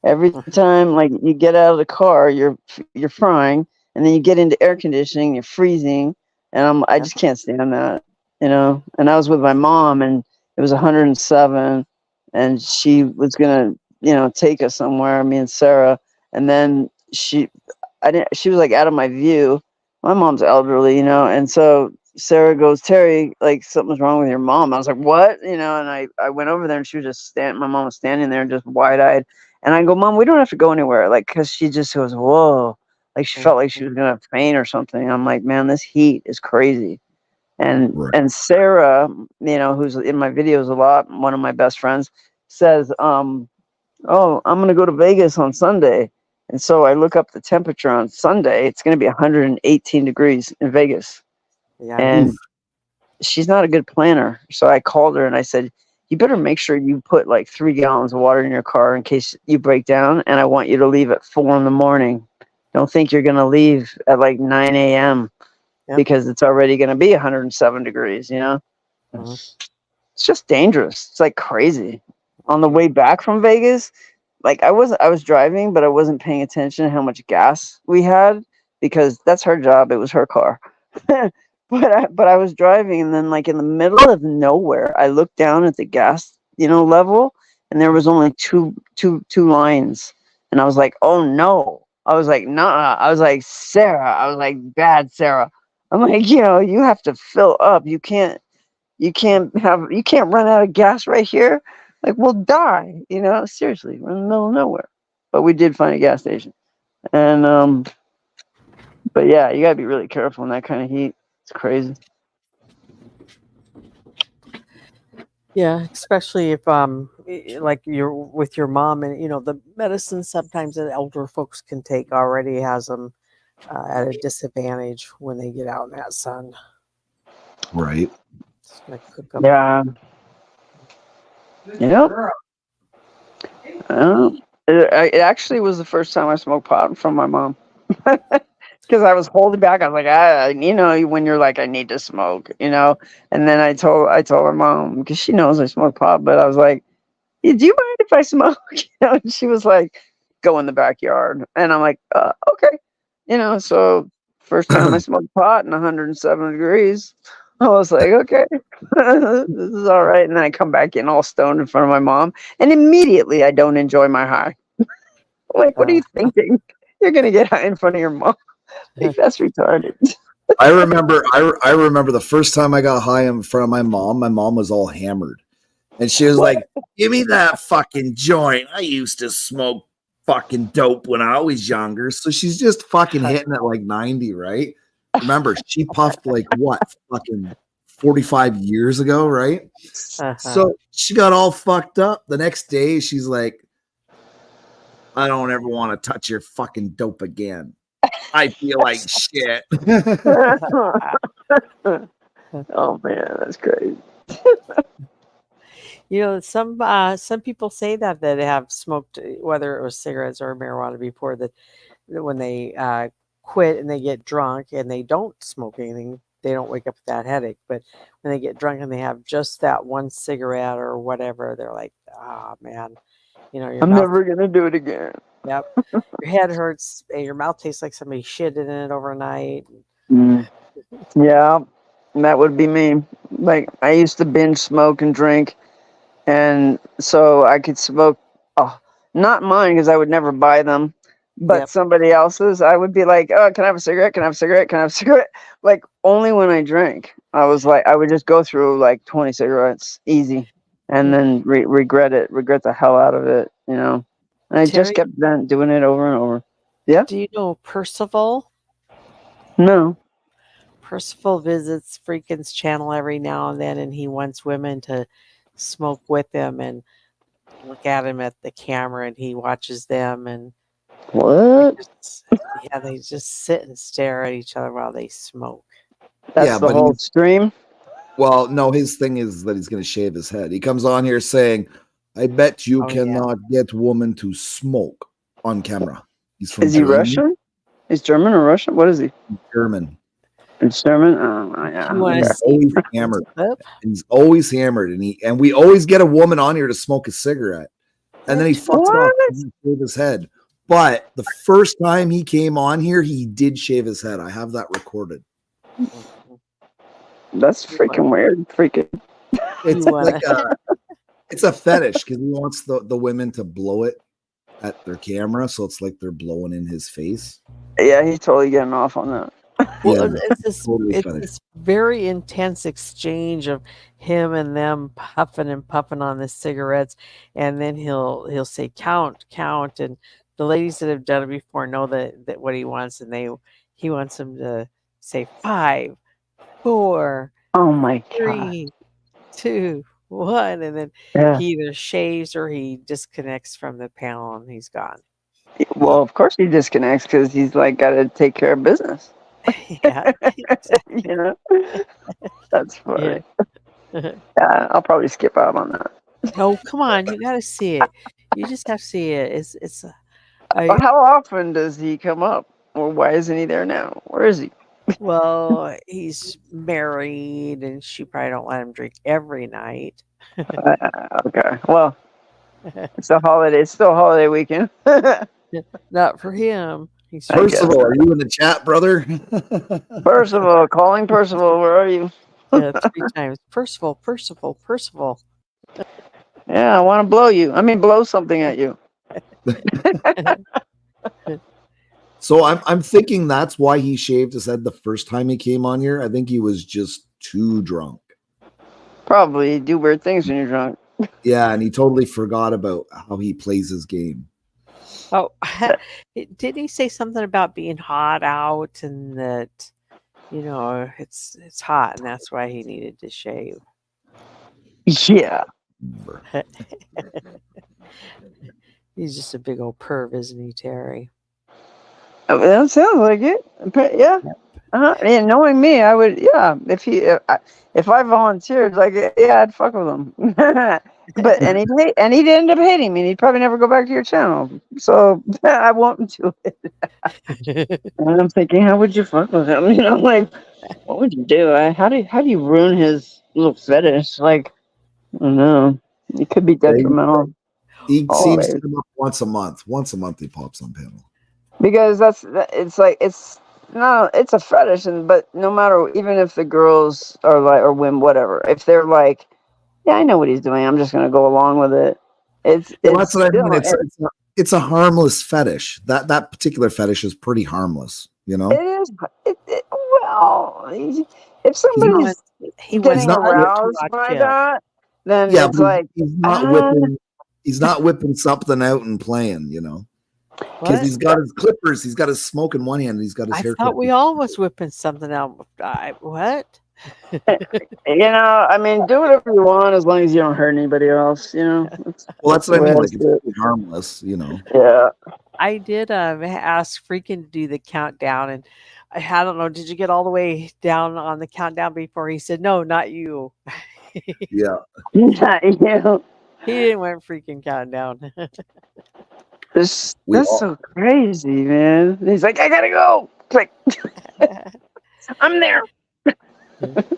Every time, like you get out of the car, you're frying, and then you get into air conditioning, you're freezing, and I Yep. just can't stand that, you know. And I was with my mom, and it was 107, and she was gonna, you know, take us somewhere, me and Sarah, and then I didn't. She was like out of my view. My mom's elderly, you know, and so Sarah goes, Terry, like something's wrong with your mom. I was like, what, you know, and I went over there, and she was just standing. My mom was standing there, just wide eyed. And I go, Mom, we don't have to go anywhere. Like, cause she just goes, whoa. Like she felt like she was gonna faint or something. I'm like, man, this heat is crazy. Right. And Sarah, you know, who's in my videos a lot, one of my best friends, says, oh, I'm gonna go to Vegas on Sunday. And so I look up the temperature on Sunday. It's gonna be 118 degrees in Vegas. Yeah. And she's not a good planner. So I called her and I said, you better make sure you put like 3 gallons of water in your car in case you break down. And I want you to leave at 4 in the morning. Don't think you're going to leave at like 9 a.m. Yep. because it's already going to be 107 degrees, you know? Mhm. It's just dangerous. It's like crazy. On the way back from Vegas, like I was driving, but I wasn't paying attention to how much gas we had because that's her job. It was her car. But I was driving, and then like in the middle of nowhere, I looked down at the gas, you know, level, and there was only two lines, and I was like, oh no. I was like, nah. I was like, Sarah. I was like, bad Sarah. I'm like, you know, you have to fill up. You can't run out of gas right here. Like we'll die. You know, seriously, we're in the middle of nowhere. But we did find a gas station, and but yeah, you gotta be really careful in that kind of heat. It's crazy. Yeah, especially if like you're with your mom, and you know the medicine sometimes that elder folks can take already has them at a disadvantage when they get out in that sun. Right. It's gonna cook them. Yeah. Yep. It actually was the first time I smoked pot from my mom. Because I was holding back. I was like, you know, when you're like, I need to smoke, you know. And then I told her mom because she knows I smoke pot, but I was like, do you mind if I smoke? You know, and she was like, go in the backyard, and I'm like, okay, you know. So first time I smoked pot in 107 degrees, I was like, okay, this is all right. And then I come back in all stoned in front of my mom, and immediately I don't enjoy my high. I'm like, what are you thinking? You're gonna get high in front of your mom? Like, that's retarded. I remember the first time I got high in front of my mom. My mom was all hammered, and she was like, "Give me that fucking joint. I used to smoke fucking dope when I was younger." So she's just fucking hitting it like 90, right? Remember, she puffed like what, fucking 45 years ago, right? So she got all fucked up. The next day, she's like, "I don't ever want to touch your fucking dope again. I feel like shit." Oh man, that's crazy. You know, some people say that have smoked, whether it was cigarettes or marijuana before, that when they quit and they get drunk and they don't smoke anything, they don't wake up with that headache. But when they get drunk and they have just that one cigarette or whatever, they're like, oh man, you know, I'm never gonna do it again. Yep, your head hurts and your mouth tastes like somebody shitted in it overnight. Yeah, that would be me. Like I used to binge smoke and drink, and so I could smoke. Oh, not mine because I would never buy them, but somebody else's. I would be like, "Oh, can I have a cigarette? Can I have a cigarette? Can I have a cigarette?" Like only when I drank, I was like, I would just go through like 20 cigarettes easy, and then regret the hell out of it, you know. And I just kept doing it over and over. Do you know Percival? No. Percival visits Freakin's channel every now and then, and he wants women to smoke with him and look at him at the camera, and he watches them, and What? they just sit and stare at each other while they smoke. That's Yeah, the but whole stream. Well, no, his thing is that he's going to shave his head. He comes on here saying, "I bet you Oh, yeah. cannot get woman to smoke on camera." He's from Is he Germany. Russian? He's German or Russian? What is he? German. It's German. Oh yeah. You want okay. to see Always Freakin's hammered. clip? He's always hammered, and we always get a woman on here to smoke a cigarette, and then he fucks off What? and shave his head. But the first time he came on here, he did shave his head. I have that recorded. That's freaking weird. Freaking. It's You wanna- like it's a fetish because he wants the women to blow it at their camera, so it's like they're blowing in his face. Yeah, he's totally getting off on that. Well, Yeah, it's this totally it's fetish. this very intense exchange of him and them puffing and puffing on the cigarettes, and then he'll say count, and the ladies that have done it before know that what he wants, and he wants them to say 5, 4, Oh my god. 3, 2, 1, and then Yeah. he either shaves or he disconnects from the panel and he's gone. Well, of course he disconnects because he's like got to take care of business. Yeah. You know. That's funny. Yeah, I'll probably skip out on that. No, come on, you gotta see it. You just have to see it. It's But how often does he come up? Or why isn't he there now? Where is he? well, he's married, and she probably don't let him drink every night. Okay. Well, it's a holiday. It's still holiday weekend. Not for him. He's I First guess of all, are you in the chat, brother? Percival, calling Percival. Where are you? 3 times. Percival. Yeah, I want to blow you. I mean, blow something at you. So I'm thinking that's why he shaved his head the first time he came on here. I think he was just too drunk. Probably you do weird things when you're drunk. Yeah, and he totally forgot about how he plays his game. Oh, didn't he say something about being hot out and that it's hot and that's why he needed to shave? Yeah. He's just a big old perv, isn't he, Terry? That sounds like it. Yeah. Yeah, knowing me, I would. Yeah, if I volunteered, like, yeah, I'd fuck with him. But and he'd end up hating me. And he'd probably never go back to your channel. So I won't do it. And I'm thinking, how would you fuck with him? You know, like, what would you do? How do you ruin his little fetish? Like, I don't know. It could be detrimental. He Oh, seems man. to come up once a month. Once a month he pops on panel. Because it's a fetish, but no matter, even if the girls are like, or women, whatever, if they're like, yeah, I know what he's doing, I'm just gonna go along with it. Well, that's what I mean. still- It's a harmless fetish. That particular fetish is pretty harmless, you know. it is. Well, if somebody's He getting not aroused by that, then Yeah, it's but like, he's not whipping. He's not whipping something out and playing, you know. Because he's got his clippers, he's got his smoke in one hand, and he's got his I hair. thought we clippers. all was whipping something out. What? you know, I mean, do whatever you want as long as you don't hurt anybody else. You know. Well, that's what I the way mean. I Like see it's it. pretty harmless, you know. Yeah. I did ask Freakin to do the countdown, and I don't know. Did you get all the way down on the countdown before he said no, not you? Yeah. Yeah. He didn't want freaking countdown. That's We all- so crazy, man. He's like, I gotta go. Click. I'm there.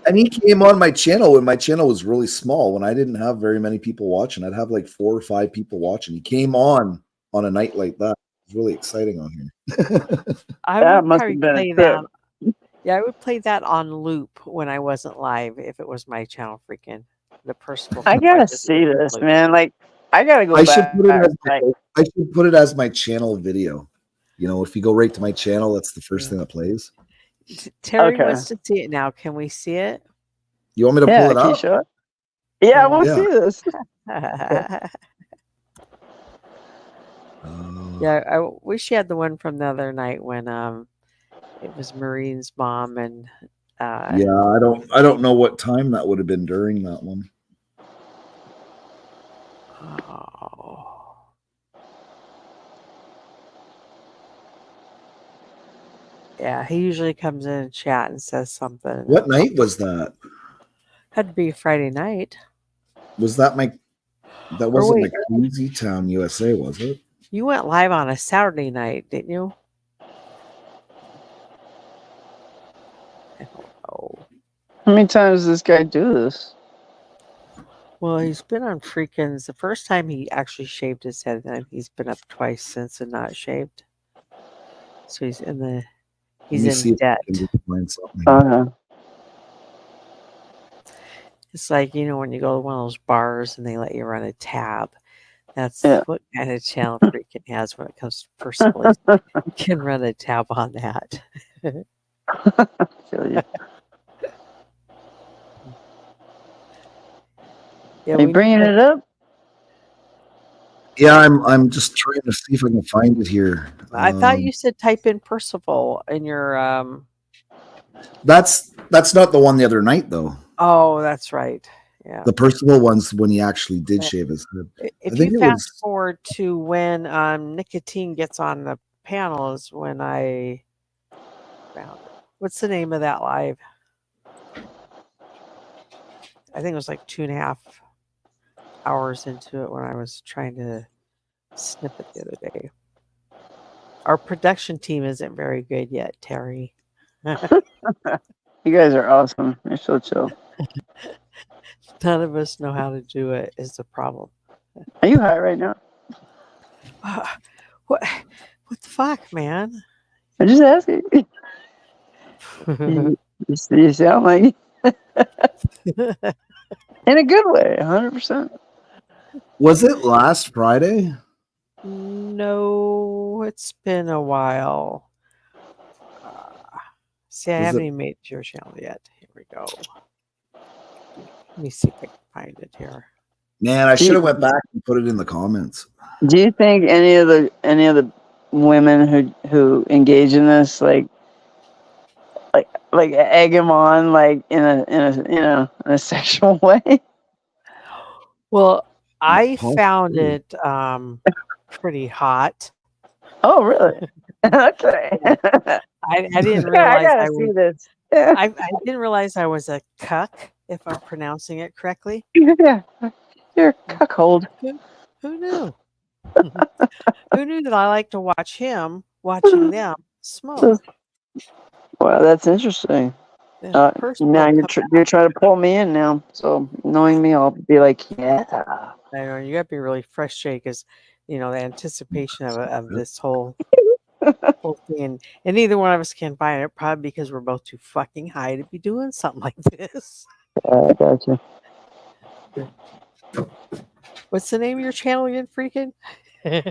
And he came on my channel when my channel was really small. When I didn't have very many people watching, I'd have like 4 or 5 people watching. He came on a night like that. It was really exciting on here. I That would must probably have been a play trip. that. Yeah, I would play that on loop when I wasn't live if it was my channel. Freaking the personal. I clip, gotta just see loop. this, man. Like, I gotta go I back. should put it as like, my channel video. You know, if you go right to my channel, that's the first thing that plays. Terry Okay. wants to see it now. Can we see it? You want me to yeah, pull it up? Keisha. Yeah, I want to Yeah. see this. Yeah, I wish you had the one from the other night when it was Marine's mom and Yeah, I don't know what time that would have been during that one. oh, yeah, he usually comes in and chat and says something. What night was that? Had to be Friday night. Was that my that Or wasn't wait, McKenzie Town, USA, was it? you went live on a Saturday night, didn't you? I don't know. How many times does this guy do this? Well, he's been on Freakins. The first time he actually shaved his head, and he's been up twice since and not shaved. So he's in Let me in debt. if I can find something. It's like, when you go to one of those bars and they let you run a tab. That's Yeah. what kind of channel Freakin has when it comes to personal. You can run a tab on that. Feel you. Yeah, Are you we bringing need it up? Yeah, I'm just trying to see if I can find it here. I thought you said type in Percival in your That's not the one the other night though. Oh, that's right. Yeah. The Percival one's when he actually did Yeah. shave his head. If think you it fast was- forward to when Nicotine gets on the panel is when I found it. What's the name of that live? I think it was like 2.5 hours into it when I was trying to snip it the other day. Our production team isn't very good yet, Terry. You guys are awesome. You're so chill. None of us know how to do it is the problem. Are you high right now? What the fuck, man? I'm just asking. You sound like in a good way, 100%. Was it last Friday? No, it's been a while. See, I Was haven't it- even made your channel yet. Here we go. Let me see if I can find it here. Man, I should have went back and put it in the comments. Do you think any of the women who engage in this like egg him on like in a sexual way? Well, I Possibly. found it pretty hot. Oh, really? Okay. I didn't Yeah, I realize gotta I see was. this. Yeah. I didn't realize I was a cuck, if I'm pronouncing it correctly. Yeah. You're a cuckold. Who knew? Who knew that I like to watch him watching them smoke? Well, that's interesting. Yeah, Now you're trying to pull me in now. So knowing me, I'll be like, yeah. I know you got to be really frustrated because the anticipation of this whole thing, and neither one of us can find it, probably because we're both too fucking high to be doing something like this. I gotcha. What's the name of your channel again, freaking? I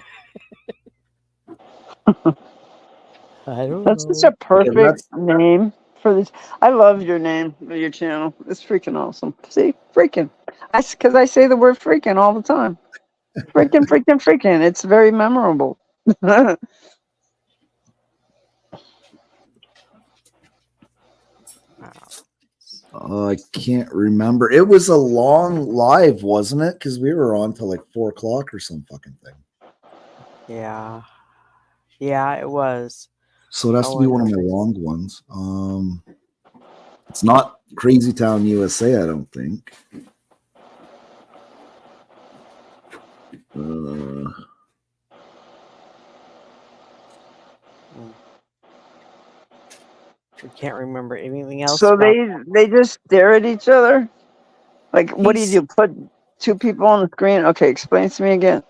don't That's know. such a perfect that's- name for this. I love your name of your channel. It's freaking awesome. See, freaking. Because I say the word freaking all the time. Freaking, freaking, freaking. It's very memorable. I can't remember. It was a long live, wasn't it? Because we were on till like 4 o'clock or some fucking thing. Yeah, it was. So it has to be one of my long ones. It's not Crazy Town, USA, I don't think. I can't remember anything else. So about they just stare at each other? Like, what do He's- you do? Put two people on the screen? Okay, explain to me again.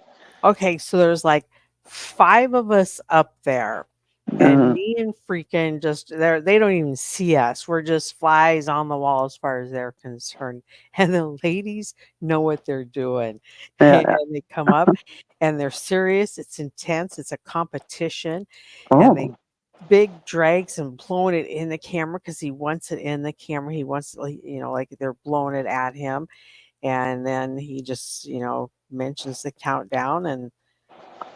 Okay, so there's like 5 of us up there, and Mhm. me and freaking just they don't even see us. We're just flies on the wall as far as they're concerned. And the ladies know what they're doing. Yeah. And they come up and they're serious, it's intense, it's a competition, Oh, and they big drags and blowing it in the camera because he wants it in the camera. He wants it, like they're blowing it at him. And then he just, mentions the countdown, and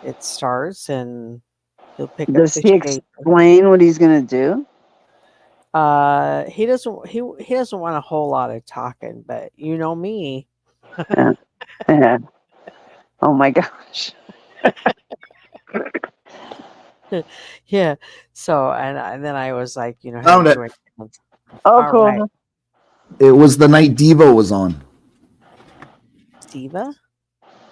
it starts, and he'll pick up Does the he shape. explain what he's gonna do? He doesn't. He doesn't want a whole lot of talking, but you know me. Yeah. Oh my gosh. Yeah. So and then I was like, you know, Found hey, it. doing Oh, all cool. right, It was the night Devo was on. Diva.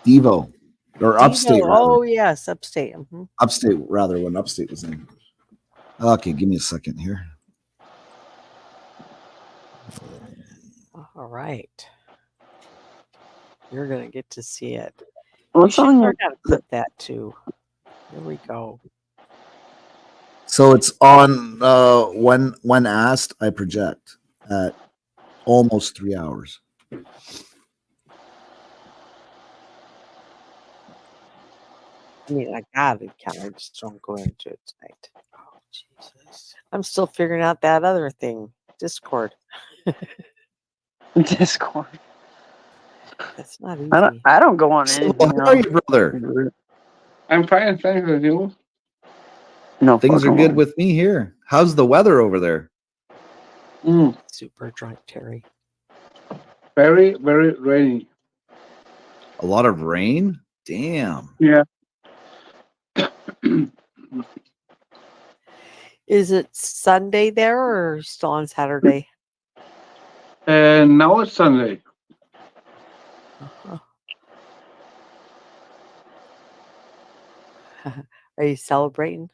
Devo. Or upstate, Devo. rather. Oh yes, upstate. Upstate, rather, when upstate was in. Okay, give me a second here. All right. You're gonna get to see it. What's you should on learn your how to put that too. There we go. So it's on when asked, I project at almost 3 hours. I mean, I got it, kind of. Just don't go into it tonight. Oh Jesus! I'm still figuring out that other thing, Discord. Discord? That's not easy. I don't go on So, anything how are else. you, brother? I'm fine, thanks with you. No Things are fucking good way. with me here. How's the weather over there? Super drunk, Terry. Very, very rainy. A lot of rain? Damn. Yeah. Is it Sunday there or still on Saturday? And now it's Sunday. Uh-huh. Are you celebrating?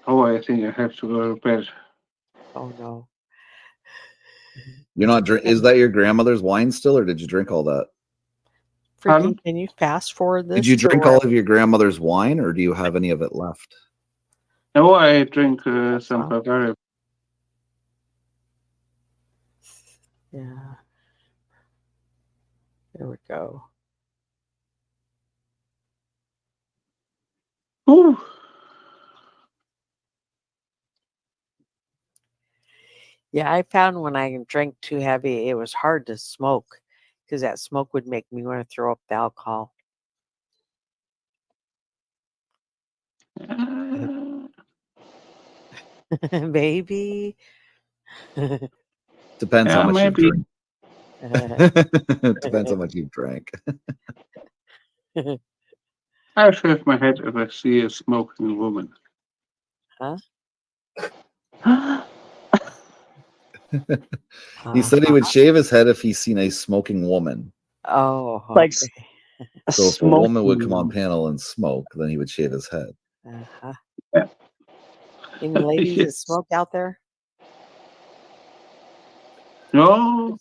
Oh, I think I have to go to bed. Oh no. You're not drink. Is that your grandmother's wine still, or did you drink all that? Pardon? Freaking, can you fast forward this? Did you to drink where- all of your grandmother's wine, or do you have any of it left? No, I drink That's some all. Bavaria. Yeah. There we go. Whew. Yeah, I found when I drank too heavy, it was hard to smoke because that smoke would make me want to throw up the alcohol. Baby. Depends how Yeah, much you maybe. drink. Depends how much you drank. I shave my head if I see a smoking woman. Huh? He said he would shave his head if he seen a smoking woman. Oh, Like okay. a So if a woman would come on smoking- panel and smoke, then he would shave his head. Uh-huh. Yeah. Any ladies that Yes. smoke out there? No,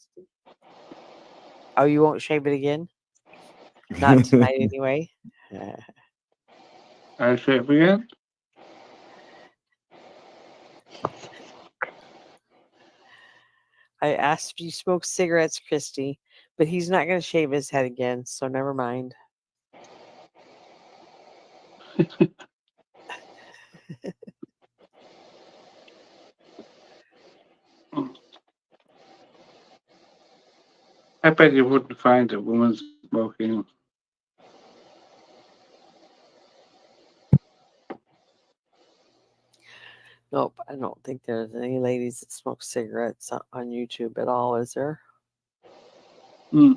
Oh, you won't shave it again? Not tonight, anyway. I shave again. I asked if you smoke cigarettes, Christy, but he's not going to shave his head again, so never mind. I bet you wouldn't find a woman smoking. Nope, I don't think there's any ladies that smoke cigarettes on YouTube at all, is there? Mm.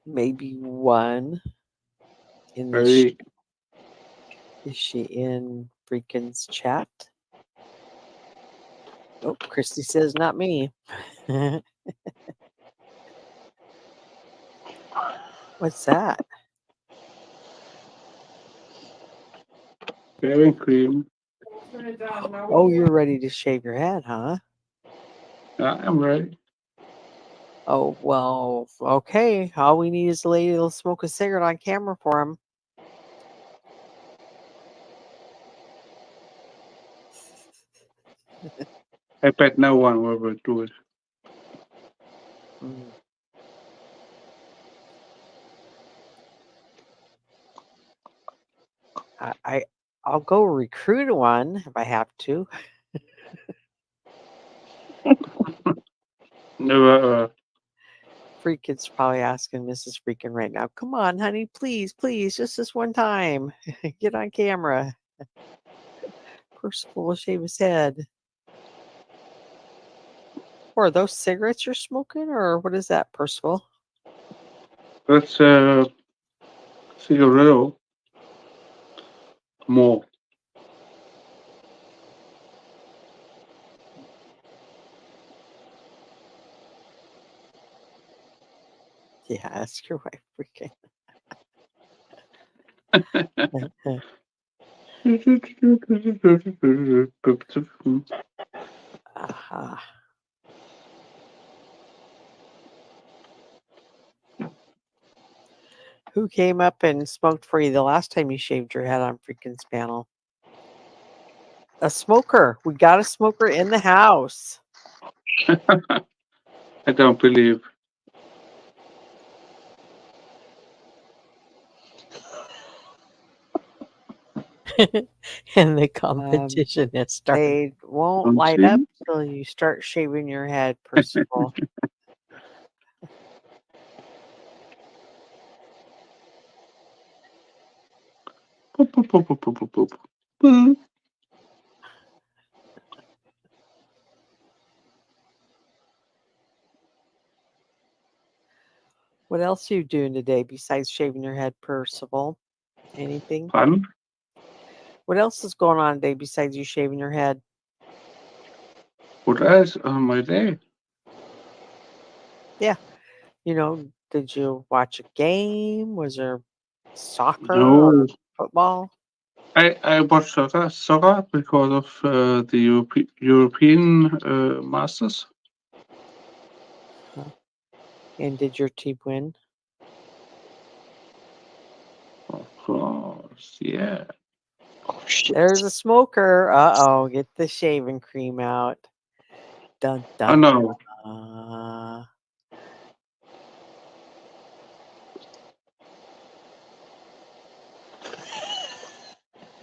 Maybe one. In the Very. is she in Freakin's chat? Oh, Christy says not me. What's that? Very cream. Turn it down now. Oh, you're ready to shave your head, huh? I'm ready. Oh, well, okay. All we need is a lady that'll smoke a cigarette on camera for him. I bet no one will do it. Mm. I'll go recruit one if I have to. Never. Freakin's probably asking Mrs. Freakin right now, come on, honey, please, please, just this one time. Get on camera. Percival will shave his head. Or are those cigarettes you're smoking, or what is that, Percival? That's a cigarillo. More. Yeah, ask your wife, Freakin. Aha. Who came up and smoked for you the last time you shaved your head on Freakin's panel? A smoker. We got a smoker in the house. I don't believe. And the competition has started. They won't Don't light see. up till you start shaving your head, Percival. Boop, boop, boop, boop, boop, boop, boop. Boop. What else are you doing today besides shaving your head, Percival? Anything? Fun. What else is going on today besides you shaving your head? What else on my day? You know, did you watch a game? Was there soccer No. or football? I watched soccer because of the European Masters. And did your team win? Of course, yeah. Oh shit! There's a smoker. Uh-oh, get the shaving cream out. Dun, Oh dun, no. dun.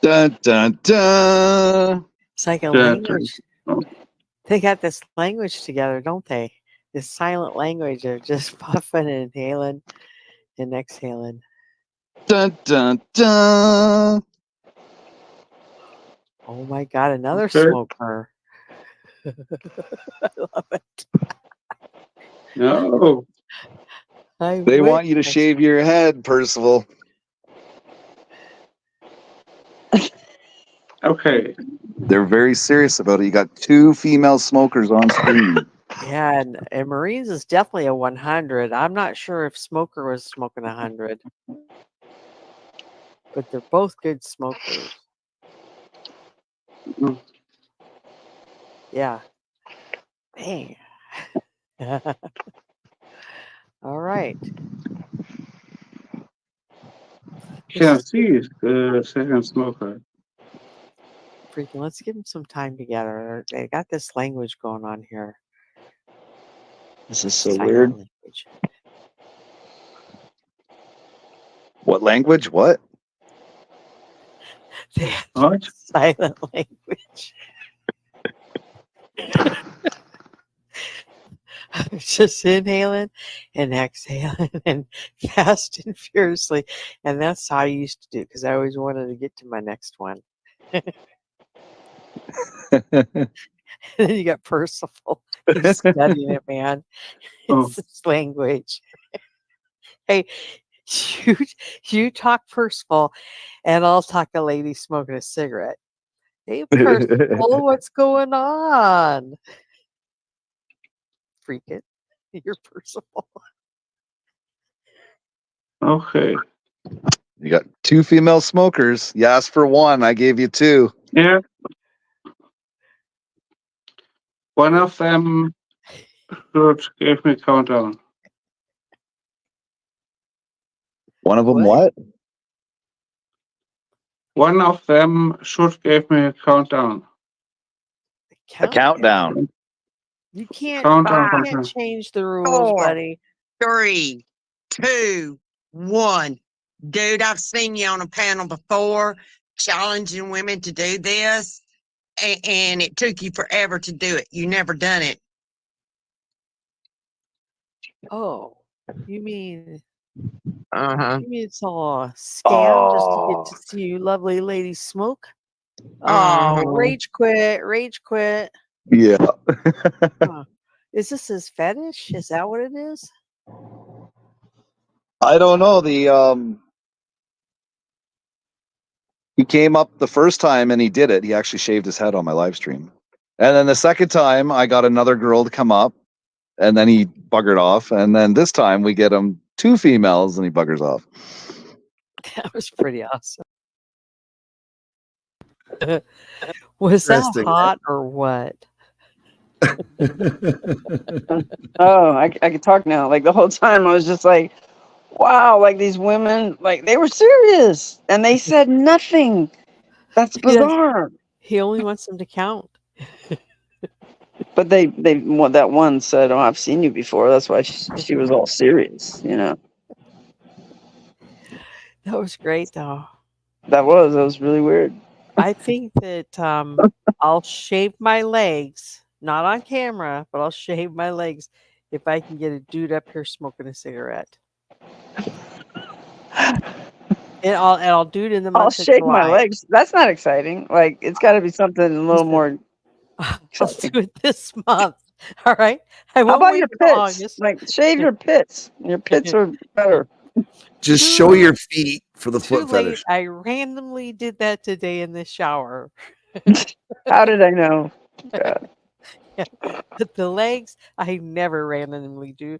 Dun dun dun. It's like a Yeah, language. oh. They got this language together, don't they? This silent language. They're just puffing and inhaling and exhaling. Dun dun dun. Oh my God, another Okay. smoker. I love it. No. I They wish want you to I- shave your head, Percival. Okay. They're very serious about it. You got 2 female smokers on screen. Yeah, and Marines is definitely a 100. I'm not sure if Smoker was smoking 100, but they're both good smokers. Mm. Yeah. Dang. All right. Can see the second smoker. Freaking, let's give them some time together. They got this language going on here. This is so Silent weird. language. What language? What? They have What? silent language. Just inhaling and exhaling and fast and furiously. And that's how I used to do because I always wanted to get to my next one. And then you got Percival. He's studying it, man. Oh. It's this language. Hey, you talk Percival, and I'll talk a lady smoking a cigarette. Hey, Percival, what's going on? Freak it. You're Percival. Okay. You got 2 female smokers. You asked for 1. I gave you 2. Yeah. One of them should give me a countdown. One of them What? what? One of them should give me a countdown. A countdown. You can't, Countdown. you can't change the rules, 4, buddy. 3, 2, 1. Dude, I've seen you on a panel before challenging women to do this, and it took you forever to do it. You never done it. Oh, you mean Uh-huh. it's all a scam just to get Oh. to see you lovely ladies smoke? Oh, Uh-huh. rage quit, rage quit. Yeah. Huh. Is this his fetish? Is that what it is? I don't know. He came up the first time and he did it. He actually shaved his head on my live stream. And then the second time I got another girl to come up and then he buggered off. And then this time we get him 2 females and he buggers off. That was pretty awesome. Was that Interesting. hot or what? Oh, I can talk now. Like the whole time I was just like, wow, like these women, like they were serious and they said nothing. That's Yes. bizarre. He only wants them to count. But that one said, "Oh, I've seen you before." That's why she was all serious, you know. That was great, though. That was really weird. I think that I'll shave my legs, not on camera, but I'll shave my legs if I can get a dude up here smoking a cigarette. And I'll do it in the I'll month of shake my July. legs. That's not exciting. Like it's got to be something a little more. I'll exciting. do it this month. All right. I How won't about wait your till pits? August. Like shave your pits. Your pits are better. Just show your feet for the Too foot late. fetish. I randomly did that today in the shower. How did I know? God. Yeah. But the legs, I never randomly do.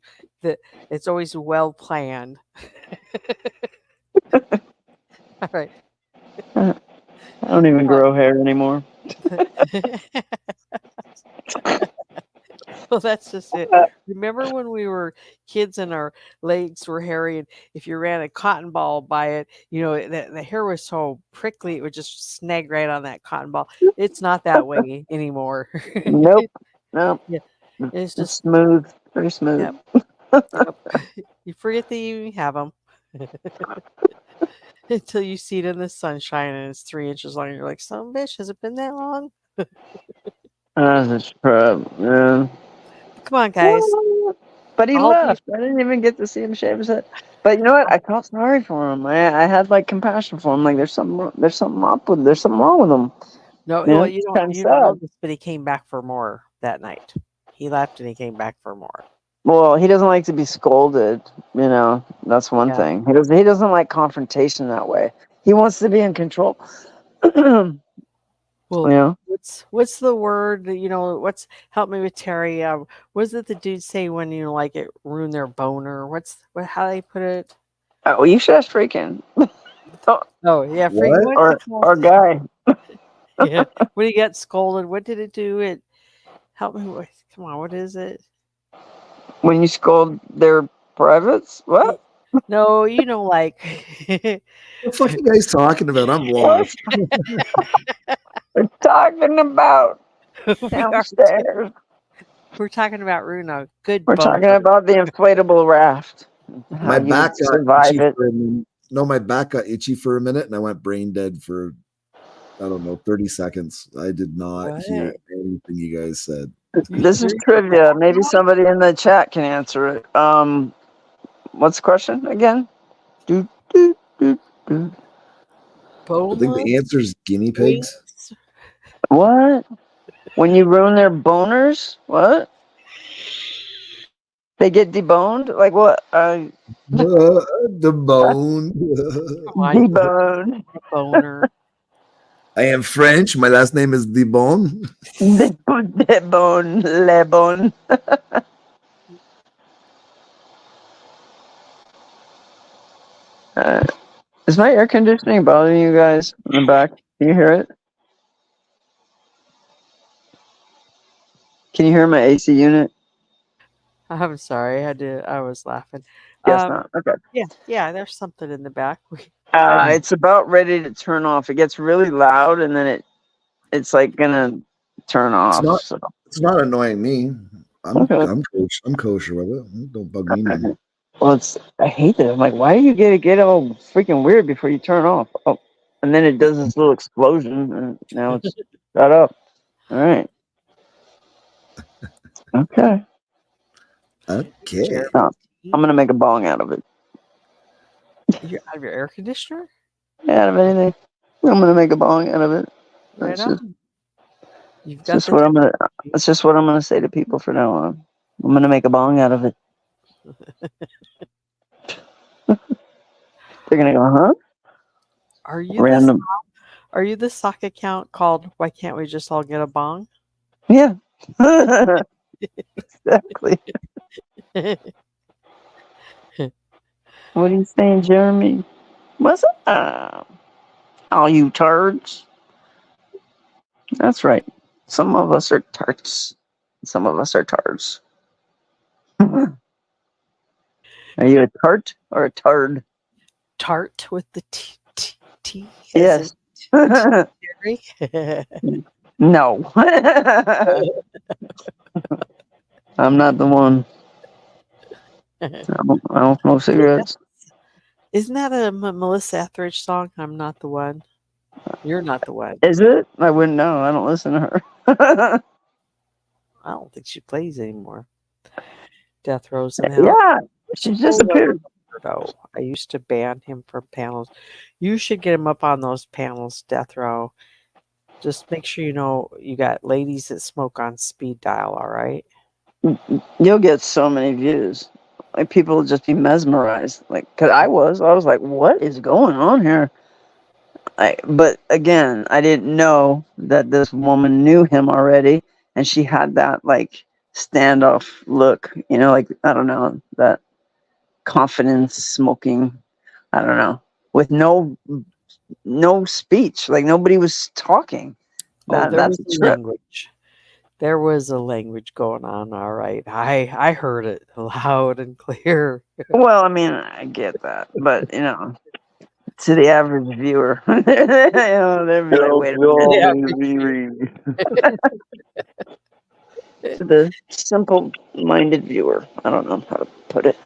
It's always well planned. All right. I don't even grow hair anymore. Well, that's just it. Remember when we were kids and our legs were hairy, and if you ran a cotton ball by it, the hair was so prickly, it would just snag right on that cotton ball. It's not that way anymore. Nope. Nope. Yeah, it's It's just smooth. Very smooth. yep. You forget that you have them until you see it in the sunshine and it's 3 inches long. And you're like, "Son of a bitch, has it been that long?" That's a problem. Come on, guys. But he I'll be- left. I didn't even get to see him shave his head. But you know what? I felt sorry for him. I had like compassion for him. Like there's something wrong with him. No, Yeah, well, it's you kinda don't know sad. this, but he came back for more that night. He left and he came back for more. Well, he doesn't like to be scolded. You know, that's one Yeah. thing. He doesn't like confrontation that way. He wants to be in control. Well, You know? what's the word? What's help me with Terry? What does the dudes say when like it ruined their boner? How they put it? Oh, you should ask freaking. Oh yeah, freak. What? What's it Or called? guy. Yeah, when he got scolded, what did it do? It help me with. Come on, what is it? When you scold their privates? What? No, like. What the fuck are you guys talking about? I'm lost. We're talking about We are downstairs. We're talking about ruin a good We're boner. talking about the inflatable raft. How My you back got survive itchy it. for a minute. No, my back got itchy for a minute, and I went brain dead for 30 seconds. I did not hear What? anything you guys said. This is trivia. Maybe somebody in the chat can answer it. What's the question again? I think the answer is guinea pigs. What? When you ruin their boners? What? They get deboned? Like what? The bone. Deboned. Boner. I am French. My last name is Debon. Debone. Le bon. Is my air conditioning bothering you guys in the back? Can you hear it? Can you hear my AC unit? I'm sorry. I was laughing. Yes, not. Okay. Yeah. There's something in the back. It's about ready to turn off. It gets really loud, and then it's like gonna turn off. It's not annoying me. I'm Okay. I'm kosher with it. Don't bug me none. Well, I hate that. I'm like, why do you get all freaking weird before you turn off? Oh, and then it does this little explosion, and now it's shut up. All right. Okay. Okay. Jeremy, I'm gonna make a bong out of it. you're out of your air conditioner? Out of anything. I'm gonna make a bong out of it. Right That's just, on. You've it's got just the what I'm gonna. technology. That's just what I'm gonna say to people from now on. I'm gonna make a bong out of it. They're gonna go, huh? Are you Random. Are you the sock account called Why Can't We Just All Get a Bong? Yeah. Exactly. What are you saying, Jeremy? What's up? All you turds. That's right. Some of us are tarts. Some of us are tards. Are you a tart or a tard? Tart with the T. Yes. Jerry. No. I'm not the one. I don't smoke cigarettes. Isn't that a Melissa Etheridge song? I'm not the one. You're not the one. Is it? I wouldn't know. I don't listen to her. I don't think she plays anymore. Death Row's in hell. Yeah. She disappeared. Though I used to ban him from panels. You should get him up on those panels, Death Row. Just make sure you know you got ladies that smoke on speed dial, all right? You'll get so many views. Like people will just be mesmerized. Like, cause I was like, what is going on here? But again, I didn't know that this woman knew him already, and she had that like standoff look. You know, like I don't know, that confidence smoking. I don't know, with no speech. Like nobody was talking. There That's was a language. There was a language going on, all right. I heard it loud and clear. Well, I mean, I get that, but you know, to the average viewer, you know, they'd be like, wait a minute. To the simple-minded viewer, I don't know how to put it.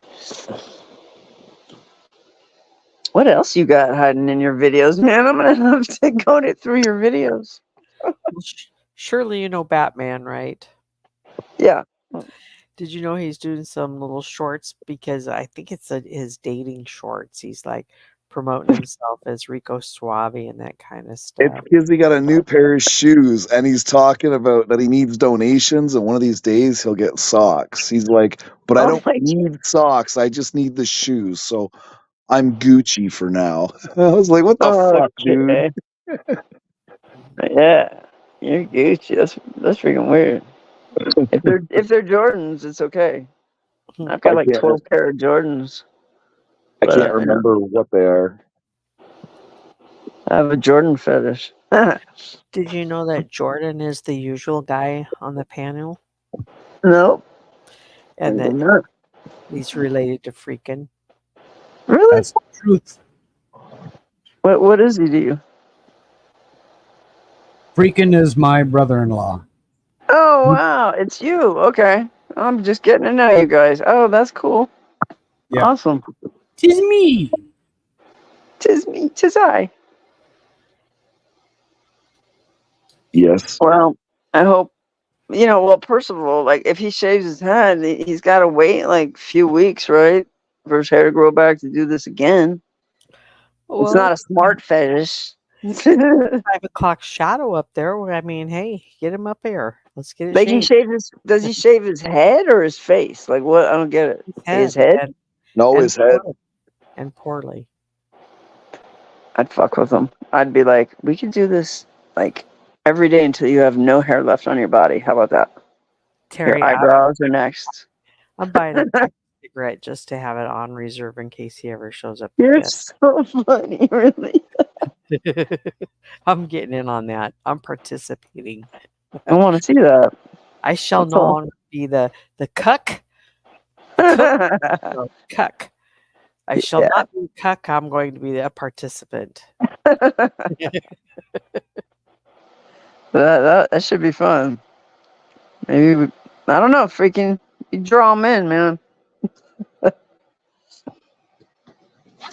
What else you got hiding in your videos, man? I'm gonna have to go through your videos. Surely you know Batman, right? Yeah. Did you know he's doing some little shorts? Because I think it's his dating shorts. He's like promoting himself as Rico Suave and that kind of It's stuff. because he got a new pair of shoes and he's talking about that he needs donations and one of these days he'll get socks. He's like, but I don't need socks. I just need the shoes. So I'm Gucci for now. I was like, what the fuck, dude? Yeah. You're Gucci. That's freaking weird. If they're Jordans, it's okay. I've got like 12 pair of Jordans. I can't remember what they are. I have a Jordan fetish. Did you know that Jordan is the usual guy on the panel? Nope. And I did that not. he's related to Freakin'. Really? That's the truth. What does he do? Freakin' is my brother-in-law. Oh wow, it's you. Okay. I'm just getting to know you guys. Oh, that's cool. Yeah. Awesome. Tis me. Tis me. Tis I. Yes. Well, I hope, well, first of all, like if he shaves his head, he's got to wait like a few weeks, right? For his hair to grow back to do this again. It's not a smart fetish. 5 o'clock shadow up there. I mean, hey, get him up here. Let's get it Like shaved. does he shave his head or his face? Like what? I don't get it. His head? No, his head. And poorly. I'd fuck with him. I'd be like, we could do this like every day until you have no hair left on your body. How about that? Terry, your eyebrows are next. I'm buying a cigarette just to have it on reserve in case he ever shows up. You're so funny, really. I'm getting in on that. I'm participating. I want to see that. I shall That's no all. longer be the cuck. Cuck. I shall not be a cuck. I'm going to be a participant. That should be fun. Maybe I don't know. Freaking, you draw him in, man.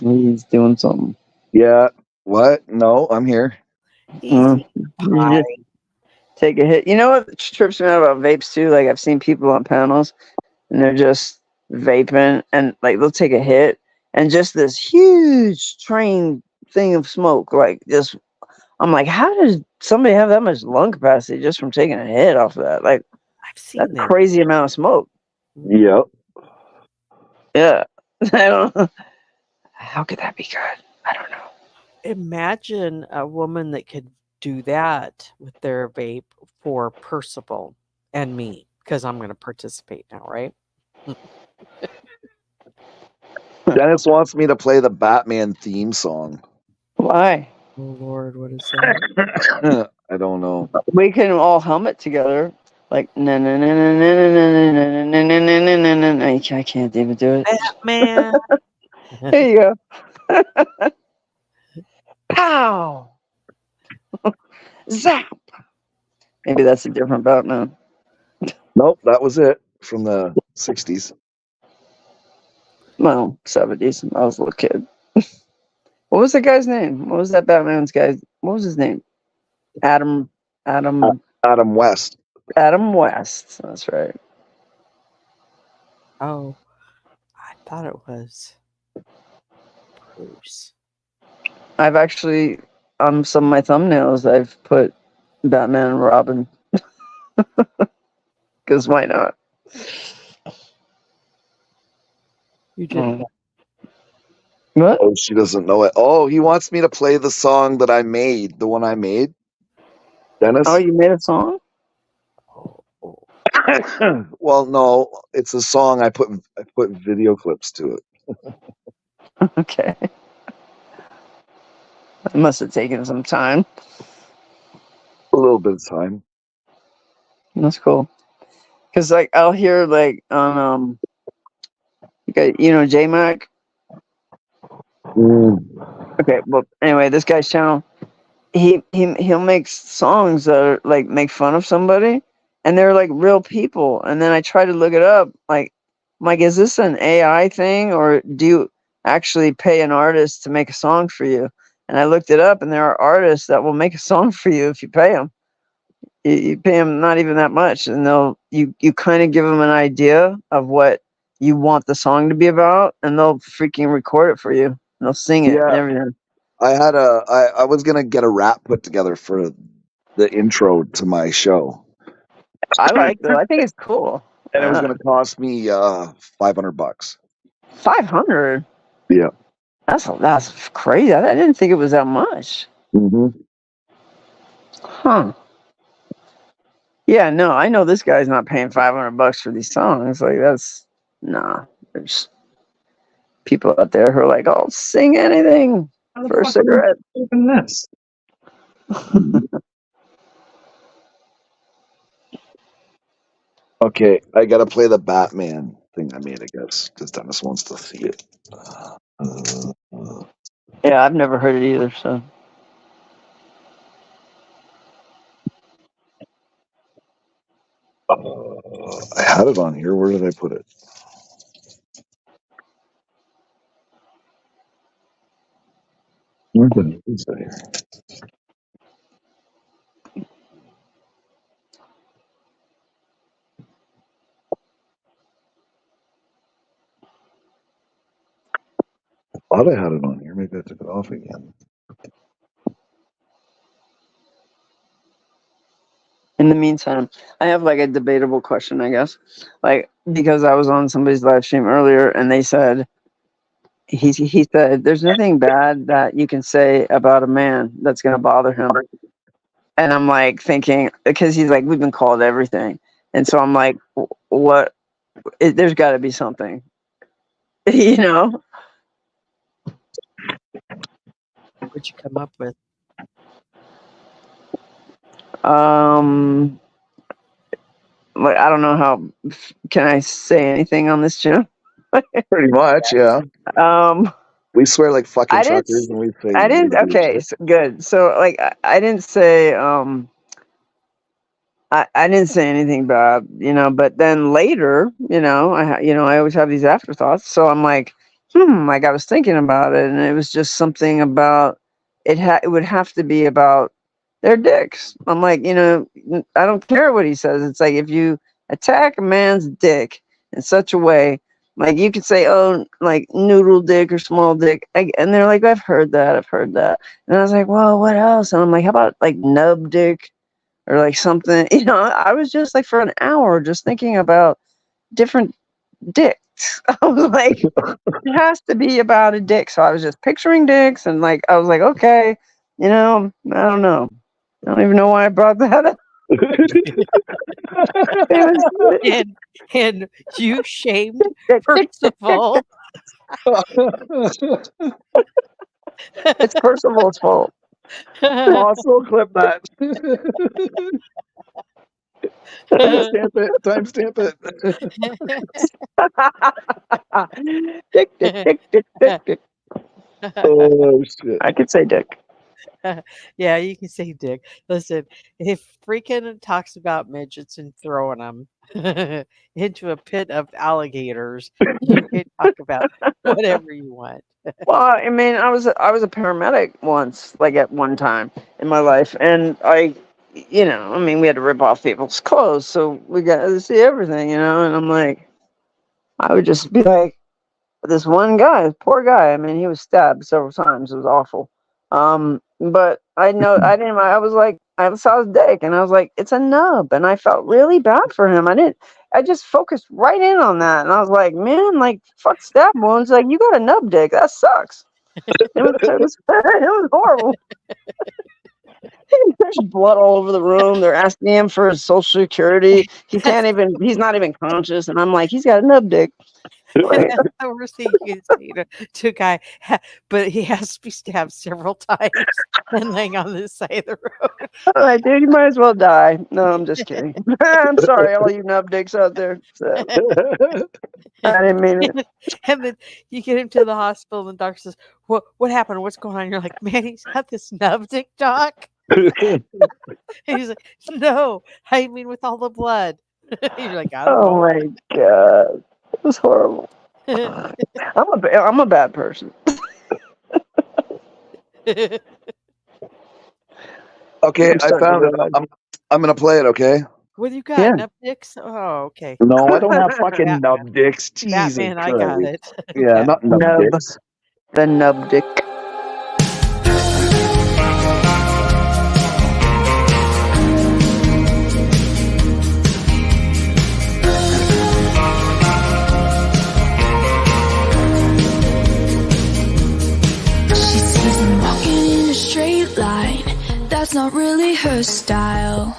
He's doing something. Yeah. What? No, I'm here. You just take a hit. You know what trips me out about vapes too? Like I've seen people on panels, and they're just vaping, and like they'll take a hit, and just this huge train thing of smoke, like just. I'm like, how does somebody have that much lung capacity just from taking a hit off of that? Like, I've seen that's a that. crazy amount of smoke. Yep. Yeah. I don't know. How could that be good? I don't know. Imagine a woman that could do that with their vape for Percival and me, because I'm going to participate now, right? Dennis wants me to play the Batman theme song. Why? Oh Lord, what is that? I don't know. We can all hum it together. Like, na na na na na na na na na na na na na. I can't even do it. Batman. There you go. Pow! Zap! Maybe that's a different Batman. Nope, that was it from the 60s. Well, 70s. I was a little kid. What was the guy's name? What was that Batman's guy? What was his name? Adam West. Adam West. That's right. Oh, I thought it was Bruce. I've actually, on some of my thumbnails, I've put Batman and Robin. Because why not? You did. What? Oh, she doesn't know it. Oh, he wants me to play the song that I made, the one I made. Dennis? Oh, you made a song? Well, no, it's a song. I put video clips to it. Okay. It must have taken some time. A little bit of time. That's cool. Because like I'll hear like on you know J-Mac. Okay, well anyway, this guy's channel, he'll make songs that are like make fun of somebody, and they're like real people. And then I try to look it up, like, I'm like, is this an AI thing, or do you actually pay an artist to make a song for you? And I looked it up, and there are artists that will make a song for you if you pay them. You pay them not even that much, and you kind of give them an idea of what you want the song to be about, and they'll freaking record it for you. And they'll sing it and everything. I was gonna get a rap put together for the intro to my show. I like that. I think it's cool. And it was gonna cost me $500. 500. Yeah. That's crazy. I didn't think it was that much. Mm-hmm. Huh. Yeah, no, I know this guy's not paying $500 for these songs. Like, that's nah. There's people out there who are like, "I'll sing anything for a cigarette." Even this. Okay, I gotta play the Batman thing I made, I guess, because Dennis wants to see it. Yeah, I've never heard it either. So I had it on here. Where did I put it? Where did it is it here? I thought I had it on here. Maybe I took it off again. in the meantime, I have like a debatable question, I guess. Like, because I was on somebody's live stream earlier, and they said he said there's nothing bad that you can say about a man that's gonna bother him. And I'm like thinking, because he's like, we've been called everything, and so I'm like, what? There's got to be something, you know. What'd you come up with? Like, I don't know how. Can I say anything on this channel? Pretty much, yeah. We swear like fucking truckers, and we say. I didn't. Okay, so, good. So like, I didn't say. I didn't say anything bad, you know. But then later, you know, I always have these afterthoughts. So I'm like, like I was thinking about it, and it was just something about it. It would have to be about their dicks. I'm like, you know, I don't care what he says. It's like if you attack a man's dick in such a way. Like you could say, oh, like noodle dick or small dick. And they're like, I've heard that. And I was like, well, what else? And I'm like, how about like nub dick or like something? You know, I was just like for an hour just thinking about different dicks. I was like, it has to be about a dick. So I was just picturing dicks and like, I was like, okay, you know, I don't know. I don't even know why I brought that up. And you shamed Percival. It's Percival's fault. Also clip that. Timestamp it. Dick. Oh shit. I could say dick. Yeah, you can say dick. Listen, if freaking talks about midgets and throwing them into a pit of alligators, you can talk about whatever you want. Well, I mean, I was a paramedic once, like at one time in my life, and you know, I mean, we had to rip off people's clothes, so we got to see everything, you know. And I'm like, I would just be like, this one guy, this poor guy. I mean, he was stabbed several times. It was awful. But I was like, I saw his dick, and I was like, it's a nub, and I felt really bad for him. I just focused right in on that, and I was like, man, like, fuck stab wounds. Like, you got a nub dick. That sucks. It was horrible. There's blood all over the room. They're asking him for his social security. He's not even conscious. And I'm like, he's got a nub dick. That's the worst thing you can say to a guy, but he has to be stabbed several times and laying on this side of the road. I'm like, dude, you might as well die. No, I'm just kidding. I'm sorry, all you nub dicks out there. So, I didn't mean it. And then you get him to the hospital, and the doctor says, "What happened? What's going on?" You're like, "Man, he's got this nub dick, doc." And he's like, "No, I mean with all the blood." You're like, "I don't know." My god, it was horrible. I'm a bad person. Okay, I found it. I'm gonna play it. Okay. What do you got? Yeah. Nub dicks? Oh, okay. No, I don't have fucking Batman. nub dicks. Jesus Batman, I got Christ. it. Yeah, not nub Nub. dicks. The nub dick. She sees him walking in a straight line. That's not really her style.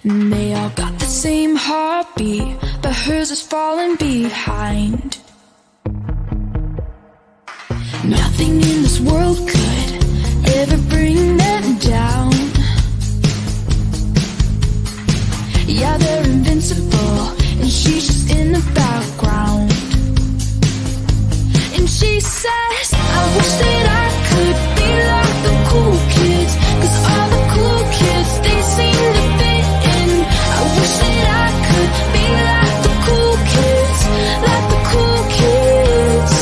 And they all got the same heartbeat, but hers is falling behind. Nothing in this world could ever bring them down. Yeah, they're invincible, and she's just in the background. And she says, I wish that I could be like the cool kids, 'cause all the cool kids, they seem to fit in. I wish that I could be like the cool kids, like the cool kids.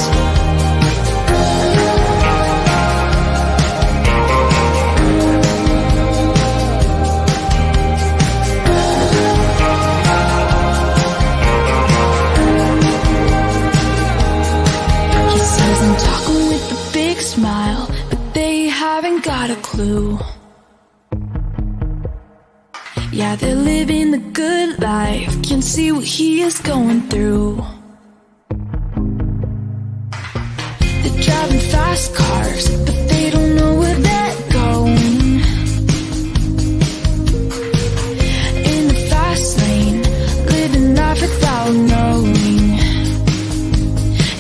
He says I'm talking with a big smile, but they haven't got a clue. Yeah, they're living the good life, can see what he is going through. They're driving fast cars, but they don't know where they're going. In the fast lane, living life without knowing.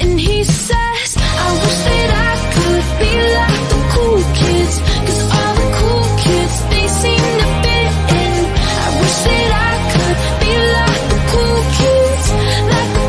And he says, I wish that I could be like the cool kids, 'cause all the cool kids, they seem to fit in. I wish that I could be like the cool kids, like the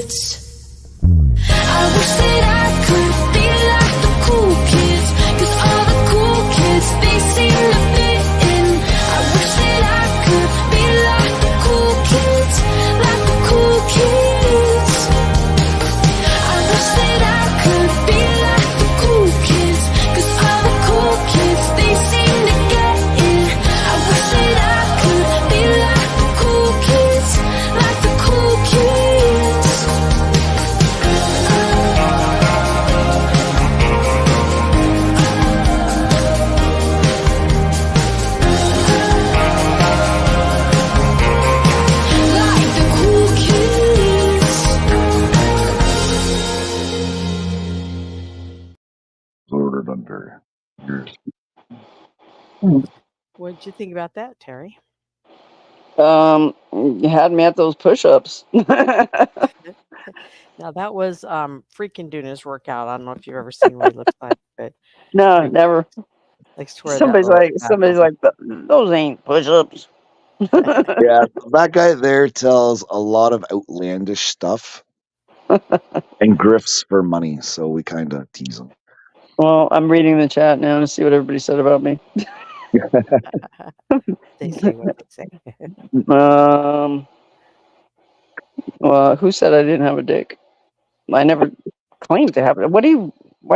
kids. I wish that I could be like the cool kids, 'cause all the cool kids, they seem to fit in. I wish that I could be like the cool kids, like the cool kids. I wish that I could be like the cool kids, 'cause all the cool kids, they seem to get in. I wish that I could be like the cool kids, like the cool kids. Like the cool kids. Ordered under yours. What'd you think about that, Terry? You had me at those push-ups. Now that was freaking doing his workout. I don't know if you've ever seen what he looks like, but No, Freak never. likes to wear that Somebody's little like, hat. those ain't push-ups. Yeah, that guy there tells a lot of outlandish stuff and grifts for money, so we kind of tease him. Well, I'm reading the chat now to see what everybody said about me. They say what they say. Well, who said I didn't have a dick? I never claimed to have it. Why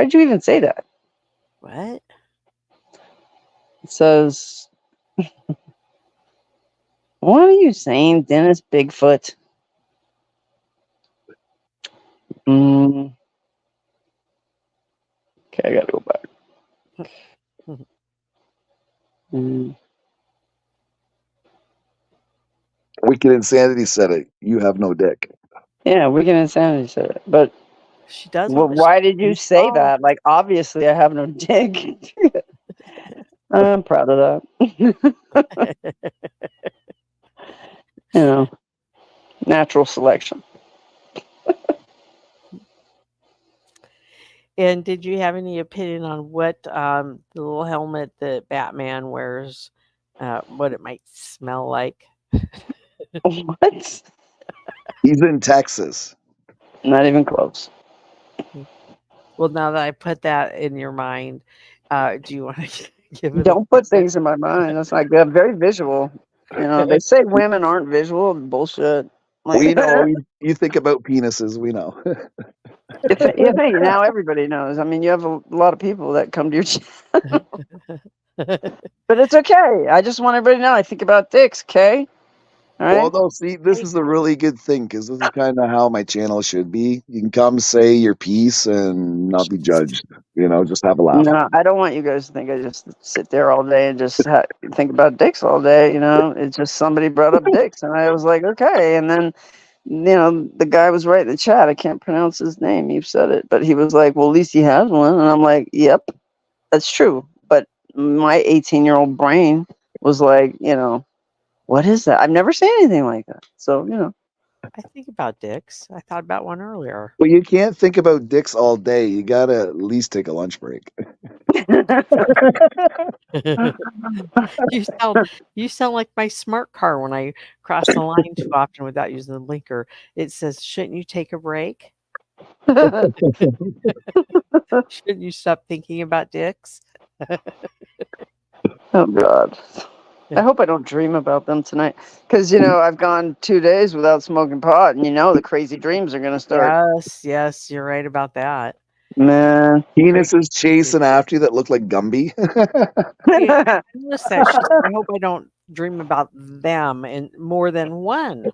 did you even say that? What? It says, what are you saying, Dennis Bigfoot? Okay, I gotta go back. Wicked Insanity said it. You have no dick. Yeah, Wicked Insanity said it. But She does. why did you say that? Like, obviously, I have no dick. I'm proud of that. You know, natural selection. And did you have any opinion on what the little helmet that Batman wears, what it might smell like? What? He's in Texas. Not even close. Well, now that I put that in your mind, do you want to give it? Don't put things in my mind. That's not good. Very visual. You know, they say women aren't visual. Bullshit. Like, We know. You think about penises. We know. you think now everybody knows. I mean, you have a lot of people that come to your channel. But it's okay. I just want everybody to know I think about dicks, okay? All right. Well, no, see, this is a really good thing because this is kind of how my channel should be. You can come say your piece and not be judged. You know, just have a laugh. No, I don't want you guys to think I just sit there all day and just think about dicks all day. You know, it's just somebody brought up dicks, and I was like, okay. And then, you know, the guy was right in the chat. I can't pronounce his name. You've said it, but he was like, well, at least he has one. And I'm like, yep, that's true. But my 18-year-old brain was like, you know, what is that? I've never seen anything like that. So, you know. I think about dicks. I thought about one earlier. Well, you can't think about dicks all day. You gotta at least take a lunch break. You sound like my smart car when I cross the line too often without using the blinker. It says, "Shouldn't you take a break? Shouldn't you stop thinking about dicks?" Oh God. I hope I don't dream about them tonight. Because, you know, I've gone 2 days without smoking pot, and you know the crazy dreams are going to start. Yes, you're right about that. Man. Penises chasing after you that look like Gumby. I noticed that. She said, I hope I don't dream about them and more than one.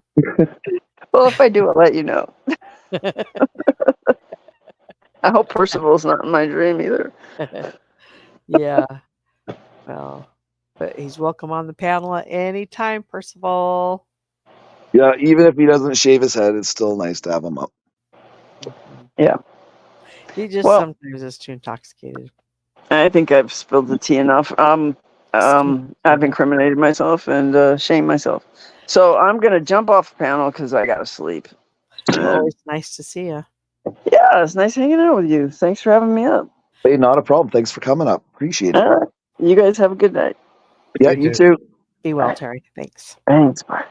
Well, if I do, I'll let you know. I hope Percival's not in my dream either. Yeah. Well, but he's welcome on the panel at any time, Percival. Yeah, even if he doesn't shave his head, it's still nice to have him up. Yeah. He just sometimes is too intoxicated. I think I've spilled the tea enough. I've incriminated myself and shamed myself. So I'm going to jump off the panel because I got to sleep. Always nice to see you. Yeah, it's nice hanging out with you. Thanks for having me up. Hey, not a problem. Thanks for coming up. Appreciate it. You guys have a good night. Yeah, you too. Be well, Terry. Thanks. Thanks. Bye.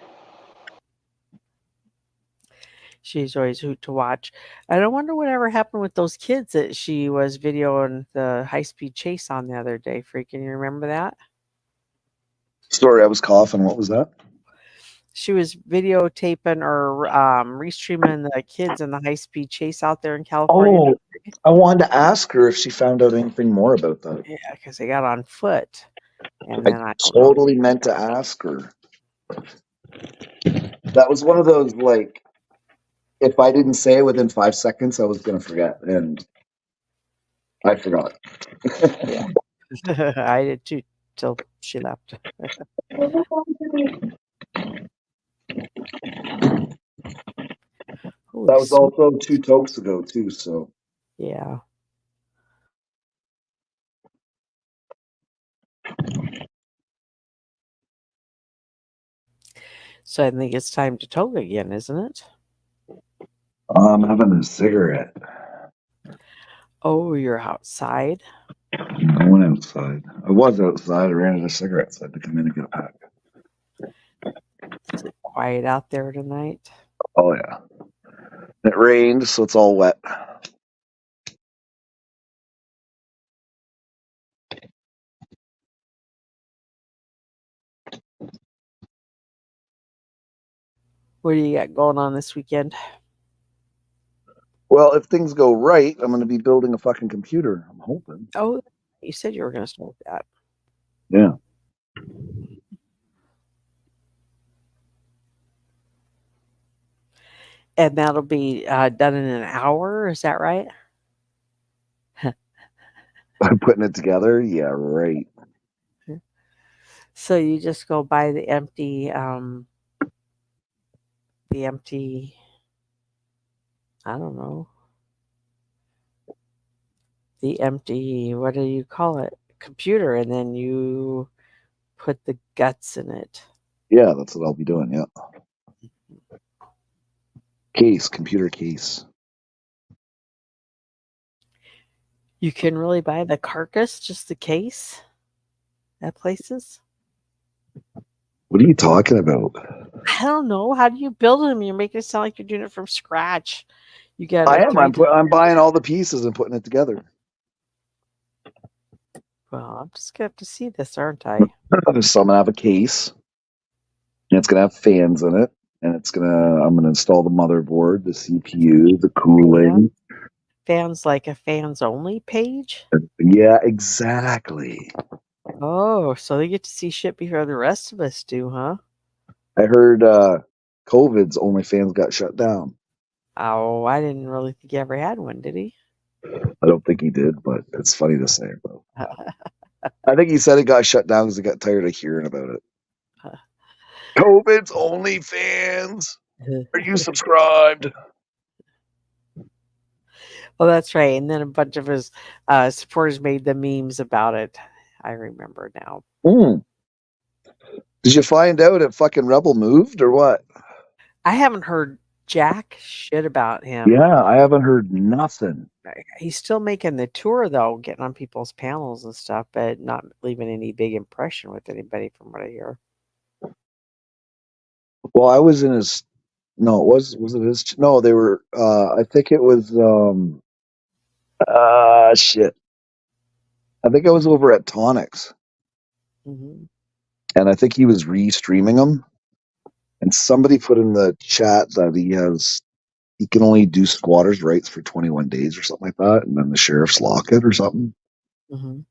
She's always hoot to watch. I don't wonder whatever happened with those kids that she was videoing the high speed chase on the other day. Freaking, you remember that? Sorry, I was coughing. What was that? She was videotaping or restreaming the kids in the high speed chase out there in California. Oh, I wanted to ask her if she found out anything more about that. Yeah, because they got on foot. And I then I don't know. totally meant to ask her. That was one of those, like, if I didn't say it within 5 seconds, I was going to forget. And I forgot. Yeah. I did too till she left. Holy That was smoke. also 2 tokes ago, too. So, Yeah. So I think it's time to toke again, isn't it? I'm having a cigarette. Oh, you're outside? I went outside. I was outside. I ran out of cigarettes. I had to come in and get a pack. Is it quiet out there tonight? Oh, yeah. It rained, so it's all wet. What do you got going on this weekend? Well, if things go right, I'm going to be building a fucking computer. I'm hoping. Oh, you said you were going to start that. Yeah. And that'll be done in an hour. Is that right? I'm putting it together. Yeah, right. So you just go buy the empty, I don't know, the empty, what do you call it? Computer, and then you put the guts in it. Yeah, that's what I'll be doing. Yeah. Computer case. You can really buy the carcass, just the case at places. What are you talking about? I don't know. How do you build them? You're making it sound like you're doing it from scratch. You got. I am. I'm buying all the pieces and putting it together. Well, I'm just gonna have to see this, aren't I? So I'm gonna have a case, and it's gonna have fans in it, and I'm gonna install the motherboard, the CPU, the cooling. Fans like a fans only page? Yeah, exactly. Oh, so they get to see shit before the rest of us do, huh? I heard COVID's OnlyFans got shut down. Oh, I didn't really think he ever had one, did he? I don't think he did, but it's funny to say. Though. I think he said it got shut down because he got tired of hearing about it. COVID's OnlyFans. Are you subscribed? Oh, that's right. And then a bunch of his supporters made the memes about it. I remember now. Did you find out if fucking Rebel moved or what? I haven't heard jack shit about him. Yeah, I haven't heard nothing. He's still making the tour, though, getting on people's panels and stuff, but not leaving any big impression with anybody from what I hear. Well, I was in his. No, was it his? No, they were. I think it was. Shit. I think I was over at Tonics, and I think he was re-streaming them. And somebody put in the chat that he can only do squatters' rights for 21 days or something like that, and then the sheriffs lock it or something. Well,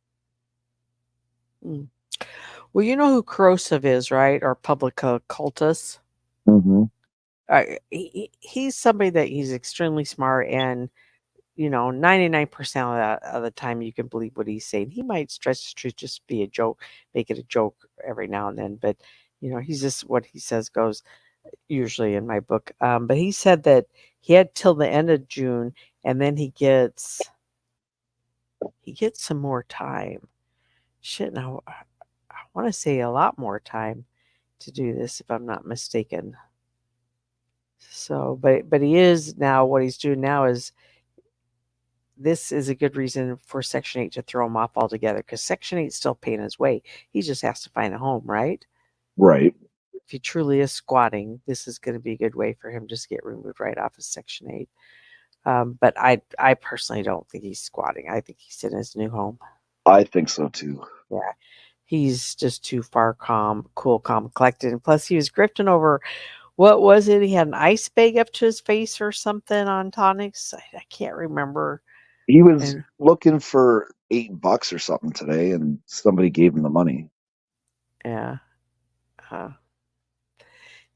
you know who Corrosive is, right? Or Publica Cultus. He's somebody that he's extremely smart, and 99% of the time you can believe what he's saying. He might stretch the truth, just be a joke, make it a joke every now and then, but he's just what he says goes. Usually in my book, but he said that he had till the end of June, and then he gets some more time. Shit, now I want to say a lot more time to do this, if I'm not mistaken. So, but he is now. What he's doing now is this is a good reason for Section 8 to throw him off altogether, because Section 8 is still paying his way. He just has to find a home, right? Right. if he truly is squatting, this is going to be a good way for him just to get removed right off of Section 8. But I personally don't think he's squatting. I think he's in his new home. I think so too. Yeah. He's just too far cool, calm, collected. And plus, he was grifting over, what was it? He had an ice bag up to his face or something on tonics. I can't remember. He was And looking for $8 or something today, and somebody gave him the money. yeah.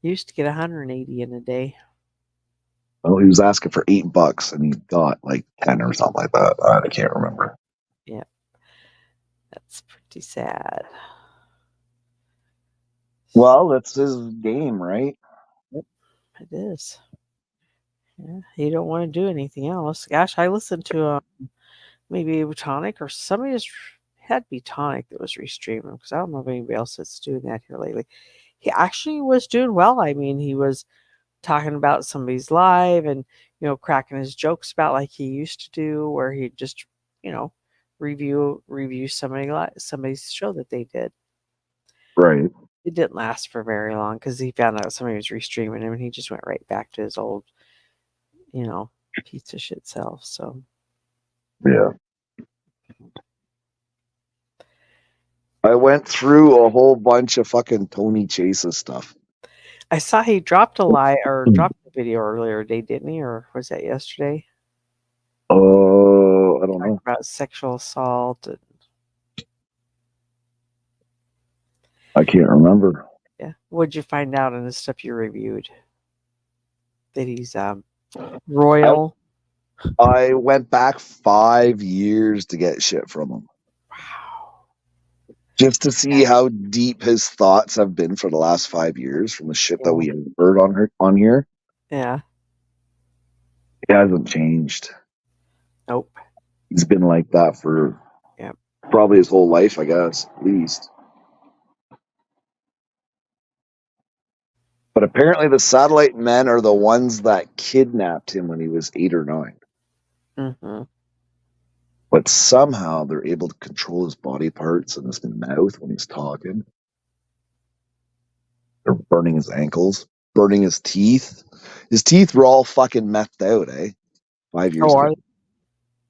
Used to get 180 in a day. Well, he was asking for $8, and he got like 10 or something like that. I can't remember. Yeah. That's pretty sad. Well, that's his game, right? Yep, it is. Yeah, he don't want to do anything else. Gosh, I listened to maybe Tonic or somebody just had to be Tonic that was restreaming because I don't know if anybody else that's doing that here lately. He actually was doing well. I mean, he was talking about somebody's live and cracking his jokes about like he used to do, where he'd just review somebody's show that they did. Right. It didn't last for very long because he found out somebody was restreaming him and he just went right back to his old, piece of shit self. So Yeah. I went through a whole bunch of fucking Tony Chase's stuff. I saw he dropped a video earlier today, didn't he? Or was that yesterday? Oh, I don't know. About sexual assault. I can't remember. Yeah. What'd you find out in the stuff you reviewed? That he's royal. I went back 5 years to get shit from him. Wow. Just to see how deep his thoughts have been for the last 5 years from the shit that we have heard on here. Yeah. It hasn't changed. Nope. He's been like that for probably his whole life, I guess, at least. But apparently the satellite men are the ones that kidnapped him when he was 8 or 9. Mm-hmm. But somehow they're able to control his body parts and his mouth when he's talking. They're burning his ankles, burning his teeth. His teeth were all fucking methed out, 5 years ago.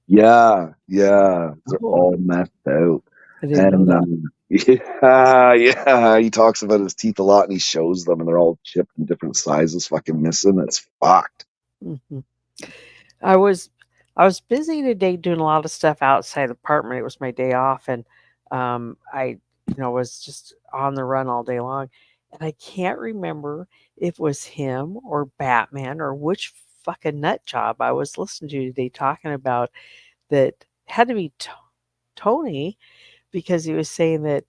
Yeah. They're all methed out. I didn't know that. Yeah. He talks about his teeth a lot and he shows them and they're all chipped in different sizes, fucking missing. It's fucked. Mm-hmm. I was busy today doing a lot of stuff outside the apartment. It was my day off, and I was just on the run all day long. And I can't remember if it was him or Batman or which fucking nut job I was listening to today talking about that. Had to be Tony, because he was saying that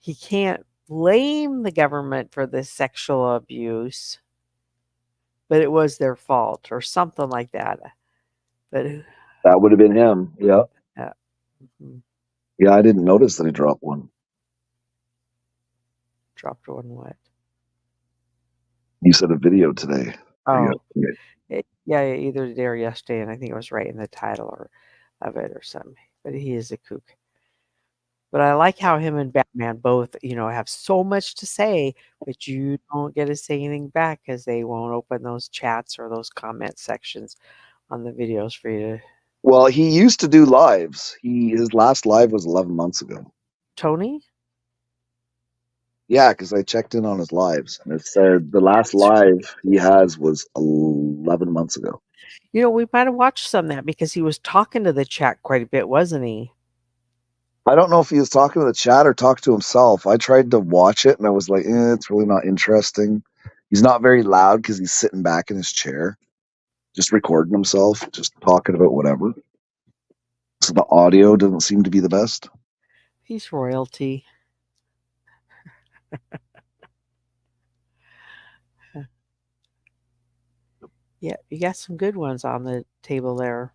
he can't blame the government for the sexual abuse, but it was their fault or something like that. But that would have been him. Yeah. Mm-hmm. Yeah, I didn't notice that he dropped one. Dropped one what? You said a video today. Oh, yeah, either today or yesterday, and I think it was right in the title of it or something. But he is a kook. But I like how him and Batman both, have so much to say, but you don't get to say anything back because they won't open those chats or those comment sections on the videos for you to. Well, he used to do lives. His last live was 11 months ago. Tony? Yeah, because I checked in on his lives, and it said the last live he has was 11 months ago. We might have watched some of that because he was talking to the chat quite a bit, wasn't he? I don't know if he was talking to the chat or talking to himself. I tried to watch it, and I was like, it's really not interesting. He's not very loud because he's sitting back in his chair, just recording himself, just talking about whatever. So the audio doesn't seem to be the best. He's royalty. Yeah, you got some good ones on the table there.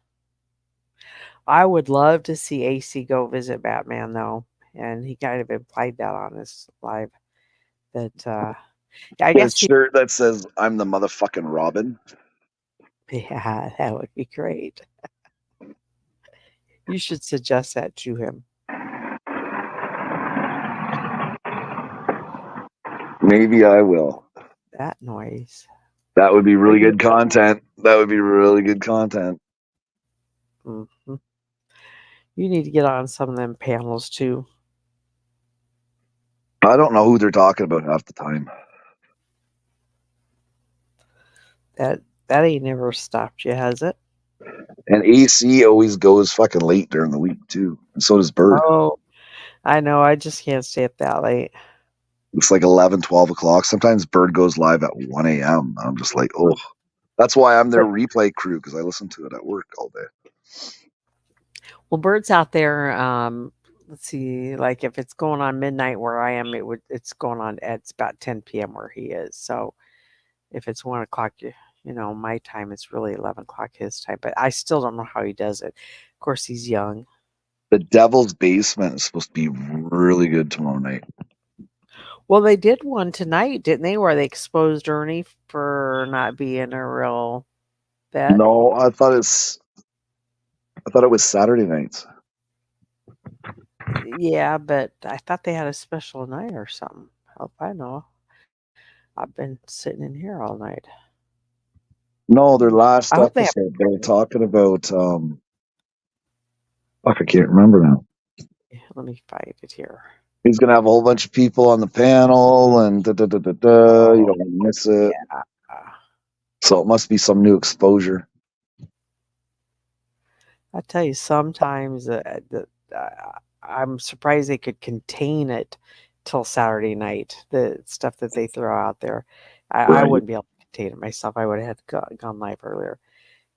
I would love to see AC go visit Batman, though. And he kind of implied that on his live. That, I guess. A shirt that says, I'm the motherfucking Robin. Yeah, that would be great. You should suggest that to him. Maybe I will. That noise. That would be really Maybe- good content. That would be really good content. Mhm. You need to get on some of them panels too. I don't know who they're talking about half the time. That ain't never stopped you, has it? And AC always goes fucking late during the week too. And so does Bird. Oh, I know. I just can't stay up that late. It's like 11, 12 o'clock. Sometimes Bird goes live at 1 a.m. I'm just like, oh. That's why I'm their replay crew, because I listen to it at work all day. Well, Bird's out there. Let's see, like if it's going on midnight where I am, it's going on. It's about 10 p.m. where he is. So if it's 1 o'clock, my time, it's really 11 o'clock his time. But I still don't know how he does it. Of course, he's young. The Devil's Basement is supposed to be really good tomorrow night. Well, they did one tonight, didn't they? Where they exposed Ernie for not being a real vet. No, I thought it was Saturday nights. Yeah, but I thought they had a special night or something. Help I know. I've been sitting in here all night. No, their last I hope they have- episode, they were talking about fuck, I can't remember now. Let me find it here. He's gonna have a whole bunch of people on the panel and you don't want to miss it. Yeah. So it must be some new exposure. I tell you, sometimes I'm surprised they could contain it till Saturday night. The stuff that they throw out there, I Right. wouldn't be able to contain it myself. I would have had gone live earlier.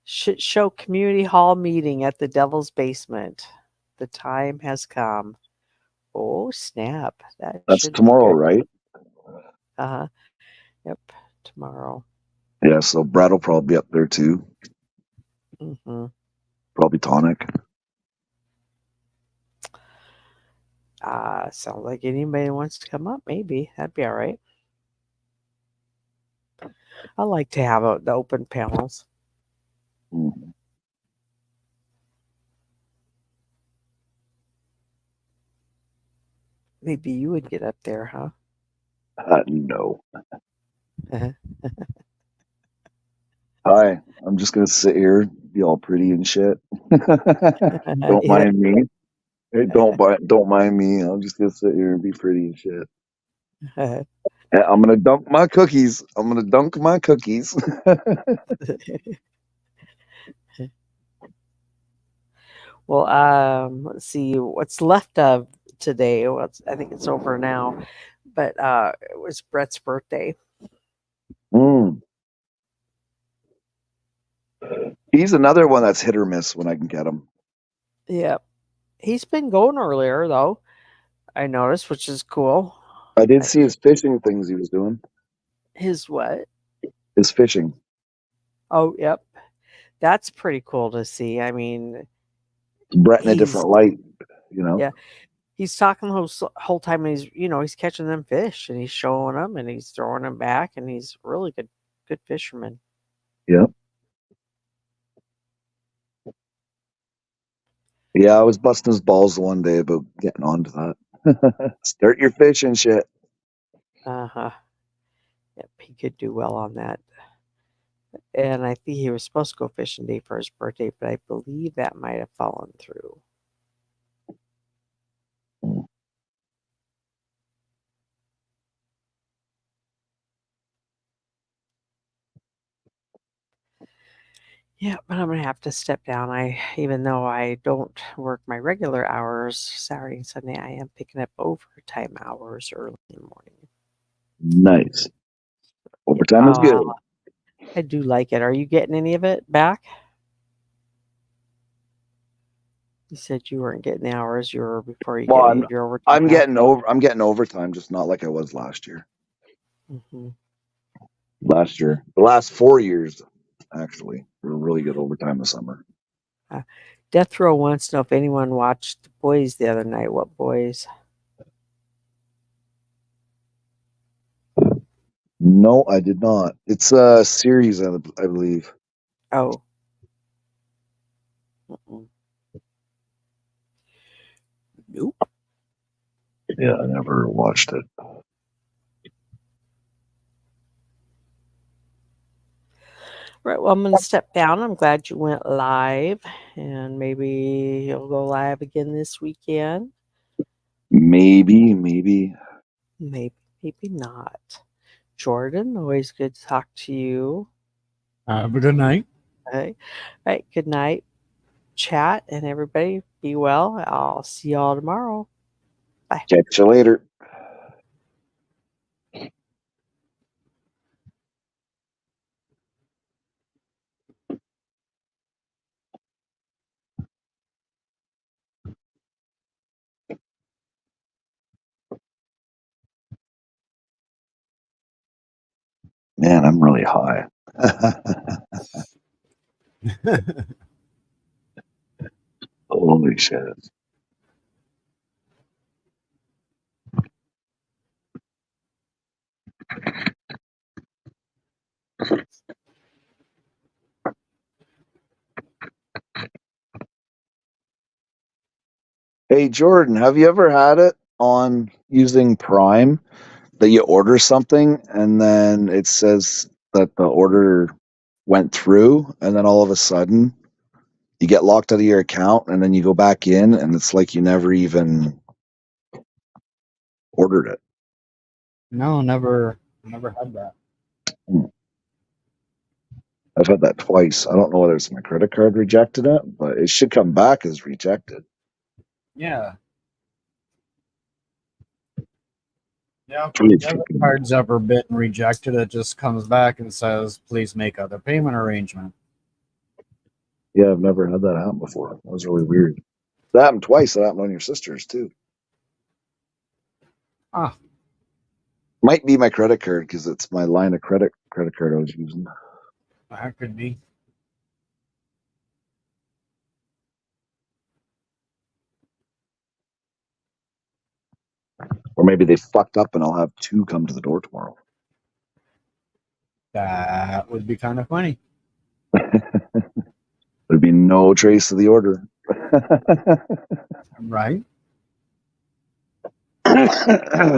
Shit show community hall meeting at the Devil's Basement. The time has come. Oh snap! That's should be tomorrow, good. right? Yep, tomorrow. Yeah, so Brad will probably be up there too. hmm Probably Tonic. Sounds like anybody wants to come up. Maybe that'd be all right. I like to have the open panels. Mhm. Maybe you would get up there, huh? No. Hi, I'm just gonna sit here, be all pretty and shit. Don't Yeah. mind me. Hey, don't mind me. I'm just gonna sit here and be pretty and shit. And I'm gonna dunk my cookies. Well, let's see what's left of today. I think it's over now, but it was Brett's birthday. He's another one that's hit or miss when I can get him. Yep, he's been going earlier though. I noticed, which is cool. I did see his fishing things he was doing. His what? His fishing. Oh, yep, that's pretty cool to see. I mean, Brett in a different light, you know. Yeah, he's talking the whole time. And he's catching them fish and he's showing them and he's throwing them back and he's really good fisherman. Yeah. Yeah, I was busting his balls the one day about getting onto that. Start your fishing shit. Yep, he could do well on that. And I think he was supposed to go fishing day for his birthday, but I believe that might have fallen through. Yeah, but I'm gonna have to step down. Even though I don't work my regular hours Saturday and Sunday, I am picking up overtime hours early in the morning. Nice. Overtime is good. I do like it. Are you getting any of it back? You said you weren't getting the hours you were before you get any of your overtime. I'm getting overtime, just not like I was last year. Mm-hmm. Last year, the last 4 years, actually, were really good overtime this summer. Death Row wants to know if anyone watched The Boys the other night. What boys? No, I did not. It's a series, I believe. Oh. Mm-mm. Nope. Yeah, I never watched it. Right. Well, I'm going to step down. I'm glad you went live, and maybe you'll go live again this weekend. Maybe. Maybe, maybe not. Jordan, always good to talk to you. Have a good night. Okay. All right. Good night, chat, and everybody be well. I'll see y'all tomorrow. Bye. Catch you later. Man, I'm really high. Holy shit. Hey, Jordan, have you ever had it on using Prime that you order something and then it says that the order went through, and then all of a sudden you get locked out of your account and then you go back in and it's like you never even ordered it? No, never had that. I've had that twice. I don't know whether it's my credit card rejected it, but it should come back as rejected. Yeah. Yeah, Pretty if the freaking- card's ever been rejected, it just comes back and says, please make other payment arrangement. Yeah, I've never had that happen before. That was really weird. That happened twice. That happened on your sister's too. Ah. Might be my credit card because it's my line of credit card I was using. That could be. Or maybe they fucked up and I'll have two come to the door tomorrow. That would be kind of funny. There'd be no trace of the order. Right?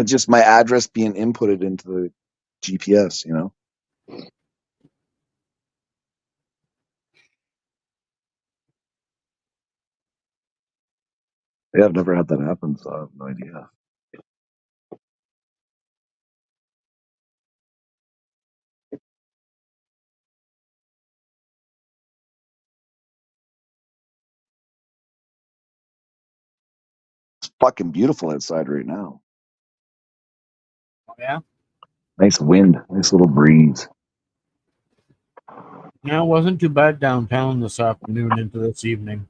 Just my address being inputted into the GPS, you know? Yeah, I've never had that happen, so I have no idea. It's fucking beautiful outside right now. Oh, yeah? Nice wind, nice little breeze. Yeah, it wasn't too bad downtown this afternoon into this evening.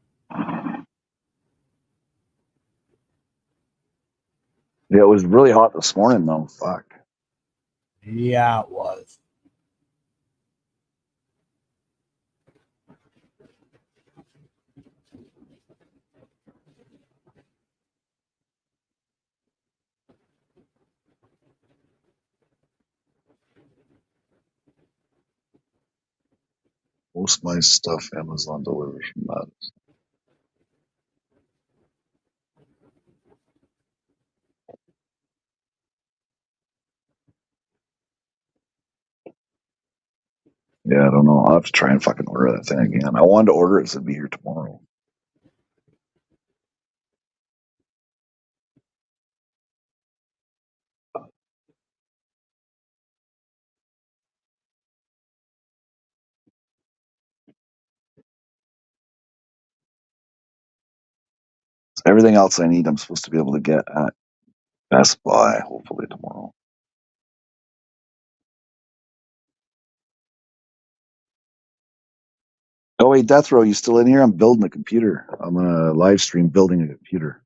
Yeah, it was really hot this morning though. Fuck. Yeah, it was. Most of my stuff Amazon delivers from that. Yeah, I don't know. I'll have to try and fucking order that thing again. I wanted to order it, so it'd be here tomorrow. Everything else I need, I'm supposed to be able to get at Best Buy, hopefully tomorrow. Oh wait, Death Row, you still in here? I'm building a computer. I'm gonna live stream building a computer.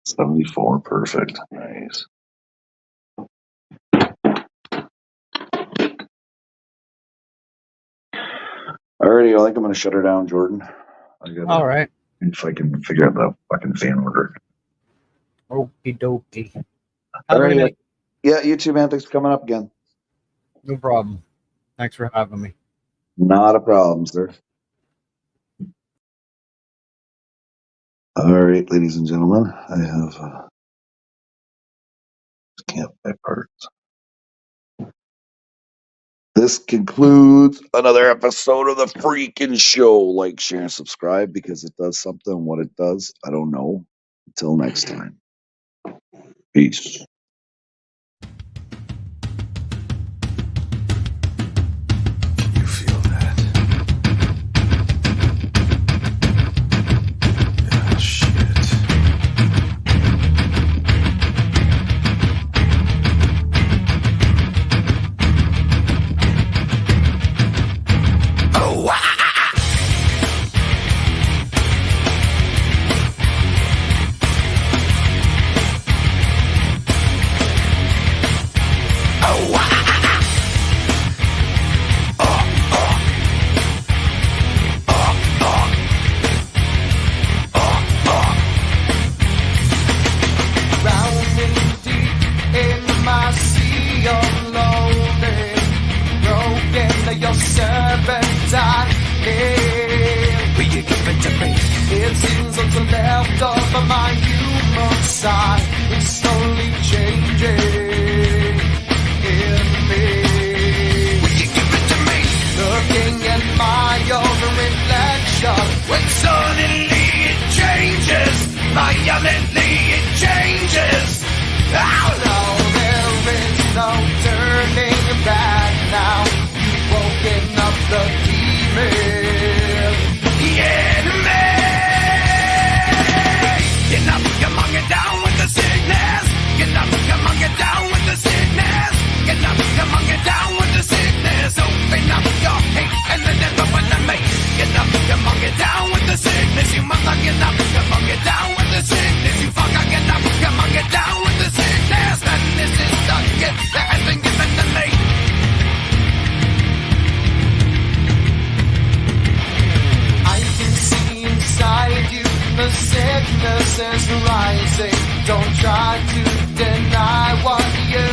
$74, perfect. Nice. Alrighty, I think I'm gonna shut her down, Jordan. I gotta, All right. if I can figure out the fucking fan order. Okie dokie. Have a good Alrighty. night. Yeah, you too, man. Thanks for coming up again. No problem. Thanks for having me. Not a problem, sir. All right, ladies and gentlemen, I have campfire parts. This concludes another episode of the freaking show. Like, share, and subscribe because it does something. What it does, I don't know. Until next time. Peace. You feel that? Ah, shit. Drowning deep in my sea of lonely, broken your serpentine. Will you give it to me? It seems what's left of my human side is slowly changing in me. Will you give it to me? Looking at my own reflection, when suddenly it changes, violently it changes. Oh no, there is no turning back now. You've woken up the demon. The enemy. Get up, come on, get down with the sickness. Get up, come on, get down with the sickness. Get up, come on, get down with the sickness. Open up your hate and then never want to make. Get up, come on, get down with the sickness. You must not get up, come on, get down with the sickness. You fucker, get up, come on, get down with the sickness. And this is the gift that has been given to me. I can see inside you the sickness is rising. Don't try to deny what you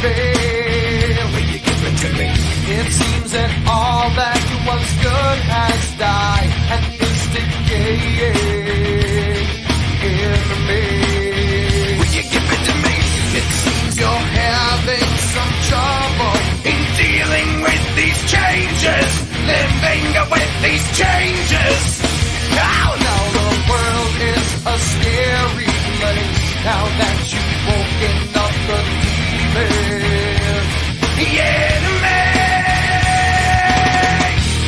feel. Will you give it to me? It seems that all that was good has died and is decaying in me. Will you give it to me? It seems you're having some trouble in dealing with these changes, living with these changes. Now, the world is a scary place now that you've woken up the demon. The enemy.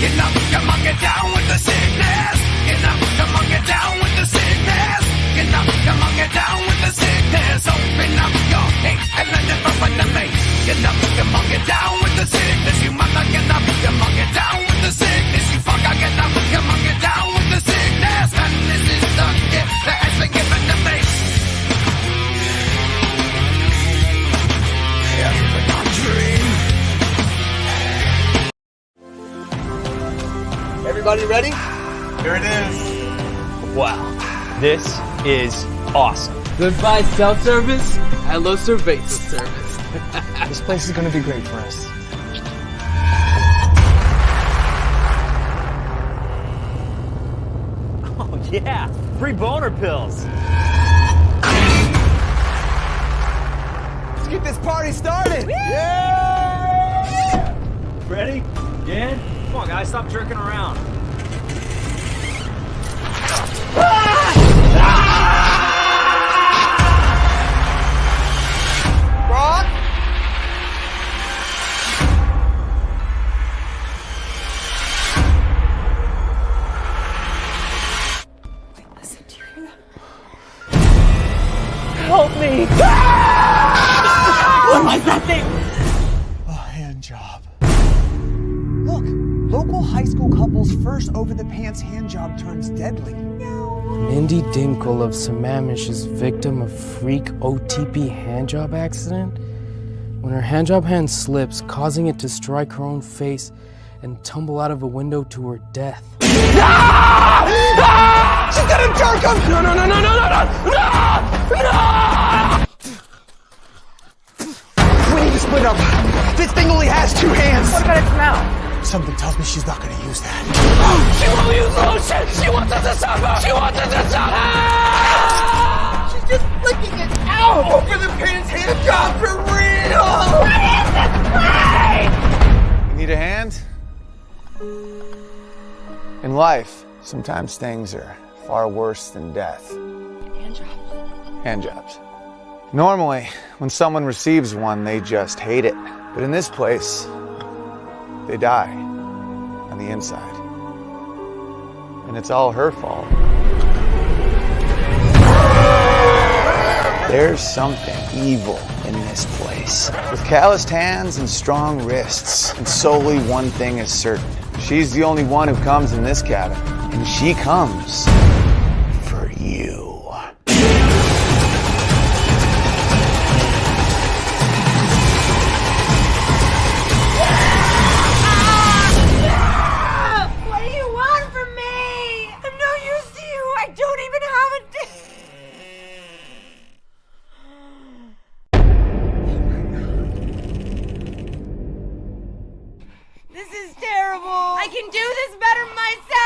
Get up, come on, get down with the sickness. Get up, come on, get down with the sickness. Get up, come on, get down with the sickness. Open up your hate and let it run to me. Get up, come on, get down with the sickness. You mother, get up, come on, get down with the sickness. You fucker, get up, come on, get down with the sickness. And this is the gift that has been given to me. Everybody ready? Here it is. Wow, this is awesome. Goodbye self-service, hello surveillance service. This place is gonna be great for us. Oh yeah, free boner pills. Let's get this party started! Yeah! Ready? Dan? Come on guys, stop jerking around. Brock? Help me! What was that thing? A hand job. Look, local high school couple's first over-the-pants hand job turns deadly. Mindy Dinkle of Sammamish is victim of freak OTP handjob accident. When her handjob hand slips, causing it to strike her own face and tumble out of a window to her death. She's gonna jerk him! No, no, no, no, no, no, no! No! We need to split up. This thing only has 2 hands. What about its mouth? Something tells me she's not gonna use that. She won't use lotion! She wants us to suffer! She wants us to suffer! She's just flicking it out! Over the pants hand job for real! What is this place? You need a hand? In life, sometimes things are far worse than death. Hand jobs. Hand jobs. Normally, when someone receives one, they just hate it. But in this place, they die on the inside. And it's all her fault. There's something evil in this place. With calloused hands and strong wrists, and solely one thing is certain. She's the only one who comes in this cabin. And she comes for you. What do you want from me? I'm no use to you. I don't even have a This is terrible. I can do this better myself.